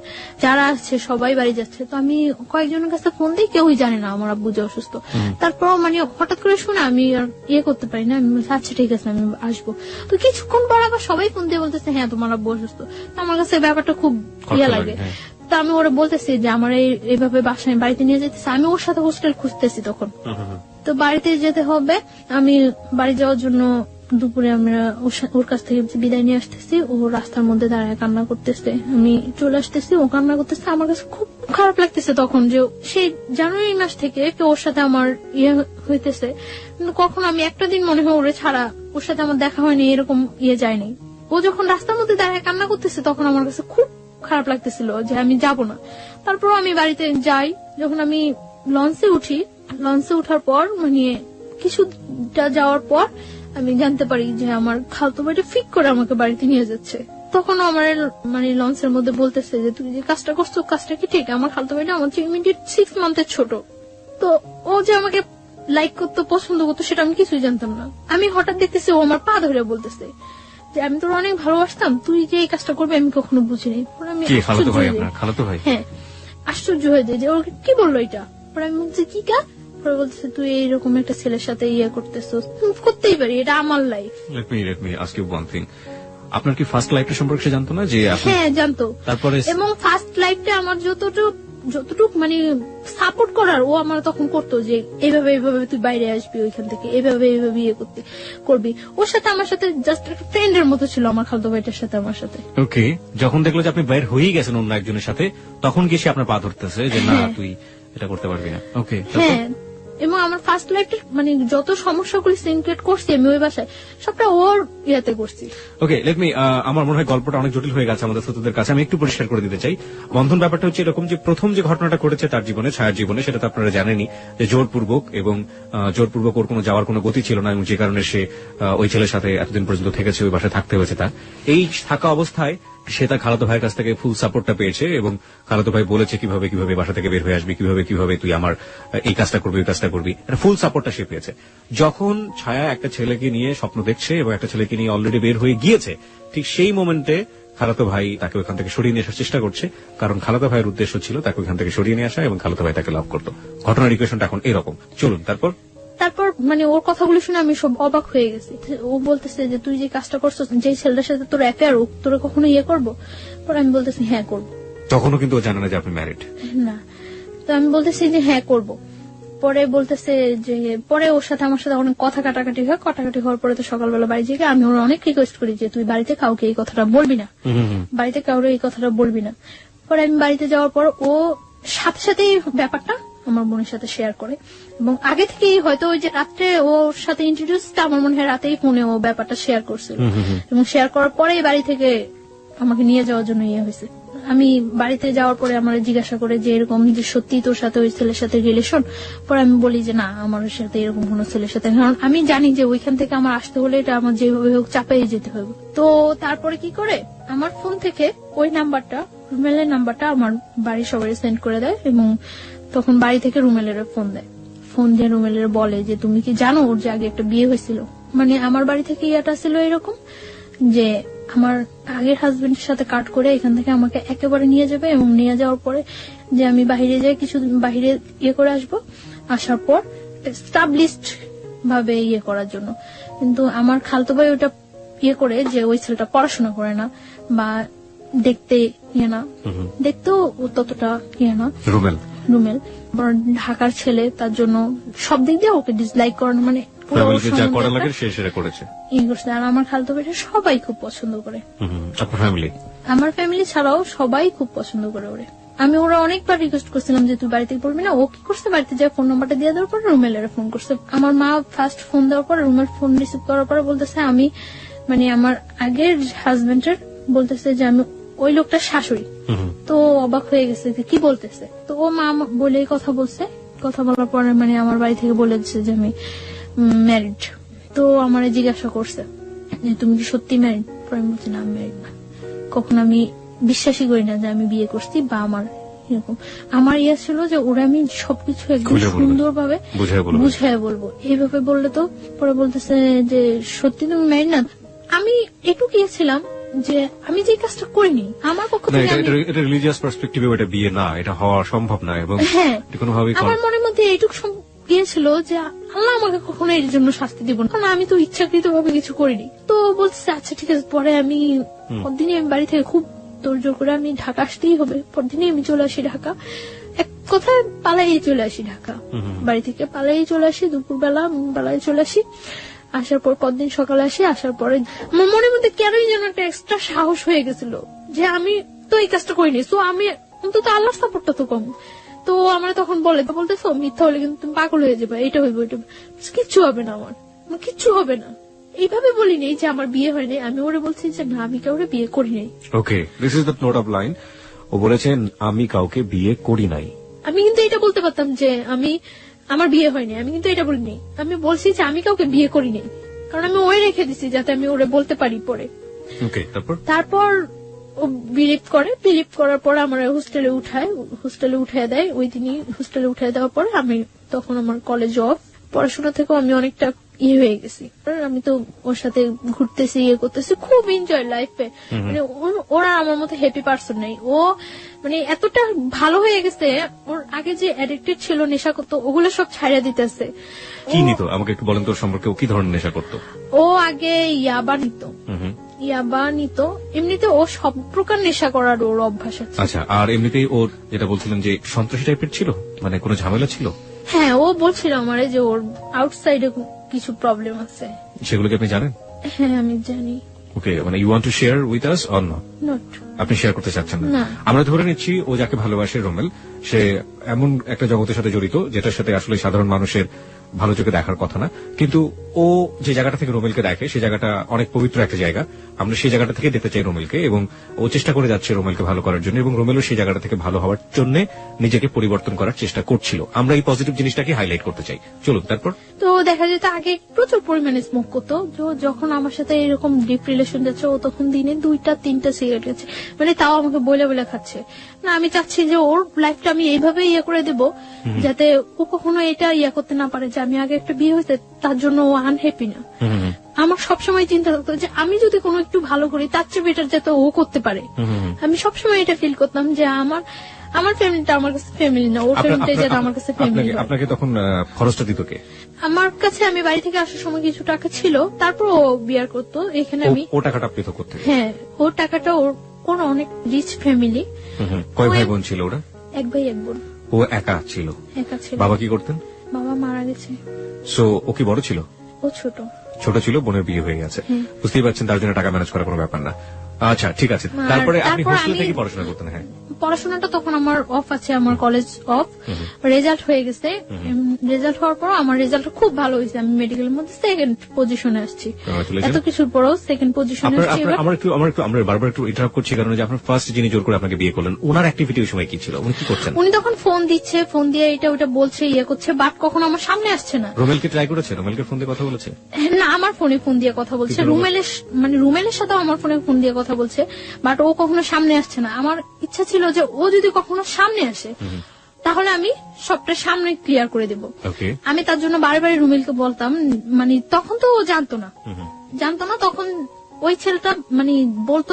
যারা আছে সবাই বাড়ি যাচ্ছে। তো আমি কয়েকজনের কাছে ফোন দিই, কেউই জানে না আমার আব্বু যে অসুস্থ। তারপর মানে হঠাৎ করে শুনে আমি আর করতে পারি না, আমি আচ্ছা ঠিক আছে আমি আসবো। তো কিছুক্ষণ পর আবার সবাই ফোন দিয়ে বলতেছে হ্যাঁ তোমার আব্বু অসুস্থ। তো আমার কাছে ব্যাপারটা খুব লাগে। তো আমি ওরা বলতেছি যে আমার এইভাবে বাসায় বাড়িতে নিয়ে যেতেছে, আমি ওর সাথে হোস্টেল খুঁজতেছি তখন। তো বাড়িতে যেতে হবে, আমি বাড়ি যাওয়ার জন্য দুপুরে আমরা ওর কাছ থেকে বিদায় নিয়ে আসতেছি। ও রাস্তার মধ্যে দাঁড়ায় কান্না করতেছে, আমি চলে আসতেছি, ও কান্না করতেছে। আমার কাছে খুব খারাপ লাগতেছে তখন যে সেই জানুয়ারি মাস থেকে ওর সাথে আমার হইতেছে, কিন্তু কখন আমি একটা দিন মনে হয় ওরে ছাড়া ওর সাথে আমার দেখা হয়নি, এরকম যায়নি। ও যখন রাস্তার মধ্যে দাঁড়ায় কান্না করতেছে তখন আমার কাছে খুব খারাপ লাগতেছিল যে আমি যাব না। তারপর আমি বাড়িতে যাই। যখন আমি লঞ্চে উঠার পর মানে কিছুটা যাওয়ার পর আমি জানতে পারি যে আমার খালতো ভাইটা ফিক করে আমাকে বাড়িতে নিয়ে যাচ্ছে। তখন আমার মানে লঞ্চের মধ্যে বলতেছে যে তুই যে কাজটা করছো কাজটা কি ঠিক? আমার খালতো ভাইটা আমার ইমিডিয়েট 6 মান্থের ছোট। তো ও যে আমাকে লাইক করতো, পছন্দ করতো, সেটা আমি কিছুই জানতাম না। আমি হঠাৎ দেখতেছি ও আমার পা ধরে বলতেছে যে আমি তোর অনেক ভালোবাসতাম, তুই যে এই কাজটা করবি আমি কখনো বুঝিনি। আমি হ্যাঁ আশ্চর্য হয়ে যাই যে ও কি বললো এটা। পরে আমি বলছি কি কা? পরে বলতেছে তুই এইরকম একটা ছেলের সাথে করতেছিস, করতেই পারি, এটা আমার life. Let me ask you one thing. আপনার কি ফার্স্ট লাইফটা সম্পর্কে সে জানতো না যে আপনি? হ্যাঁ, জানতো। তারপরে এবং ফার্স্ট লাইফটা আমার যতটুকু মানে সাপোর্ট করার ও আমার তখন করতো, যে এইভাবে এইভাবে তুই বাইরে আসবি ওইখান থেকে, এইভাবে এইভাবে ইয়ে করবি। ওর সাথে আমার সাথে জাস্ট একটা ফ্রেন্ডের মতো ছিল আমার খালতো ভাইটার সাথে আমার সাথে। ওকে, যখন দেখলো যে আপনি বাইরে হয়েই গেছেন অন্য একজনের সাথে, তখন কি সে আপনার পা ধরতেছে যে না তুই এটা করতে পারবি না? ওকে, হ্যাঁ, এবং আমার ফার্স্ট লাইফটা মানে যত সমস্যাগুলি সিনক্রেট করছি আমি ওই বাসায়, সবটা ওর ইয়াতে করছি। ওকে, লেট মি, আমার মনে হয় গল্পটা অনেক জটিল হয়ে গেছে আমাদের শ্রোতাদের কাছে। আমি একটু পরিষ্কার করে দিতে চাই। বন্ধন ব্যাপারটা হচ্ছে এরকম যে প্রথম যে ঘটনাটা ঘটেছে তার জীবনে, ছায়ার জীবনে, সেটা তো আপনারা জানেনই যে জোরপূর্বক, এবং জোরপূর্বক ওর কোনো যাওয়ার কোনো গতি ছিল না, এবং যে কারণে সে ওই ছেলের সাথে এতদিন পর্যন্ত থেকেছে, ওই বাসায় থাকতে হয়েছে তার। এই থাকা অবস্থায় সে তার খালাতো ভাইয়ের কাছ থেকে ফুল সাপোর্টটা পেয়েছে, এবং খালাতো ভাই বলেছে কিভাবে কিভাবে বাসা থেকে বের হয়ে আসবি, কিভাবে কিভাবে তুই আমার এই কাজটা করবি, ওই কাজটা করবি, এটা ফুল সাপোর্টটা সে পেয়েছে। যখন ছায়া একটা ছেলেকে নিয়ে স্বপ্ন দেখছে এবং একটা ছেলেকে নিয়ে অলরেডি বের হয়ে গিয়েছে, ঠিক সেই মোমেন্টে খালাতো ভাই তাকে ওখান থেকে সরিয়ে নিয়ে আসার চেষ্টা করছে, কারণ খালাতো ভাইয়ের উদ্দেশ্য ছিল তাকে ওখান থেকে সরিয়ে নিয়ে আসা, এবং খালাতো ভাই তাকে লাভ করতো। ঘটনার ইকুয়েশনটা এখন এরকম। চলুন তারপর মানে ওর কথাগুলো শুনে আমি সব অবাক হয়ে গেছি। ও বলতেছে যে তুই যে কাজটা করছো, যে ছেলেটার সাথে তোর অ্যাফেয়ার, তোরা কখনো ইয়ে করবো? পরে আমি বলতেছি হ্যাঁ করবো। তখনও কিন্তু ও জানে না যে আপনি ম্যারিড না, তো আমি বলতেছি যে হ্যাঁ করবো। পরে বলতেছে যে, পরে ওর সাথে আমার সাথে অনেক কথা কাটাকাটি হয়। কাটাকাটি হওয়ার পরে তো সকালবেলা বাড়ি থেকে আমি ওর অনেক রিকোয়েস্ট করি যে তুই বাড়িতে কাউকে এই কথাটা বলবি না, বাড়িতে কাউরে এই কথাটা বলবি না। পরে আমি বাড়িতে যাওয়ার পর ও সাথে সাথে ব্যাপারটা আমার বোনের সাথে শেয়ার করে, এবং আগে থেকেই হয়তো ওই যে রাত্রে ওর সাথে ইন্ট্রোডিউসটা আমার মনে হয় রাতেই ফোনে ও ব্যাপারটা শেয়ার করছিল, এবং শেয়ার করার পরেই বাড়ি থেকে আমাকে নিয়ে যাওয়ার জন্য ইয়ে হয়েছে। আমি বাড়িতে যাওয়ার পরে আমার জিজ্ঞাসা করে যে এরকম যে সত্যি তোর সাথে ওই ছেলের সাথে রিলেশন? পরে আমি বলি যে না, আমার সাথে এরকম কোন ছেলের সাথে, কারণ আমি জানি যে ওইখান থেকে আমার আসতে হলে এটা আমার যেভাবে হোক চাপাই যেতে হবে। তো তারপরে কি করে আমার ফোন থেকে ওই নাম্বারটা, রুমেলের নাম্বারটা আমার বাড়ির সবাই সেন্ড করে দেয়, এবং তখন বাড়ি থেকে রুমেলের ফোন দেয়। ফোন দিয়ে রুমেলের বলে যে তুমি কি জানো ওর যে আগে একটা বিয়ে হয়েছিল? মানে আমার বাড়ি থেকে ইয়াটা ছিল এরকম যে আমার আগের হাজবেন্ডের সাথে কাট করে এখান থেকে আমাকে একেবারে নিয়ে যাবে, এবং নিয়ে যাওয়ার পরে যে আমি বাহিরে যাই, কিছু বাহিরে ইয়ে করে আসবো, আসার পর এস্টাবলিশড ভাবে ইয়ে করার জন্য। কিন্তু আমার খালতো ভাই ওটা ইয়ে করে যে ওই ছেলেটা পড়াশোনা করে না, বা দেখতে ইয়ে না, দেখতেও ততটা ইয়ে না, রুমেল ঢাকার ছেলে, তার জন্য সব দিক দিয়ে ওকে ডিসলাইক করানো, মানে যা করা লাগে সে সেটা করেছে। আর আমার খালতো ভাইটা সবাই খুব পছন্দ করে। আপনার ফ্যামিলি? আমার ফ্যামিলি ছাড়াও সবাই খুব পছন্দ করে ওরে। আমি ওরা অনেকবার রিকোয়েস্ট করছিলাম যে তুই বাড়িতে পড়বি না। ও কি করছে, বাড়িতে যা ফোন নাম্বারটা দিয়ে দেওয়ার পর রুমেলের ফোন করছে। আমার মা ফার্স্ট ফোন দেওয়ার পর, রুমের ফোন রিসিভ করার পরে বলতেছে আমি মানে আমার আগের হাজবেন্ডের বলতেছে যে আমি ওই লোকটার শাশুড়ি। তো অবাক হয়ে গেছে যে কি বলতেছে। তো ও মা বলে কথা বলছে, কথা বলার পরে মানে আমার বাড়ি থেকে বলে দিচ্ছে যে আমি ম্যারিড। তো আমার জিজ্ঞাসা করছে যে তুমি কি সত্যি ম্যারিড? আমি বলছি না, আমি ম্যারিড না। কখন আমি বিশ্বাসই করি না যে আমি বিয়ে করছি, বা আমার এরকম আমার ইয়ে ছিল যে ওরা আমি সবকিছু একদম সুন্দরভাবে বুঝায় বলবো। এইভাবে বললে তো পরে বলতেছে যে সত্যি তুমি ম্যারিড না। আমি একটু গিয়েছিলাম যে আমি যে কাজটা করিনি আমার পক্ষ থেকে, এটা রিলিজিয়াস পার্সপেক্টিভে এটা বিয়ে না, এটা হওয়া সম্ভব না, এবং কোনোভাবেই আমার মনের মধ্যে এইটুকু গিয়েছিল যে আল্লাহ আমাকে কখনো এর জন্য শাস্তি দিব না, কারণ আমি তো ইচ্ছাকৃত ভাবে কিছু করিনি। তো বলছে আচ্ছা ঠিক আছে। পরে আমি পরদিনই আমি বাড়ি থেকে খুব তোড়জোড় করে আমি ঢাকা আসতেই হবে, পরদিনই আমি চলে আসি ঢাকা। এক কথায় পালাই চলে আসি ঢাকা, বাড়ি থেকে পালাই চলে আসি, দুপুরবেলা পালাই চলে আসি। আসার পর পরদিন সকালে আসি। আসার পরে আমার মনের মধ্যে কেনই যেন একটা এক্সট্রা সাহস হয়ে গেছিল যে আমি তো এই কাজটা করিনি, তো আমি অন্তত আল্লাহর সাপোর্টটা তো কম। তো আমরা তখন বলতেছো মিথ্যা হলে কিন্তু তুমি পাগল হয়ে যাবে, এটা হইব ওইটা, কিচ্ছু হবে না, আমার কিচ্ছু হবে না। এইভাবে বলি নেই যে আমার বিয়ে হয়নি, আমি ওরে বলছি যে না আমি কাউরে বিয়ে করি নাই। Okay, this is the note of line. ও বলেছেন আমি কাউকে বিয়ে করি নাই। আমি কিন্তু এটা বলতে পারতাম যে আমার বিয়ে হয়নি, আমি কিন্তু এটা বলিনি। আমি বলছি যে আমি কাউকে বিয়ে করি নাই, কারণ আমি ওই রেখে দিছি যাতে আমি ওরে বলতে পারি পরে। তারপর ও বিলিভ করার পর আমার হোস্টেলে উঠায় দেয়। ওই দিনই হোস্টেলে উঠায় দেওয়ার পরে আমি তখন আমার কলেজ অফ, পড়াশোনা থেকেও আমি অনেকটা ইয়ে হয়ে গেছি। আমি তো ওর সাথে ঘুরতেছি, ইয়ে করতেছি, খুব এনজয় লাইফে। মানে ওরা আমার মতো হ্যাপি পারসন নাই। ও মানে এতটা ভালো হয়ে গেছে, ওর আগে যে অ্যাডিক্টেড ছিল, নেশা করতো, ওগুলো সব ছাড়িয়ে দিতেছে। কি নিত আমাকে একটু বলেন তো সম্পর্কে, ও কি ধরনের নেশা করতো? ও আগে ইয়াবা নিত। ইয়াবা নিত, এমনিতে ও সব প্রকার নেশা করার ওর অভ্যাস আছে। আচ্ছা, আর এমনিতেই ওর যেটা বলছিলেন যে সন্ত্রাসী টাইপের ছিল, মানে কোনো ঝামেলা ছিল? হ্যাঁ, ও বলছিল আমারে যে ওর আউটসাইডে কিছু প্রবলেম আছে। সেগুলো কি আপনি জানেন? হ্যাঁ, আমি জানি। ওকে, মানে you want to share with us or not? Not. আপনি শেয়ার করতে চাচ্ছেন না? না। আমরা ধরে নিচ্ছি ও যাকে ভালোবাসে রোমেল, সে এমন একটা জগতের সাথে জড়িত যেটার সাথে আসলে সাধারণ মানুষের ভালো চোখে দেখার কথা না, কিন্তু ও যে জায়গাটা থেকে রোমেলকে দেখে সেই জায়গাটা অনেক পবিত্র একটা জায়গা। আমরা সেই জায়গাটা থেকে দেখতে চাই রোমেলকে, এবং ও চেষ্টা করে যাচ্ছে রোমেলকে ভালো করার জন্য, এবং রোমেলও সেই জায়গাটা থেকে ভালো হওয়ার জন্য নিজেকে পরিবর্তন করার চেষ্টা করছিল। আমরা এই পজিটিভ জিনিসটাকে হাইলাইট করতে চাই। চলুন তারপর। তো দেখা যেত আগে প্রচুর পরিমাণে স্মোক করতো। যখন আমার সাথে এরকম ডিপ রিলেশন যাচ্ছে, ও তখন দিনে 2-3টা সিগারেট খাচ্ছে, মানে তাও আমাকে বলে বলে খাচ্ছে। না, আমি চাচ্ছি যে ওর লাইফটা আমি এইভাবে ইয়ে করে দেব যাতে ও কখনো এটা ইয়া করতে না পারে যে আমি আগে একটা বিয়ে হয়েছে তার জন্য ও আনহ্যাপি না। আমার সবসময় চিন্তা থাকতো যে আমি যদি কোনো একটু ভালো করি তার চেয়ে বেটার যাতে ও করতে পারে। আমি সবসময় এটা ফিল করতাম যে আমার ফ্যামিলিটা আমার কাছে ফ্যামিলি না, ওর ফ্যামিলিটাই যাতে আমার কাছে ফ্যামিলি। আপনাকে তখন খরচটা দিত কে? আমার কাছে আমি বাড়ি থেকে আসার সময় কিছু টাকা ছিল, তারপর ও বিয়ার করতো এখানে। আমি ও টাকাটা পেত করতে? হ্যাঁ, ওর টাকাটা ওর অনেক রিচ ফ্যামিলি। কয় ভাই বোন ছিল ওরা? এক ভাই এক বোন। ও একা ছিল? একা ছিল। বাবা কি করতেন? বাবা মারা গেছে। সো ও কি বড় ছিল? ও ছোট। ছোট ছিল, বোনের বিয়ে হয়ে গেছে। বুঝতেই পারছেন তার জন্য টাকা ম্যানেজ করা কোনো ব্যাপার না। আচ্ছা, ঠিক আছে। তারপরে আপনি হোস্টেলে থেকে পড়াশোনা করতেন? হ্যাঁ, পড়াশোনাটা তখন আমার অফ আছে, আমার কলেজ অফ, রেজাল্ট হয়ে গেছে। রেজাল্ট হওয়ার পর আমার রেজাল্ট খুব ভালো হয়েছে, আমি মেডিকেলের মধ্যে সেকেন্ড পজিশনে আসছি। এত কিছুর পরেও সেকেন্ড পজিশনে আসছি। আমরা বারবার একটু ইন্টারাপ্ট করছি কারণ যে আপনার ফার্স্ট যিনি জোর করে আপনাকে বিয়ে করলেন, ওনার অ্যাক্টিভিটি ওই সময় কি ছিল? উনি কি করছেন? উনি তখন ফোন দিচ্ছে, ফোন দিয়ে এটা ওটা বলছে, ইয়ে করছে, বাট কখনো আমার সামনে আসছে না। রোমেলকে ট্রাই করেছে? রোমেলকে ফোন দিয়ে কথা বলেছে? না, আমার ফোনে ফোন দিয়ে কথা বলছে। রুমেলের সাথেও আমার ফোনে ফোন দিয়ে কথা বলছে, বাট ও কখনো সামনে আসছে না। আমার ইচ্ছা ছিল যে ও যদি কখনো সামনে আসে তাহলে আমি সবটা সামনে ক্লিয়ার করে দেব। আমি তার জন্য বারে রুমেলকে বলতাম, মানে তখন তো ও জানতো না। তখন ওই ছেলেটা মানে বলতো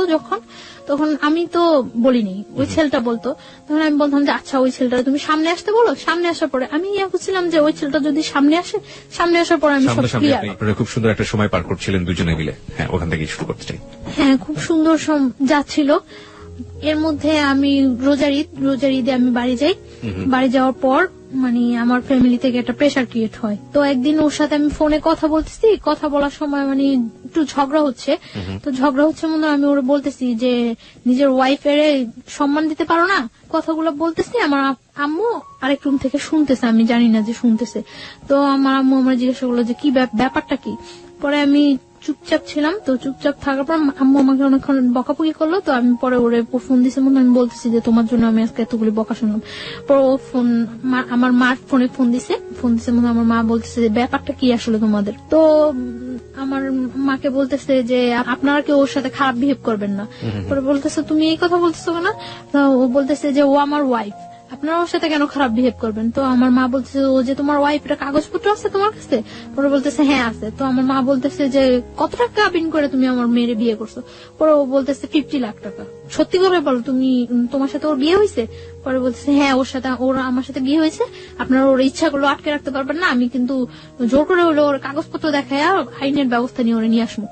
তখন আমি তো বলিনি, ওই ছেলেটা বলতো। তখন আমি বলতাম যে আচ্ছা ওই ছেলেটা তুমি সামনে আসতে বলো। সামনে আসার পরে আমি ইয়া করছিলাম যে ওই ছেলেটা যদি সামনে আসে, সামনে আসার পরে আমি সব ক্লিয়ার। আপনারা খুব সুন্দর একটা সময় পার করছিলেন দুজনে মিলে। হ্যাঁ, ওখান থেকে শুরু করতে চাই। হ্যাঁ, খুব সুন্দর যাচ্ছিল। এর মধ্যে আমি রোজার ঈদে আমি বাড়ি যাই। বাড়ি যাওয়ার পর মানে আমার ফ্যামিলি থেকে একটা প্রেশার ক্রিয়েট হয়। তো একদিন ওর সাথে আমি ফোনে কথা বলতেছি, কথা বলার সময় মানে একটু ঝগড়া হচ্ছে। তো ঝগড়া হচ্ছে মনে আমি ওরা বলতেছি যে নিজের ওয়াইফের সম্মান দিতে পারো না, কথাগুলো বলতেছি। আমার আম্মু আরেক রুম থেকে শুনতেছে, আমি জানি না যে শুনতেছে। তো আমার আম্মু আমার জিজ্ঞাসা করলো যে কি ব্যাপারটা কি। পরে আমি চুপচাপ ছিলাম। তো চুপচাপ থাকার পর আম্মু আমাকে অনেকক্ষণ বকাবকি করলো। তো আমি পরে ওরে ফোন দিছে মনে আমি বলতেছি যে তোমার জন্য আমি আজকে এতগুলি বকা শুনলাম। পরে ও আমার মার ফোনে ফোন দিছে মনে আমার মা বলতেছে যে ব্যাপারটা কি আসলে তোমাদের। তো আমার মাকে বলতেছে যে আপনারা কেউ ওর সাথে খারাপ বিহেভ করবেন না। পরে বলতেছে তুমি এই কথা বলতেছো না? ও বলতেছে যে ও আমার ওয়াইফ, আপনারা ওর সাথে কেন খারাপ বিহেভ করবেন? তো আমার মা বলতেছে ও যে তোমার ওয়াইফ, এটা কাগজপত্র আছে তোমার কাছে? পরে বলতেছে হ্যাঁ আছে। তো আমার মা বলতেছে যে কত টাকা কাবিন করে তুমি আমার মেয়ের বিয়ে করছো? পরে ও বলতেছে 50 লাখ টাকা। সত্যি করে বলো তোমার সাথে ওর বিয়ে হয়েছে? পরে বলতেছে হ্যাঁ ওর আমার সাথে বিয়ে হয়েছে, আপনারা ওর ইচ্ছাগুলো আটকে রাখতে পারবেন না, আমি কিন্তু জোর করে হলো ওর কাগজপত্র দেখায় আইনের ব্যবস্থা নিয়ে ওরা নিয়ে আসবো।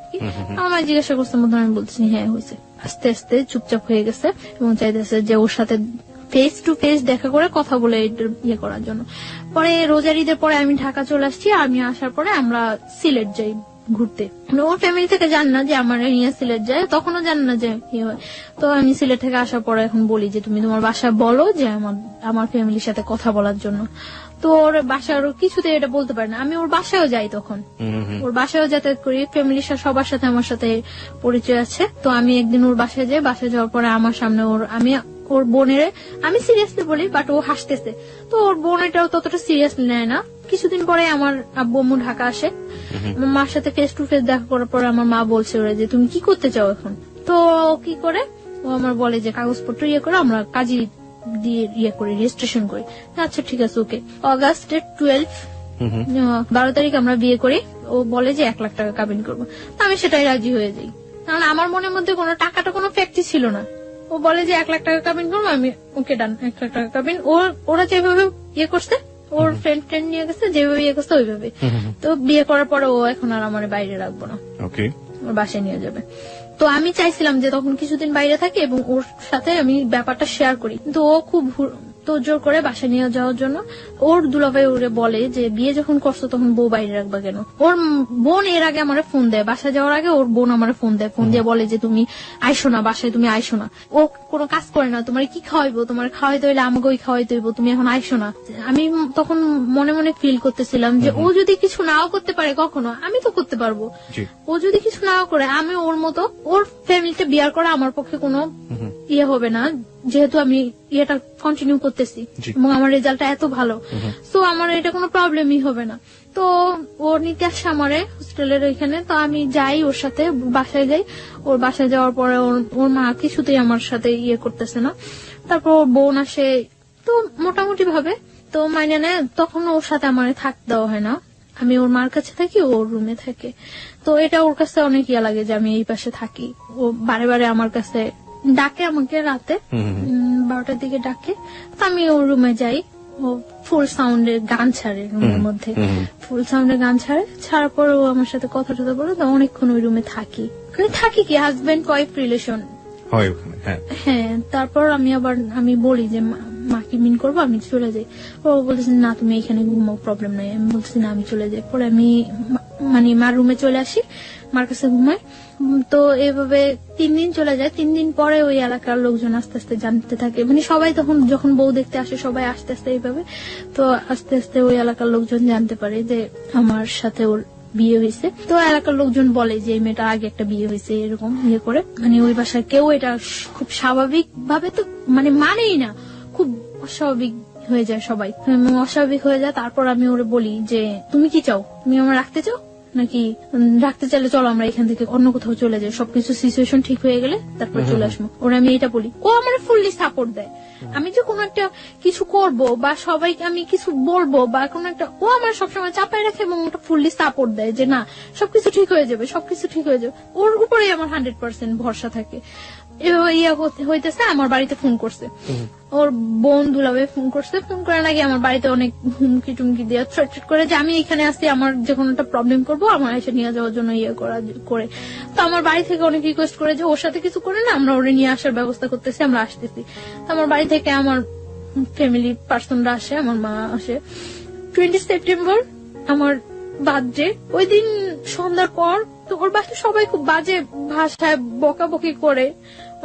আমার জিজ্ঞাসা করছে মতো আমি বলতেছি হ্যাঁ হয়েছে। আস্তে আস্তে চুপচাপ হয়ে গেছে এবং চাইতেছে যে ওর সাথে ফেস টু ফেস দেখা করে কথা বলে ইয়ে করার জন্য। পরে রোজার ঈদের পরে আমি ঢাকা চলে আসছি। আমি আসার পরে আমরা সিলেট যাই ঘুরতে। ওর ফ্যামিলি থেকে জান না যে আমার নিয়ে সিলেট যায়, তখনও জান না যে ইয়ে হয়। তো আমি সিলেট থেকে আসার পরে এখন বলি যে তুমি তোমার বাসায় বলো যে আমার ফ্যামিলির সাথে কথা বলার জন্য। তো ওর বাসার কিছুতে এটা বলতে পারে না। আমি ওর বাসায়ও যাই, তখন ওর বাসায়ও যাতায়াত করি, ফ্যামিলির সবার সাথে আমার সাথে পরিচয় আছে। তো আমি একদিন ওর বাসায় যাই, বাসায় যাওয়ার পরে আমার সামনে ওর বোনের আমি সিরিয়াসলি বলি, বাট ও হাসতেছে। তো ওর বোন এটাও ততটা সিরিয়াসলি নেয় না। কিছুদিন পরে আমার আব্বু আম্মু ঢাকা আসে, আমার মার সাথে ফেস টু ফেস দেখা করার পরে আমার মা বলছে ওরা যে তুমি কি করতে চাও এখন? তো কি করে ও আমার বলে যে কাগজপত্র ইয়ে করে আমরা কাজী দিয়ে ইয়ে করি, রেজিস্ট্রেশন করি। আচ্ছা ঠিক আছে ওকে। অগাস্টের 12 তারিখ আমরা বিয়ে করি। ও বলে যে 1 লাখ টাকা কাবিন করবো। আমি সেটাই রাজি হয়ে যাই, কারণ আমার মনের মধ্যে কোনো টাকাটা কোনো ফ্যাক্টই ছিল না। ও বলে যে 1 লাখ টাকা কাবিন করবো, আমি ওকে ডান 1 লাখ টাকা কাবিন। ওরা যেভাবে ইয়ে করছে, ওর ফ্রেন্ড নিয়ে গেছে যেভাবে ইয়ে করছে ওইভাবে। তো বিয়ে করার পরে ও এখন আর আমার বাইরে রাখবো না, ওর বাসায় নিয়ে যাবে। তো আমি চাইছিলাম যে তখন কিছুদিন বাইরে থাকি এবং ওর সাথে আমি ব্যাপারটা শেয়ার করি, কিন্তু ও খুব তোড়জোড় করে বাসায় নিয়ে যাওয়ার জন্য। ওর দুলাভাই ওরে বলে যে বিয়ে যখন করছো তখন বউ বাইরে রাখবা কেন। ওর বোন এর আগে আমার ফোন দেয়, বাসায় যাওয়ার আগে ওর বোন আমার ফোন দেয়, ফোন দিয়ে বলে যে তুমি আইসো না বাসায়, তুমি আইসো না। ও কোনো কাজ করে না, তোমার কি খাওয়াইবো, তোমার খাওয়াইতে হইলে আমাকে ওই খাওয়াইতে হইব, তুমি এখন আইসো না। আমি তখন মনে মনে ফিল করতেছিলাম যে ও যদি কিছু নাও করতে পারে কখনো, আমি তো করতে পারবো। ও যদি কিছু নাও করে, আমি ওর মতো ওর ফ্যামিলিতে বিয়ার করা আমার পক্ষে কোনো ইয়ে হবে না, যেহেতু আমি ইয়েটা কন্টিনিউ করতেছি এবং আমার রেজাল্টটা এত ভালো, তো আমার এটা কোনো প্রবলেমই হবে না। তো ও নিতে আসে আমারে হোস্টেলের ওইখানে, তো আমি যাই ওর সাথে, বাসায় যাই। ওর বাসায় যাওয়ার পরে ওর মা কিছুতেই আমার সাথে ইয়ে করতেছে না। তারপর ওর বোন আসে, তো মোটামুটি ভাবে তো মাইনে নেয়। তখন ওর সাথে আমার থাকতে দেওয়া হয় না, আমি ওর মার কাছে থাকি, ওর রুমে থাকে। তো এটা ওর কাছে অনেক ইয়া লাগে যে আমি এই পাশে থাকি। ও বারে বারে আমার কাছে ডাকে, আমাকে রাতে 12টার দিকে ডাকে, তো আমি ওর রুমে যাই। ও ফুল সাউন্ডে গান ছাড়ে রুমের মধ্যে, ফুল সাউন্ডে গান ছাড়ার পর ও আমার সাথে কথা টথা বলে, তো অনেকক্ষণ ওই রুমে থাকি। থাকি কি হাজবেন্ড ওয়াইফ রিলেশন হয়। হ্যাঁ, তারপর আমি বলি যে মাকে মিন করবো, আমি চলে যাই। ও বলতেছে না তুমি এখানে ঘুমাও, প্রবলেম নাই। আমি বলতেছি না আমি চলে যাই। পরে আমি মানে মার রুমে চলে আসি, মার কাছে ঘুমাই। তো এভাবে 3 দিন চলে যায়। 3 দিন পরে ওই এলাকার লোকজন আস্তে আস্তে জানতে থাকে, মানে সবাই তখন যখন বউ দেখতে আসে সবাই আস্তে আস্তে এইভাবে, তো আস্তে আস্তে ওই এলাকার লোকজন জানতে পারে যে আমার সাথে ওর বিয়ে হয়েছে। তো এলাকার লোকজন বলে যে এই মেয়েটা আগে একটা বিয়ে হয়েছে, এরকম ইয়ে করে। মানে ওই বাসায় কেউ এটা খুব স্বাভাবিক ভাবে তো মানেই না, খুব অস্বাভাবিক হয়ে যায় সবাই, অস্বাভাবিক হয়ে যায়। তারপর আমি ওরে বলি যে তুমি কি চাও, তুমি আমার রাখতে চাও নাকি, রাখতে চাইলে চলো আমরা এখান থেকে অন্য কোথাও চলে যাই, সবকিছু সিচুয়েশন ঠিক হয়ে গেলে তারপর চলে আসবো। ওরা আমি এটা বলি, ও আমার ফুললি সাপোর্ট দেয়। আমি যে কোনো একটা কিছু করব বা সবাইকে আমি কিছু বলবো বা কোনো একটা, ও আমার সবসময় চাপায় রাখে এবং ওটা ফুললি সাপোর্ট দেয় যে না সবকিছু ঠিক হয়ে যাবে, সবকিছু ঠিক হয়ে যাবে। ওর উপরেই আমার 100% ভরসা থাকে। হইতেছে আমার বাড়িতে ফোন করছে, ওর বোন দুলাভাই ফোন করছে। ফোন করে নাকি আমার বাড়িতে অনেক হুমকি টুমকি দিয়ে থ্রেট করে যে আমি এখানে আসছি, আমার যে কোনো একটা প্রবলেম করবো আমার এসে নিয়ে যাওয়ার জন্য করে। তো আমার বাড়ি থেকে অনেক রিকোয়েস্ট করে যে ওর সাথে কিছু করে না, আমরা ওরে নিয়ে আসার ব্যবস্থা করতেছি, আমরা আসতেছি। তো আমার বাড়ি থেকে আমার ফ্যামিলি পার্সনরা আসে, আমার মা আসে। 20 সেপ্টেম্বর আমার বার্থডে, ওই দিন সন্ধ্যার পর তো ওর বাসায় সবাই খুব বাজে ভাষায় বকাবকি করে,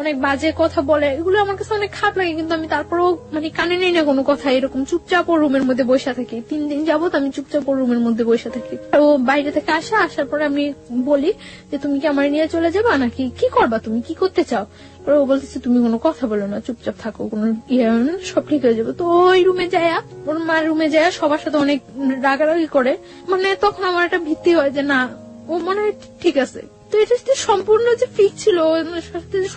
অনেক বাজে কথা বলে। এগুলো আমার কাছে অনেক খারাপ লাগে, কিন্তু আমি তারপরেও মানে কানে নেই না কোনো কথা। এরকম চুপচাপ ও রুমের মধ্যে বসে থাকি। 3 দিন যাবত আমি চুপচাপ ও রুমের মধ্যে বসে থাকি। ও বাইরে থেকে আসার পরে আমি বলি যে তুমি কি আমার নিয়ে চলে যাবা নাকি কি করবা, তুমি কি করতে চাও। ও বলতেছে তুমি কোনো কথা বলো না, চুপচাপ থাকো, কোনো সব ঠিক হয়ে যাবে। তো ওই রুমে যায়, ওর মার রুমে যায়, সবার সাথে অনেক রাগারাগি করে। মানে তখন আমার একটা ভীতি হয় যে না ও মনে হয় ঠিক আছে। তো এটা সম্পূর্ণ যে ফিক ছিল,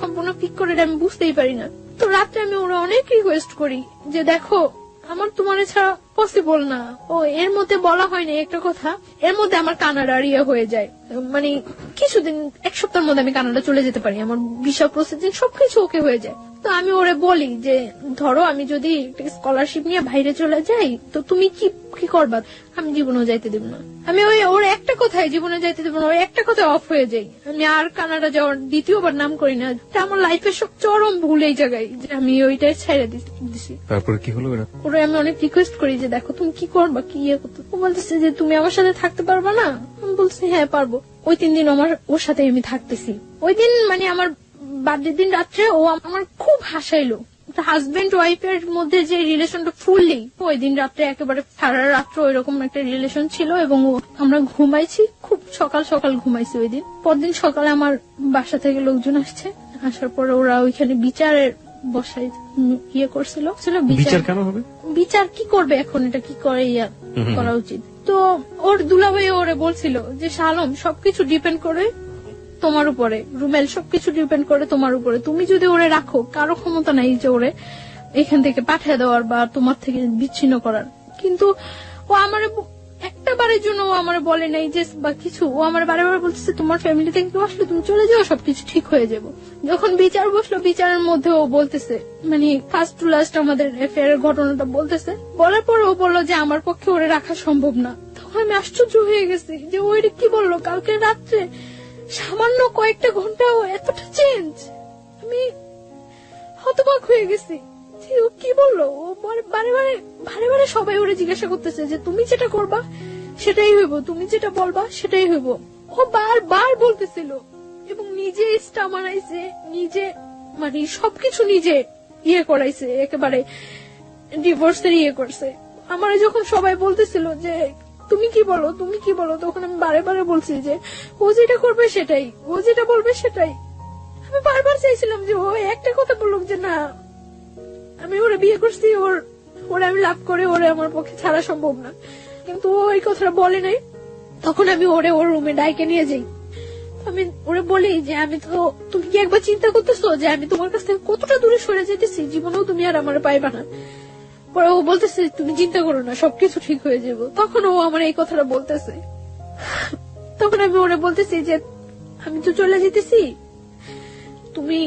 সম্পূর্ণ ফিক করে আমি বুঝতেই পারি না। তো রাত্রে আমি ওরা অনেক রিকোয়েস্ট করি যে দেখো আমার তোমার ছাড়া পসিবল না। ও এর মধ্যে বলা হয়নি একটা কথা, এর মধ্যে আমার কানাডা ইয়ে হয়ে যায়, মানে কিছুদিন 1 সপ্তাহের মধ্যে আমি কানাডা চলে যেতে পারি, আমার ভিসা প্রসেসিং সবকিছু ওকে হয়ে যায়। তো আমি ওরে বলি যে ধরো আমি যদি স্কলারশিপ নিয়ে বাইরে চলে যাই তো তুমি কি করবা। আমি জীবনেও যাইতে দেব না। আমি ওর একটা কথাই জীবনে যাইতে দেব না, ওই একটা কথায় অফ হয়ে যাই। আমি আর কানাডা যাওয়ার দ্বিতীয়বার নাম করি না। আমার লাইফের সব চরম ভুল এই জায়গায় যে আমি ওইটাই ছেড়ে দিছি। তারপরে কি হলো? ওরে আমি অনেক রিকোয়েস্ট করি যে দেখো তুমি কি করবা, কি ইয়ে করতো। ও বলতেছে যে তুমি আমার সাথে থাকতে পারবা না। আমি বলছি হ্যাঁ পারবো। ওই 3 দিন ওর সাথে আমি থাকতেছি। ওই দিন মানে আমার বার্থডে দিন রাত্রে ও আমার খুব হাসাইলো। হাজবেন্ড ওয়াইফের মধ্যে যে রিলেশনটা ফুললি ওই দিন রাত্রে একেবারে সারা রাত্র ওইরকম একটা রিলেশন ছিল এবং আমরা ঘুমাইছি, খুব সকাল সকাল ঘুমাইছি ওই দিন। পরদিন সকালে আমার বাসা থেকে লোকজন আসছে, আসার পরে ওরা ওইখানে বিচারের বসাই ইয়ে করছিল। বিচার কেন হবে? বিচার কি করবে এখন, এটা কি করে ইয়া করা উচিত। তো ওর দুলাভাই ওরে বলছিল যে শালম সবকিছু ডিপেন্ড করে তোমার উপরে, রুমেল সবকিছু ডিপেন্ড করে তোমার উপরে। তুমি যদি ওরে রাখো, কারো ক্ষমতা নাই যে ওরে এখান থেকে পাঠিয়ে দেওয়ার বা তোমার থেকে বিচ্ছিন্ন করার। কিন্তু ও আমার একটা বারের জন্য ও আমার বলে নাই যে বা কিছু। ও আমার বারে বারে বলতেছে তোমার ফ্যামিলি থেকে কেউ আসলে তুমি চলে যাও, সবকিছু ঠিক হয়ে যাবো। যখন বিচার বসলো, বিচারের মধ্যে ও বলতেছে মানে ফার্স্ট টু লাস্ট আমাদের অ্যাফেয়ারের ঘটনাটা বলতেছে। বলার পর ও বললো যে আমার পক্ষে ওরে রাখা সম্ভব না। তখন আমি আশ্চর্য হয়ে গেছি যে ওইটা কি বললো। কালকে রাত্রে সামান্য কয়েকটা ঘন্টাও এতটা চেঞ্জ, আমি হতবাক হয়ে গেছি যে ও কি বললো। ও বারে বারে সবাই ওরে জিজ্ঞাসা করতেছে যে তুমি যেটা করবা সেটাই হইব, তুমি যেটা বলবা সেটাই হইব। ও বারবার বলতেছিল এবং নিজে স্টা মারাইছে, নিজে মানে সবকিছু নিজে ইয়ে করাইছে, একেবারে ডিভোর্সের ইয়ে করছে। আমার যখন সবাই বলতেছিল যে তুমি কি বলো তুমি কি বলো, তখন আমি বারে বারে বলছি যে ও যেটা করবে সেটাই, ও যেটা বলবে সেটাই। আমি বারবার চাইছিলাম যে ও একটা কথা বলুক যে না আমি ওরে বিয়ে করছি, ওরে আমি লাভ করে ওরে আমার পক্ষে ছাড়া সম্ভব না, কিন্তু ও এই কথাটা বলে নাই। তখন আমি ওর রুমে ডাইকে নিয়ে যাই, আমি ওরে বলি যে আমি তো, তুমি কি একবার চিন্তা করতেছো যে আমি তোমার কাছ থেকে কতটা দূরে সরে যেতেছি, জীবনেও তুমি আর আমার পাইবা না। পরে ও বলতেছে তুমি চিন্তা করো না, সবকিছু ঠিক হয়ে যাবে। তখন ও আমার এই কথাটা বলতেছে, তখন আমি ওরে বলতেছি যে আমি তো চলে যেতেছি, তুমি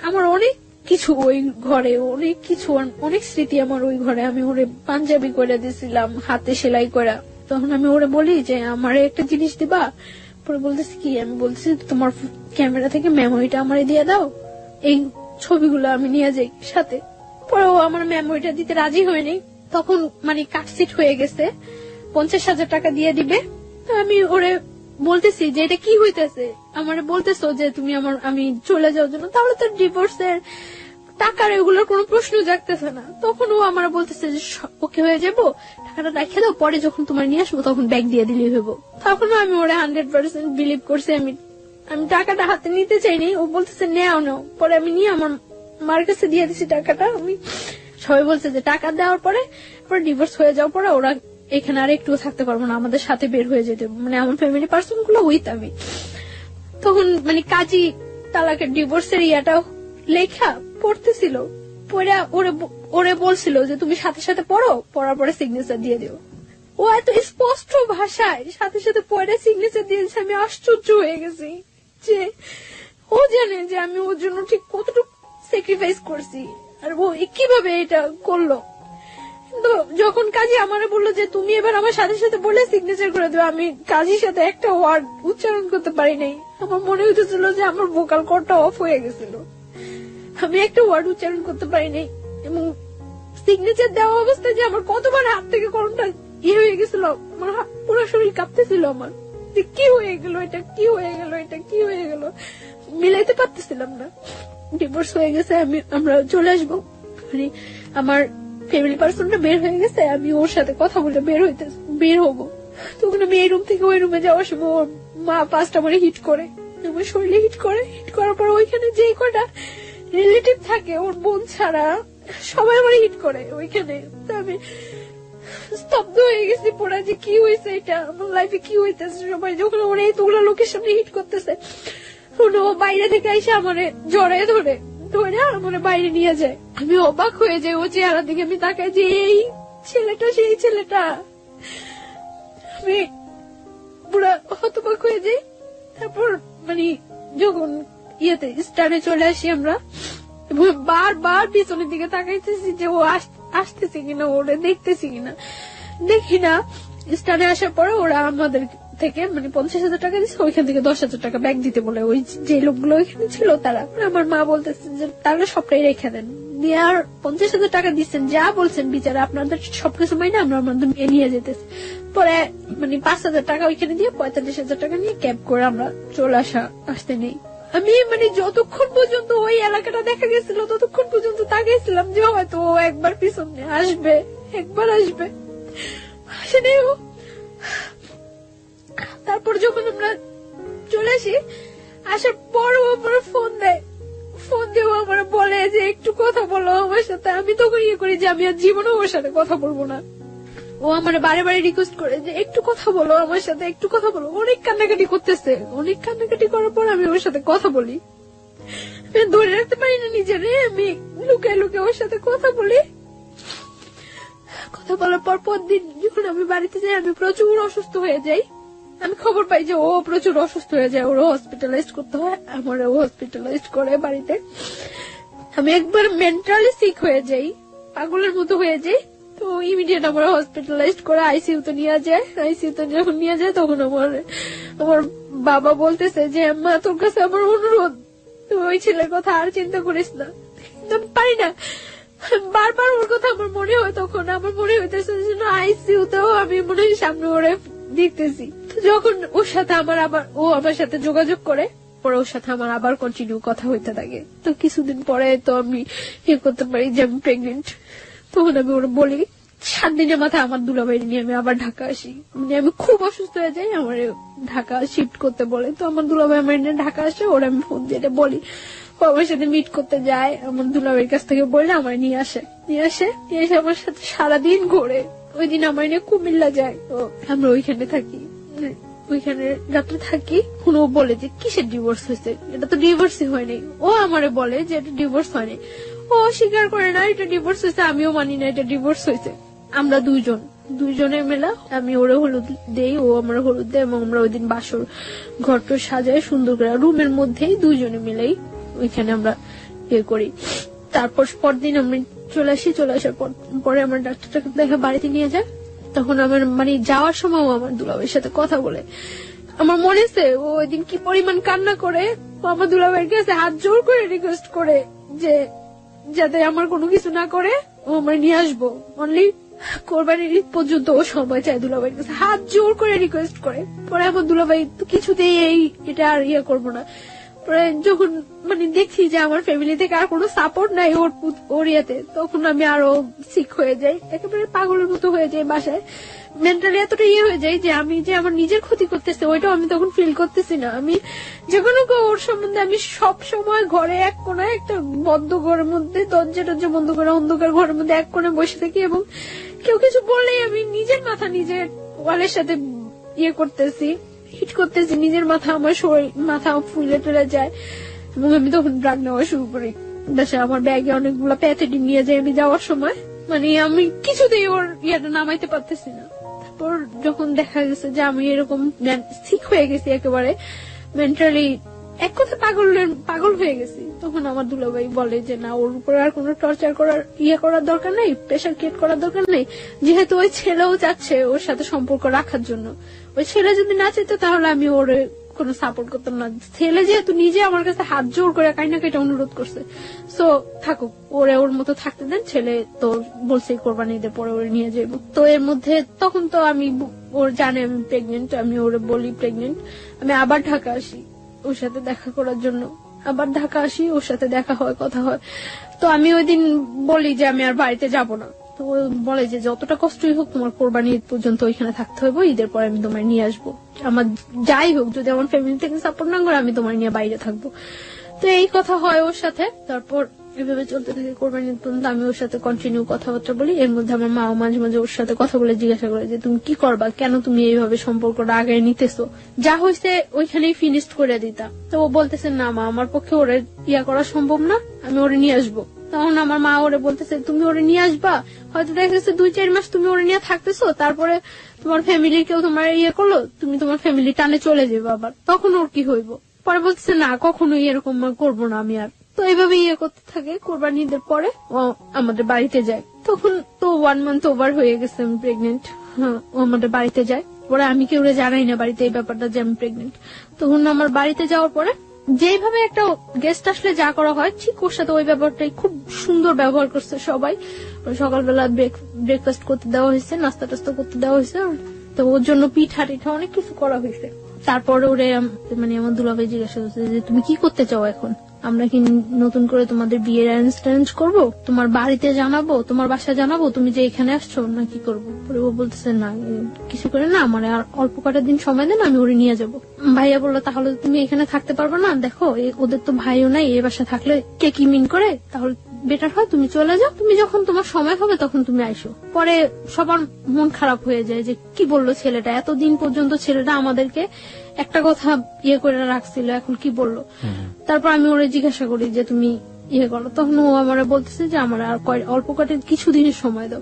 আমার অনেক কিছু ওই ঘরে, অনেক কিছু অনেক স্মৃতি আমার ওই ঘরে, আমি ওরে পাঞ্জাবি করে দিয়েছিলাম হাতে সেলাই করা। তখন আমি ওরে বলি যে আমারে একটা জিনিস দিবা। পরে বলতেছি কি, আমি বলতেছি তোমার ক্যামেরা থেকে মেমোরিটা আমারে দিয়ে দাও, এই ছবিগুলো আমি নিয়ে যাই সাথে। পরে ও আমার মেমোরিটা দিতে রাজি হয়নি, তখন মানে কাটসিট হয়ে গেছে, 50,000 টাকা দিয়ে দিবে। তো আমি ওরে বলতেছি যে এটা কি হইতেছে, আমার বলতেছো যে তুমি আমি চলে যাওয়ার জন্য, তাহলে তো ডিভোর্সের টাকার এগুলোর কোনো প্রশ্ন জাগতেছে না। তখন ও আমার বলতেছে যে ওকে হয়ে যাবো, টাকাটা রেখে দাও, পরে যখন তোমার নিয়ে আসবো তখন ব্যাগ দিয়ে দিলেই হইব। তখন আমি ওরা 100% বিলিভ করছি, আমি টাকাটা হাতে নিতে চাইনি। ও বলতেছে নেও নাও, পরে আমি নিয়ে আমার মার কাছে দিয়ে দিছি টাকাটা। আমি সবাই বলছে যে টাকা দেওয়ার পরে ডিভোর্স হয়ে যাওয়ার পরে ওরা এখানে আর একটু থাকতে পারবো না, আমাদের সাথে বের হয়ে যেতে, মানে আমার ফ্যামিলি পার্সন গুলো উইথ আমি। তখন মানে কাজী তালাকের ডিভোর্সের ইয়াটা লেখা পড়তেছিল, পড়ে ওরে বলছিল যে তুমি সাথে সাথে পড়ো, পড়ার পরে সিগনেচার দিয়ে দিও। ও এত স্পষ্ট ভাষায় সাথে সাথে পড়ে সিগনেচার দিয়েছে, আমি আশ্চর্য হয়ে গেছি যে ও জানে যে আমি ওর জন্য ঠিক কতটুকু স্যাক্রিফাইস করছি, আর ও কিভাবে এটা করলো। কিন্তু যখন কাজী আমারে বললো যে তুমি এবার আমার সাথে সাথে বলে সিগনেচার করে দেবে, আমি কাজীর সাথে একটা ওয়ার্ড উচ্চারণ করতে পারি নাই। আমার মনে হইতেছিল যে আমার ভোকাল কর্ডটা অফ হয়ে গেছিল, আমি একটা ওয়ার্ড উচ্চারণ করতে পারি নাই। এবং সিগনেচার দেওয়া অবস্থায় যে আমার কতবার হাত থেকে কলমটা ইয়ে হয়ে গেছিল, আমার পুরো শরীর কাঁপতেছিল আমার, যে কি হয়ে গেল এটা, কি হয়ে গেল এটা, কি হয়ে গেল, মিলাইতে পারতেছিলাম না। ডিভোর্স হয়ে গেছে, আমরা চলে আসবো, মানে আমার ফ্যামিলি পার্সনটা বের হয়ে গেছে, আমি ওর সাথে কথা বলে বের হবো। তখন আমি এই রুম থেকে ওই রুমে যাওয়ার সময় ওর মা 5টা মানে হিট করে, আমার শরীরে হিট করার পর ওইখানে যে কটা রিলেটিভ থাকে ওর বোন ছাড়া সবাই আমার হিট করে ওইখানে। তো আমি স্তব্ধ হয়ে গেছি পুরা, যে কি হয়েছে এটা, আমার লাইফে কি হইতেছে। সবাই যখন ওরা এতগুলো লোকের সামনে হিট করতেছে, ও বাইরে থেকে এসে আমার জড়ায় ধরে আমার বাইরে নিয়ে যায়। আমি অবাক হয়ে যাই, ও চেহারা দিকে আমি তাকাই যে এই ছেলেটা সেই ছেলেটা। আমি পুরা হতবাক হয়ে যাই। তারপর মানে যখন ইয়েতে স্টারে চলে আসি আমরা, এবং বারবার পিছনের দিকে তাকাইতেছি যে ও আসতেছে কিনা, ওরা দেখতেছি কিনা, দেখি না। স্টারে আসার পরে ওরা আমাদের থেকে মানে 50,000 টাকা দিচ্ছে, ওইখান থেকে 10,000 টাকা ব্যাগ দিতে বলে ওই যে লোকগুলো ওইখানে ছিল তারা। আমার মা বলতেছে যে তাহলে সবটাই রেখে দেন, দিয়ে আর 50,000 টাকা দিচ্ছেন, যা বলছেন বিচারে আপনাদের সবকিছু মাইনে আমরা আমাদের নিয়ে যেতেছি। পরে মানে 5,000 টাকা ওইখানে দিয়ে 45,000 টাকা নিয়ে ক্যাব করে আমরা চলে আসতে নেই। আমি মানে যতক্ষণ পর্যন্ত ওই এলাকাটা দেখা গেছিল ততক্ষণ পর্যন্ত তাকিয়েছিলাম যে হয়তো ও একবার পিছনে আসবে, একবার আসবে, আসেনি ও। তারপর যখন আমরা চলে আসি, আসার পর ও আমার ফোন দিয়ে আমার বলে যে একটু কথা বলো আমার সাথে। আমি তখন ইয়ে করি যে আমি আর জীবনে ওর সাথে কথা বলবো না। ও আমার বারে বারে রিকোয়েস্ট করে যে একটু কথা বলো আমার সাথে, একটু কথা বলো। অনেক কান্নাকাটি করতেছে, অনেক কান্নাকাটি করার পর আমি ওর সাথে কথা বলি। আমি ধরে রাখতে পারি না নিজেরে, আমি লুকিয়ে লুকিয়ে ওর সাথে কথা বলি। কথা বলার পর দিন যখন আমি বাড়িতে যাই, আমি প্রচুর অসুস্থ হয়ে যাই। আমি খবর পাই যে ও প্রচুর অসুস্থ হয়ে যায়, ওরা হসপিটালাইজ করতে হয়, আমার ও হসপিটালাইজ করে বাড়িতে। আমি একবার মেন্টালি সিক হয়ে যাই, পাগলের মতো হয়ে যাই। তো ইমিডিয়েট আমার হসপিটালাইজড করে আইসিইউতে নিয়ে যায়। আইসিইউতে যখন নিয়ে যায় তখন আমার বাবা বলতেছে যে মা তোর কাছে আমার অনুরোধ, তুই ওই ছেলের কথা আর চিন্তা করিস না। কিন্তু আমি পারি না, বারবার ওর কথা আমার মনে হয়। তখন আমার মনে হইতেছে আইসিইউতেও আমি মনে হয় সামনে ওরে দেখতেছি। যখন ওর সাথে ও আমার সাথে যোগাযোগ করে, পরে ওর সাথে আমার আবার কন্টিনিউ কথা হইতে থাকে। তো কিছুদিন পরে তো আমি করতে পারি যে আমি প্রেগনেন্ট। তখন আমি ওরা বলি 7 দিনের মাথায় আমার দুলাভাইয়ের নিয়ে আমি আবার ঢাকা আসি। মানে আমি খুব অসুস্থ হয়ে যাই, আমার ঢাকা শিফট করতে বলে। তো আমার দুলাভাই আমার নিয়ে ঢাকা আসে, ওরা আমি ফোন দিয়ে বলি, ও আমার সাথে মিট করতে যায়। আমার দুলাভাইয়ের কাছ থেকে বললে আমার নিয়ে আসে আমার সাথে সারাদিন ঘোরে। ওই দিন আমার নিয়ে কুমিল্লা যায়। তো আমরা ওইখানে থাকি, ওইখানে রাত্রে থাকি। ও বলে যে কিসের ডিভোর্স হয়েছে, এটা তো ডিভোর্সই হয়নি। ও আমারে বলে যে এটা ডিভোর্স হয়নি। ও স্বীকার করে না এটা ডিভোর্স হয়েছে, আমিও মানি না এটা ডিভোর্স হয়েছে। আমরা দুইজনে মেলা, আমি ওরে হলুদ দেই, ও আমার হলুদ দেয়, এবং আমরা ওই দিন বাসর ঘরটা সাজায় সুন্দর করে রুমের মধ্যেই দুইজনে মিলেই ওইখানে আমরা করি। তারপর পরদিন আমি চলে আসার পরে আমার ডাক্তারটাকে দেখা বাড়িতে নিয়ে যায়। তখন আমার মানে যাওয়ার সময় আমার দুলাভাইয়ের সাথে কথা বলে। আমার মনে আছে ও ওই দিন কি পরিমাণ কান্না করে, আমার দুলাভাইয়ের কাছে হাত জোর করে রিকোয়েস্ট করে যে যাতে আমার কোনো কিছু না করে ও আমার নিয়ে আসবো। অনলি কোরবানির ঈদ পর্যন্ত ও সময় চায় দুলাভাইয়ের কাছে, হাত জোর করে রিকোয়েস্ট করে। পরে আমার দুলাভাই তো কিছুতেই এটা আর করবো না। পরে যখন মানে দেখছি যে আমার ফ্যামিলি থেকে আর কোনো সাপোর্ট নাই ওর ইয়েতে, তখন আমি আরো সিক হয়ে যাই, একেবারে পাগলের মতো হয়ে যাই। বাসায় মেন্টালি এতটা হয়ে যায় যে আমি যে আমার নিজের ক্ষতি করতেছে ওইটাও আমি তখন ফিল করতেছি না। আমি যখন ওর সম্বন্ধে আমি সব সময় ঘরে এক কোনায় একটা বদ্ধ ঘরের মধ্যে দরজা বন্ধ করে অন্ধকার ঘরের মধ্যে এক কোণে বসে থাকি, এবং কেউ কিছু বললেই আমি নিজের মাথা নিজের ওয়ালের সাথে করতেছি, হিট করতেছি নিজের মাথা, আমার শরীর মাথা ফুলে টুলে যায়। এবং আমি তখন ড্রাগ নেওয়া শুরু করি। আমার ব্যাগে অনেকগুলো প্যাথেটিন নিয়ে যাই আমি যাওয়ার সময়। মানে আমি কিছুতেই ওর নামাইতে পারতেছি না। তারপর যখন দেখা গেছে যে আমি এরকম সিক হয়ে গেছি, একেবারে মেন্টালি এক কথা পাগল হয়ে গেছি, তখন আমার দুলাভাই বলে যে না, ওর উপরে আর কোনো টর্চার করার দরকার নেই, প্রেশার ক্রিয়েট করার দরকার নেই। যেহেতু ওই ছেলেও চাচ্ছে ওর সাথে সম্পর্ক রাখার জন্য, ওই ছেলে যদি না চাইতো তাহলে আমি ওর কোনো সাপোর্ট করতাম না। ছেলে যেহেতু নিজে আমার কাছে হাত জোর করে কাইনাকে অনুরোধ করছে, সো থাকুক, ওর মতো থাকতে দেন। ছেলে তো বলছে কোরবানি ঈদের পরে ওরে নিয়ে যাবো। তো এর মধ্যে তখন তো আমি ওর জানে আমি প্রেগনেন্ট, আমি ওরে বলি প্রেগনেন্ট। আমি আবার ঢাকা আসি ওর সাথে দেখা করার জন্য, ওর সাথে দেখা হয়, কথা হয়। তো আমি ওই দিন বলি যে আমি আর বাড়িতে যাব না। তো ও বলে যে যতটা কষ্টই হোক তোমার কোরবানি ঈদ পর্যন্ত ওইখানে থাকতে হবে, ঈদের পরে আমি তোমার নিয়ে আসবো। আমার যাই হোক, যদি আমার ফ্যামিলি থেকে সাপোর্ট না করে আমি তোমার নিয়ে বাইরে থাকবো। তো এই কথা হয় ওর সাথে। তারপর এভাবে চলতে থাকে কোরবানি ঈদ পর্যন্ত। আমি ওর সাথে কন্টিনিউ কথাবার্তা বলি। এর মধ্যে আমার মাও মাঝে মাঝে ওর সাথে কথা বলে জিজ্ঞাসা করে যে তুমি কি করবা, কেন তুমি এইভাবে সম্পর্কটা আগে নিতেছো, যা হয়েছে ওইখানেই ফিনিশ করে দিতা। তো ও বলতেছে না মা, আমার পক্ষে ওরে করা সম্ভব না, আমি ওরে নিয়ে আসবো। তখন আমার মা ওরে বলতেছে তুমি ওরে নিয়ে আসবা, হয়তো দেখা গেছে 2-4 মাস তুমি ওরে নিয়ে থাকতেছো, তারপরে তোমার ফ্যামিলির কেউ তোমার করলো, তুমি তোমার ফ্যামিলি টানে চলে যাবে, আবার তখন ওর কি হইব। পরে বলতেছে না, কখনোই এরকম করবো না আমি আর। তো এইভাবে করতে থাকে। কোরবানি ঈদের পরে ও আমাদের বাড়িতে যায়। তখন তো 1 মান্থ ওভার হয়ে গেছে আমি প্রেগনেন্ট। হ্যাঁ, ও আমাদের বাড়িতে যায়। পরে আমি কেউ জানাই না বাড়িতে এই ব্যাপারটা যে আমি প্রেগনেন্ট। তখন আমার বাড়িতে যাওয়ার পরে যেভাবে একটা গেস্ট আসলে যা করা হয় ঠিক ওর সাথে ওই ব্যাপারটাই খুব সুন্দর ব্যবহার করছে সবাই। সকালবেলা ব্রেকফাস্ট করতে দেওয়া হয়েছে, নাস্তা টাস্তা করতে দেওয়া হয়েছে। তো ওর জন্য পিঠা টিঠা অনেক কিছু করা হয়েছে। তারপরে ওরে মানে আমার দুলাভাই জিজ্ঞাসা করছে যে তুমি কি করতে চাও এখন, আমরা কি নতুন করে তোমাদের বিয়ের অ্যারেঞ্জ করবো, তোমার বাড়িতে জানাবো, তোমার বাসায় জানাবো তুমি যে এখানে আসছো, না কি করবো। পরে ও বলতেছে না কিছু করে না, মানে আর অল্প কটা দিন সময় দেন, আমি ওরে নিয়ে যাবো। ভাইয়া বললো তাহলে তুমি এখানে থাকতে পারবে না, দেখো ওদের তো ভাইও নাই, এ বাসা থাকলে কে কি মিন করে, তাহলে বেটার হয় তুমি চলে যাও, তুমি যখন তোমার সময় হবে তখন তুমি আইসো। পরে সবার মন খারাপ হয়ে যায় যে কি বললো ছেলেটা, এতদিন পর্যন্ত ছেলেটা আমাদেরকে একটা কথা করে রাখছিল, এখন কি বললো। তারপর আমি ওরে জিজ্ঞাসা করি যে তুমি করো, তখন ও আমার বলতেছে যে আমার আর অল্প কটা কিছু দিনের সময় দাও।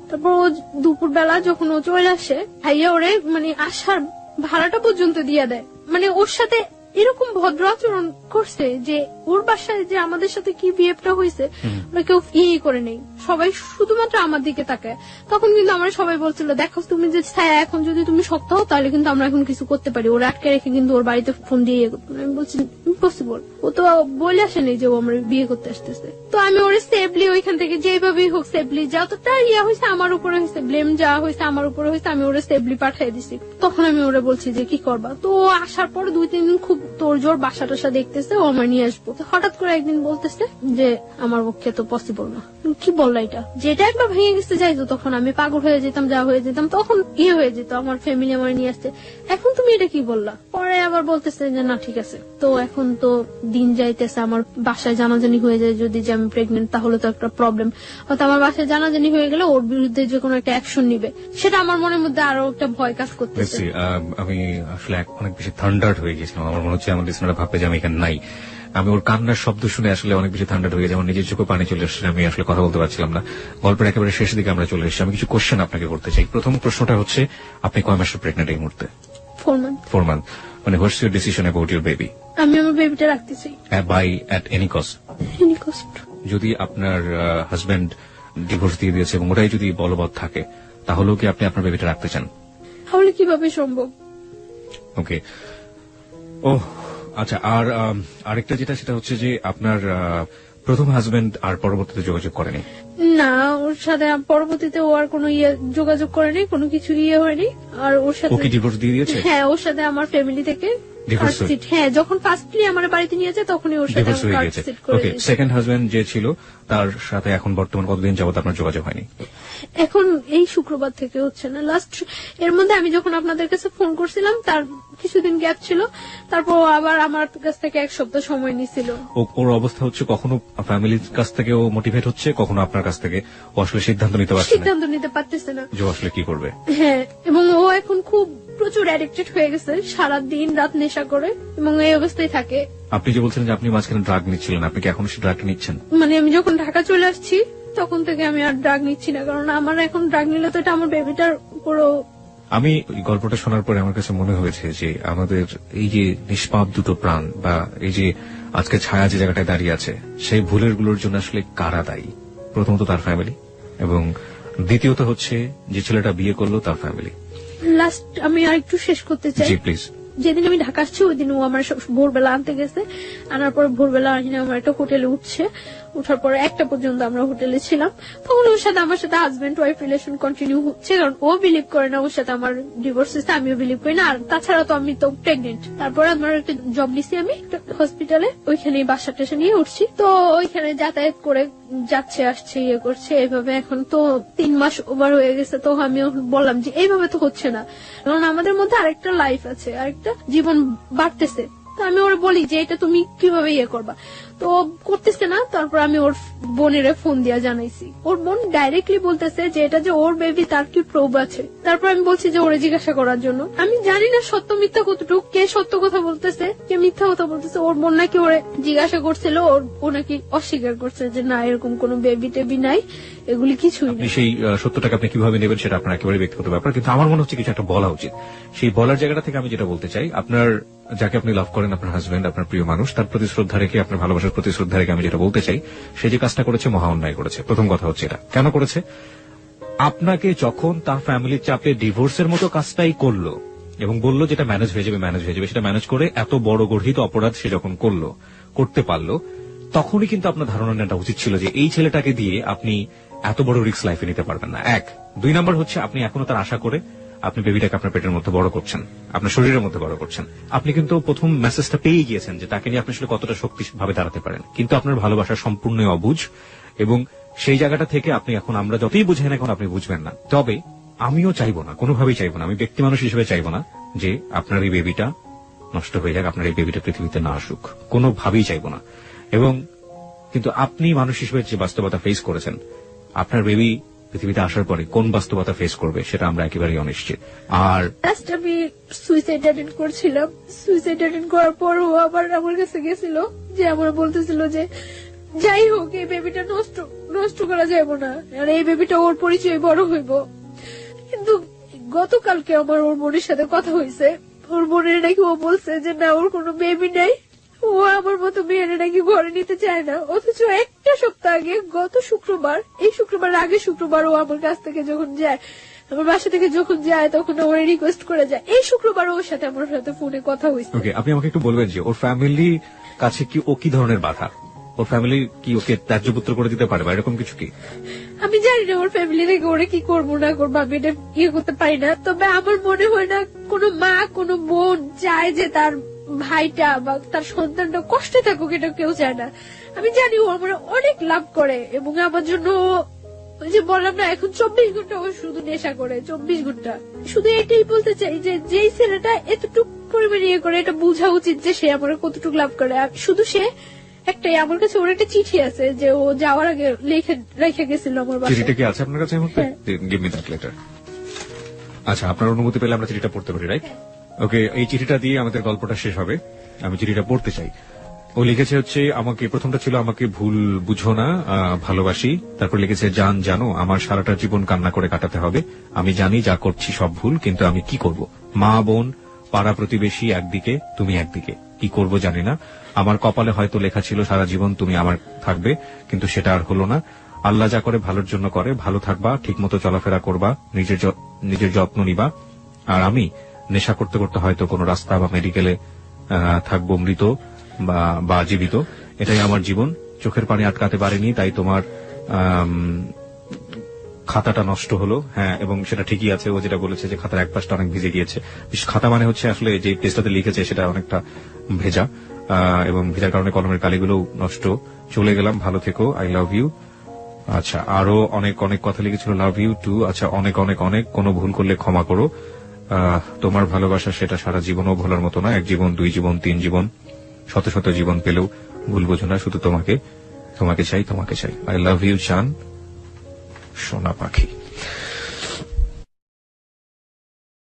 তারপর ও দুপুর বেলা যখন ও চলে আসে, ভাইয়া ওরে মানে আসার ভাড়াটা পর্যন্ত দিয়ে দেয়। মানে ওর সাথে এরকম ভদ্র আচরণ করছে যে ওর বাসায় যে আমাদের সাথে কি বিহেভটা হয়েছে ওরা কেউ ইয়ে করে নেই, সবাই শুধুমাত্র আমার দিকে তাকায়। তখন কিন্তু আমরা সবাই বলছিল, দেখো তুমি যে ছায়া, এখন যদি তুমি শক্ত হও তাহলে কিন্তু আমরা এখন কিছু করতে পারি। ওরা আটকে রেখে কিন্তু ওর বাড়িতে ফোন দিয়ে ইয়ে করতো। আমি বলছি ইম্পসিবল, ও তো বলে আসেনি যে ও আমরা বিয়ে করতে আসতেছে। তো আমি ওর সেফলি ওইখান থেকে যেভাবেই হোক সেফলি, যতটা ইয়া হয়েছে আমার উপরে হয়েছে, ব্লেম যা হয়েছে আমার উপরে হয়েছে, আমি ওরা সেফলি পাঠিয়ে দিছি। তখন আমি ওরা বলছি যে কি করবা। তো ও আসার পর 2-3 দিন খুব তোর জোর বাসা টাসা দেখতেছে, ও আমার নিয়ে আসবো। তো হঠাৎ করে একদিন বলতেছে যে আমার পক্ষে তো পসিবল না। কি বললা এটা? যেটা একবার ভেঙে গেছে যাইতো, তখন আমি পাগল হয়ে যেতাম, যা হয়ে যেতাম, তখন ইয়ে হয়ে যেত, আমার ফ্যামিলি আমার নিয়ে আসছে। এখন তুমি এটা কি বললা? পরে আবার বলতেছে যে না ঠিক আছে। তো এখন তো দিন যাইতেছে, আমার বাসায় জানাজানি হয়ে যায় যদি যে আমি প্রেগনেন্ট, তাহলে তো একটা প্রবলেম। হয়তো আমার বাসায় জানাজানি হয়ে গেলে ওর বিরুদ্ধে যে কোনো একটা অ্যাকশন নিবে, সেটা আমার মনের মধ্যে আরো একটা ভয় কাজ করতেছে। আমি আসলে অনেক বেশি থান্ডার্ড হয়ে গেছিলাম। আমার মনে হচ্ছে আমার লিসনাররা ভাববে যে আমি এখানে নাই। আমি ওর কান্নার শব্দ শুনে আসলে অনেক বেশি থান্ডার্ড হয়ে গেছে, আমার নিজের চোখে পানি চলে আসছে, আমি আসলে কথা বলতে পারছিলাম না। গল্পের একেবারে শেষের দিকে আমরা চলে এসেছি। আমি কিছু কোশ্চেন আপনাকে করতে চাই। প্রথম প্রশ্নটা হচ্ছে, আপনি কয় মাসের প্রেগনেন্ট এই মুহূর্তে? 4 month। 4 month। মানে what's your decision about your baby? আমি আমার বেবিটা রাখতে চাই, by at any cost. Any cost. যদি আপনার হাজবেন্ড ডিভোর্স দিয়ে দিয়েছে এবং ওটাই যদি বলবৎ থাকে, তাহলেও কি আপনি আপনার বেবিটা রাখতে চান? তাহলে কিভাবে সম্ভব? ওকে। ও আচ্ছা, আর আরেকটা যেটা, সেটা হচ্ছে যে আপনার প্রথম হাজবেন্ড আর পরবর্তীতে যোগাযোগ করেনি? না, ওর সাথে পরবর্তীতে ও আর কোনো যোগাযোগ করেনি, কোনো কিছু হয়নি। আর ওর সাথে ওকে ডিভোর্স দিয়ে দিয়েছে? হ্যাঁ, ওর সাথে আমার ফ্যামিলি থেকে ডিভোর্স। হ্যাঁ, যখন ফার্স্টলি আমার বাড়িতে নিয়ে যায় তখনই ওর সাথে ডিভোর্স হয়ে কার্ড গেছে। সিট করে ওকে, দিয়েছে। সেকেন্ড হাজবেন্ড যে ছিল তার সাথে এখন বর্তমান কতদিন যাবত আপনার যোগাযোগ হয়নি? এখন এই শুক্রবার থেকে হচ্ছে না। লাস্ট এর মধ্যে আমি যখন আপনাদের কাছে ফোন করছিলাম তার কিছুদিন গ্যাপ ছিল, তারপর আবার আমার কাছ থেকে 1 সপ্তাহ সময় নিছিল। ওর অবস্থা হচ্ছে কখনো ফ্যামিলির কাছ থেকে ও মোটিভেট হচ্ছে, কখনো আপনার কাছ থেকে ও আসলে সিদ্ধান্ত নিতে পারছে না, সিদ্ধান্ত নিতে পারতেছে না যে ও আসলে কি করবে। হ্যাঁ, এবং ও এখন খুব প্রচুর অ্যাডিক্টেড হয়ে গেছে, সারা দিন রাত নেশা করে এবং এই অবস্থায় থাকে। আপনি যে বলছিলেন যে আপনি মাঝখানে ড্রাগ নিচ্ছিলেন, আপনি কি এখন সেই ড্রাগটা নিচ্ছেন? মানে আমি যখন ঢাকা চলে আসছি তখন থেকে আমি আর ড্রাগ নিচ্ছি না, কারণ আমার এখন ড্রাগ নিলে তো এটা আমার বেবিটার উপরও। আমি এই গল্পটা শোনার পরে আমার কাছে মনে হয়েছে যে আমাদের এই যে নিষ্পাপ দুটো প্রাণ, বা এই যে আজকে ছায়া যে জায়গাটায় দাঁড়িয়ে আছে, সেই ভুলের গুলোর জন্য আসলে কারা দায়ী? প্রথমত তার ফ্যামিলি, এবং দ্বিতীয়ত হচ্ছে যে ছেলেটা বিয়ে করলো তার ফ্যামিলি। লাস্ট আমি আর একটু শেষ করতে চাই। জি প্লিজ। যেদিন আমি ঢাকা আসছি ওই দিন ও আমার ভোরবেলা আনতে গেছে, আনার পর ভোরবেলা আনিয়ে আমার একটা হোটেলে উঠছে, উঠার পর 1টা পর্যন্ত আমরা হোটেলে ছিলাম। তখন ওর সাথে আমার সাথে হাজবেন্ড ওয়াইফ রিলেশন কন্টিনিউ হচ্ছে, কারণ ও বিলিভ করে না ওর সাথে আমার ডিভোর্স হয়েছে, আমিও বিলিভ করি না। আর তাছাড়া তো আমি তো প্রেগনেন্ট। তারপরে আমার একটা জব নিছি আমি হসপিটালে, ওইখানে বাসা টাসা নিয়ে উঠছি। তো ওইখানে যাতায়াত করে যাচ্ছে আসছে ইয়ে করছে এইভাবে। এখন তো 3 মাস ওভার হয়ে গেছে। তো আমি বললাম যে এইভাবে তো হচ্ছে না, কারণ আমাদের মধ্যে আরেকটা লাইফ আছে, আরেকটা জীবন বাড়তেছে। তো আমি ওরা বলি যে এটা তুমি কিভাবে ইয়ে করবা, তো করতেছে না। তারপর আমি ওর বোনের ফোন দিয়া জানাইছি, ওর বোন ডাইরেক্টলি বলতেছে যে এটা যে ওর বেবি তার কি প্রুফ আছে। তারপর আমি বলছি যে ওরে জিজ্ঞাসা করার জন্য। আমি জানি না সত্য মিথ্যা কতটুকু, কে সত্য কথা বলতেছে কে মিথ্যা কথা বলতেছে। ওর বোন নাকি ওরে জিজ্ঞাসা করছিল, ও নাকি অস্বীকার করছে যে না এরকম কোন বেবি টেবি নাই, এগুলি কিছুই না। সেই সত্যটাকে আপনি কিভাবে নেবেন সেটা আপনার একেবারে ব্যক্তিগত ব্যাপার, কিন্তু আমার মনে হচ্ছে কিছু একটা বলা উচিত। সেই বলার জায়গাটা থেকে আমি যেটা বলতে চাই, আপনার যাকে আপনি লাভ করেন, আপনার হাজবেন্ড, আপনার প্রিয় মানুষ, তার প্রতি শ্রদ্ধা রেখে, আপনার ভালোবাসার প্রতি শ্রদ্ধা রেখে আমি যেটা বলতে চাই, সে যে কাজটা করেছে মহা অন্যায় করেছে। প্রথম কথা হচ্ছে এটা কেন করেছে? আপনাকে যখন তার ফ্যামিলির চাপে ডিভোর্সের মতো কাজটাই করলো এবং বললো যেটা ম্যানেজ হয়ে যাবে, সেটা ম্যানেজ করে এত বড় গর্হিত অপরাধ সে যখন করতে পারলো, তখনই কিন্তু আপনার ধারণা নেওয়া উচিত ছিল যে এই ছেলেটাকে দিয়ে আপনি এত বড় রিস্ক লাইফে নিতে পারবেন না। 1 2 নাম্বার হচ্ছে আপনি এখনো তার আশা করে আপনি বেবিটাকে আপনার পেটের মধ্যে বড় করছেন, আপনার শরীরের মধ্যে বড় করছেন। আপনি কিন্তু প্রথম মেসেজটা পেয়ে গিয়েছেন যে তাকে নিয়ে আপনি আসলে কতটা শক্তিভাবে দাঁড়াতে পারেন, কিন্তু আপনার ভালোবাসা সম্পূর্ণ অবুঝ, এবং সেই জায়গাটা থেকে আপনি এখন, আমরা যতই বুঝেন এখন আপনি বুঝবেন না। তবে আমিও চাইবো না, কোনোভাবেই চাইবো না, আমি ব্যক্তি মানুষ হিসেবে চাইবো না যে আপনার এই বেবিটা নষ্ট হয়ে যাক, আপনার এই বেবিটা পৃথিবীতে না আসুক, কোনোভাবেই চাইবো না। এবং কিন্তু আপনি মানুষ হিসেবে যে বাস্তবতা ফেস করেছেন, আপনার বেবি পৃথিবীতে আসার পরে কোন বাস্তবতা ফেস করবে সেটা আমরা একেবারেই অনিশ্চিত। আর লাস্ট আমি সুইসাইড অ্যাটেন্ড করছিলাম, সুইসাইড অ্যাটেন্ড করার পর ও আবার আমার কাছে গেছিল, যে আমার বলতেছিল যে যাই হোক এই বেবিটা নষ্ট করা যাবে না, আর এই বেবিটা ওর পরিচয় বড় হইব। কিন্তু গতকালকে আমার ওর বোনের সাথে কথা হয়েছে, ওর বোনের নাকি ও বলছে যে না ওর কোনো বেবি নাই, ও আমার মতো মেয়েরা নাকি ঘরে নিতে চায় না। অথচ একটা সপ্তাহ আগে গত শুক্রবার, এই শুক্রবার আগে শুক্রবার ও আমার কাছ থেকে যখন যায়, আমার বাসা থেকে যখন যায় তখন ও রিকোয়েস্ট করে যায়। এই শুক্রবার ওর সাথে আমার সাথে ফোনে কথা হয়েছে। ওকে, আপনি আমাকে একটু বলবেন যে ওর ফ্যামিলি কাছে কি ও কি ধরনের বাধা, ওর ফ্যামিলি কি ওকে ত্যায্যপুত্র করে দিতে পারে বা এরকম কিছু কি? আমি জানি না ওর ফ্যামিলি থেকে ওরা কি করবো না করবো, আমি এটা ইয়ে করতে পারি না। তবে আমার মনে হয় না কোনো মা কোনো বোন চায় যে তার ভাইটা বা তার সন্তানটা কষ্টে থাকুক, এটা কেউ চায় না। আমি জানি ও আমার অনেক লাভ করে এবং আমার জন্য ওই যে বললাম না এখন 24 ঘন্টা ও শুধু নেশা করে, 24 ঘন্টা। শুধু এটাই বলতে চাই যে যেই ছেলেটা এতটুক পরিমাণে ইয়ে করে এটা বোঝা উচিত যে সে আমার কতটুকু লাভ করে। আর শুধু সে একটাই, আমার কাছে ওর একটা চিঠি আছে যে ও যাওয়ার আগে রেখে গেছিল আমার বাসায়। চিঠিটা কি আছে আপনার কাছে এই মুহূর্তে? হ্যাঁ। Give me that letter. আচ্ছা, আপনার অনুমতি পেলে আমরা চিঠিটা পড়তে পারি, রাইট? ওকে, এই চিঠিটা দিয়ে আমাদের গল্পটা শেষ হবে। আমি চিঠিটা পড়তে চাই। ও লিখেছে হচ্ছে আমাকে, প্রথমটা ছিল আমাকে ভুল বুঝো না, ভালোবাসি। তারপর লিখেছে জান জানো আমার সারাটা জীবন কান্না করে কাটাতে হবে। আমি জানি যা করছি সব ভুল, কিন্তু আমি কি করব? মা বোন পাড়া প্রতিবেশী একদিকে, তুমি একদিকে, কি করব জানি না। আমার কপালে হয়তো লেখা ছিল সারা জীবন তুমি আমার থাকবে, কিন্তু সেটা আর হলো না। আল্লাহ যা করে ভালোর জন্য করে, ভালো থাকবা, ঠিকমতো চলাফেরা করবা, নিজের যত্ন নিবা। আর আমি নেশা করতে করতে হয়তো কোনো রাস্তা বা মেডিকেলে থাকবো, মৃত বা জীবিত। এটাই আমার জীবন। চোখের পানি আটকাতে পারিনি, তাই তোমার খাতাটা নষ্ট হলো। হ্যাঁ, এবং সেটা ঠিকই আছে। ও যেটা বলেছে যে খাতার এক পাশটা অনেক ভিজে গিয়েছে। খাতা মানে হচ্ছে আসলে যে পেজটাতে লিখেছে সেটা অনেকটা ভেজা, এবং ভেজার কারণে কলমের কালিগুলো নষ্ট। চলে গেলাম, ভালো থেকো, আই লাভ ইউ। আচ্ছা, আরো অনেক অনেক কথা লিখেছিল, লাভ ইউ টু। আচ্ছা, অনেক অনেক অনেক, কোনো ভুল করলে ক্ষমা করো। তোমার ভালোবাসা সেটা সারা জীবনও ভোলার মতো না। এক জীবন, 2 জীবন, 3 জীবন, শত শত জীবন পেলেও ভুল বোঝো না, শুধু তোমাকে চাই, তোমাকে চাই। আই লাভ ইউ চান, সোনা পাখি।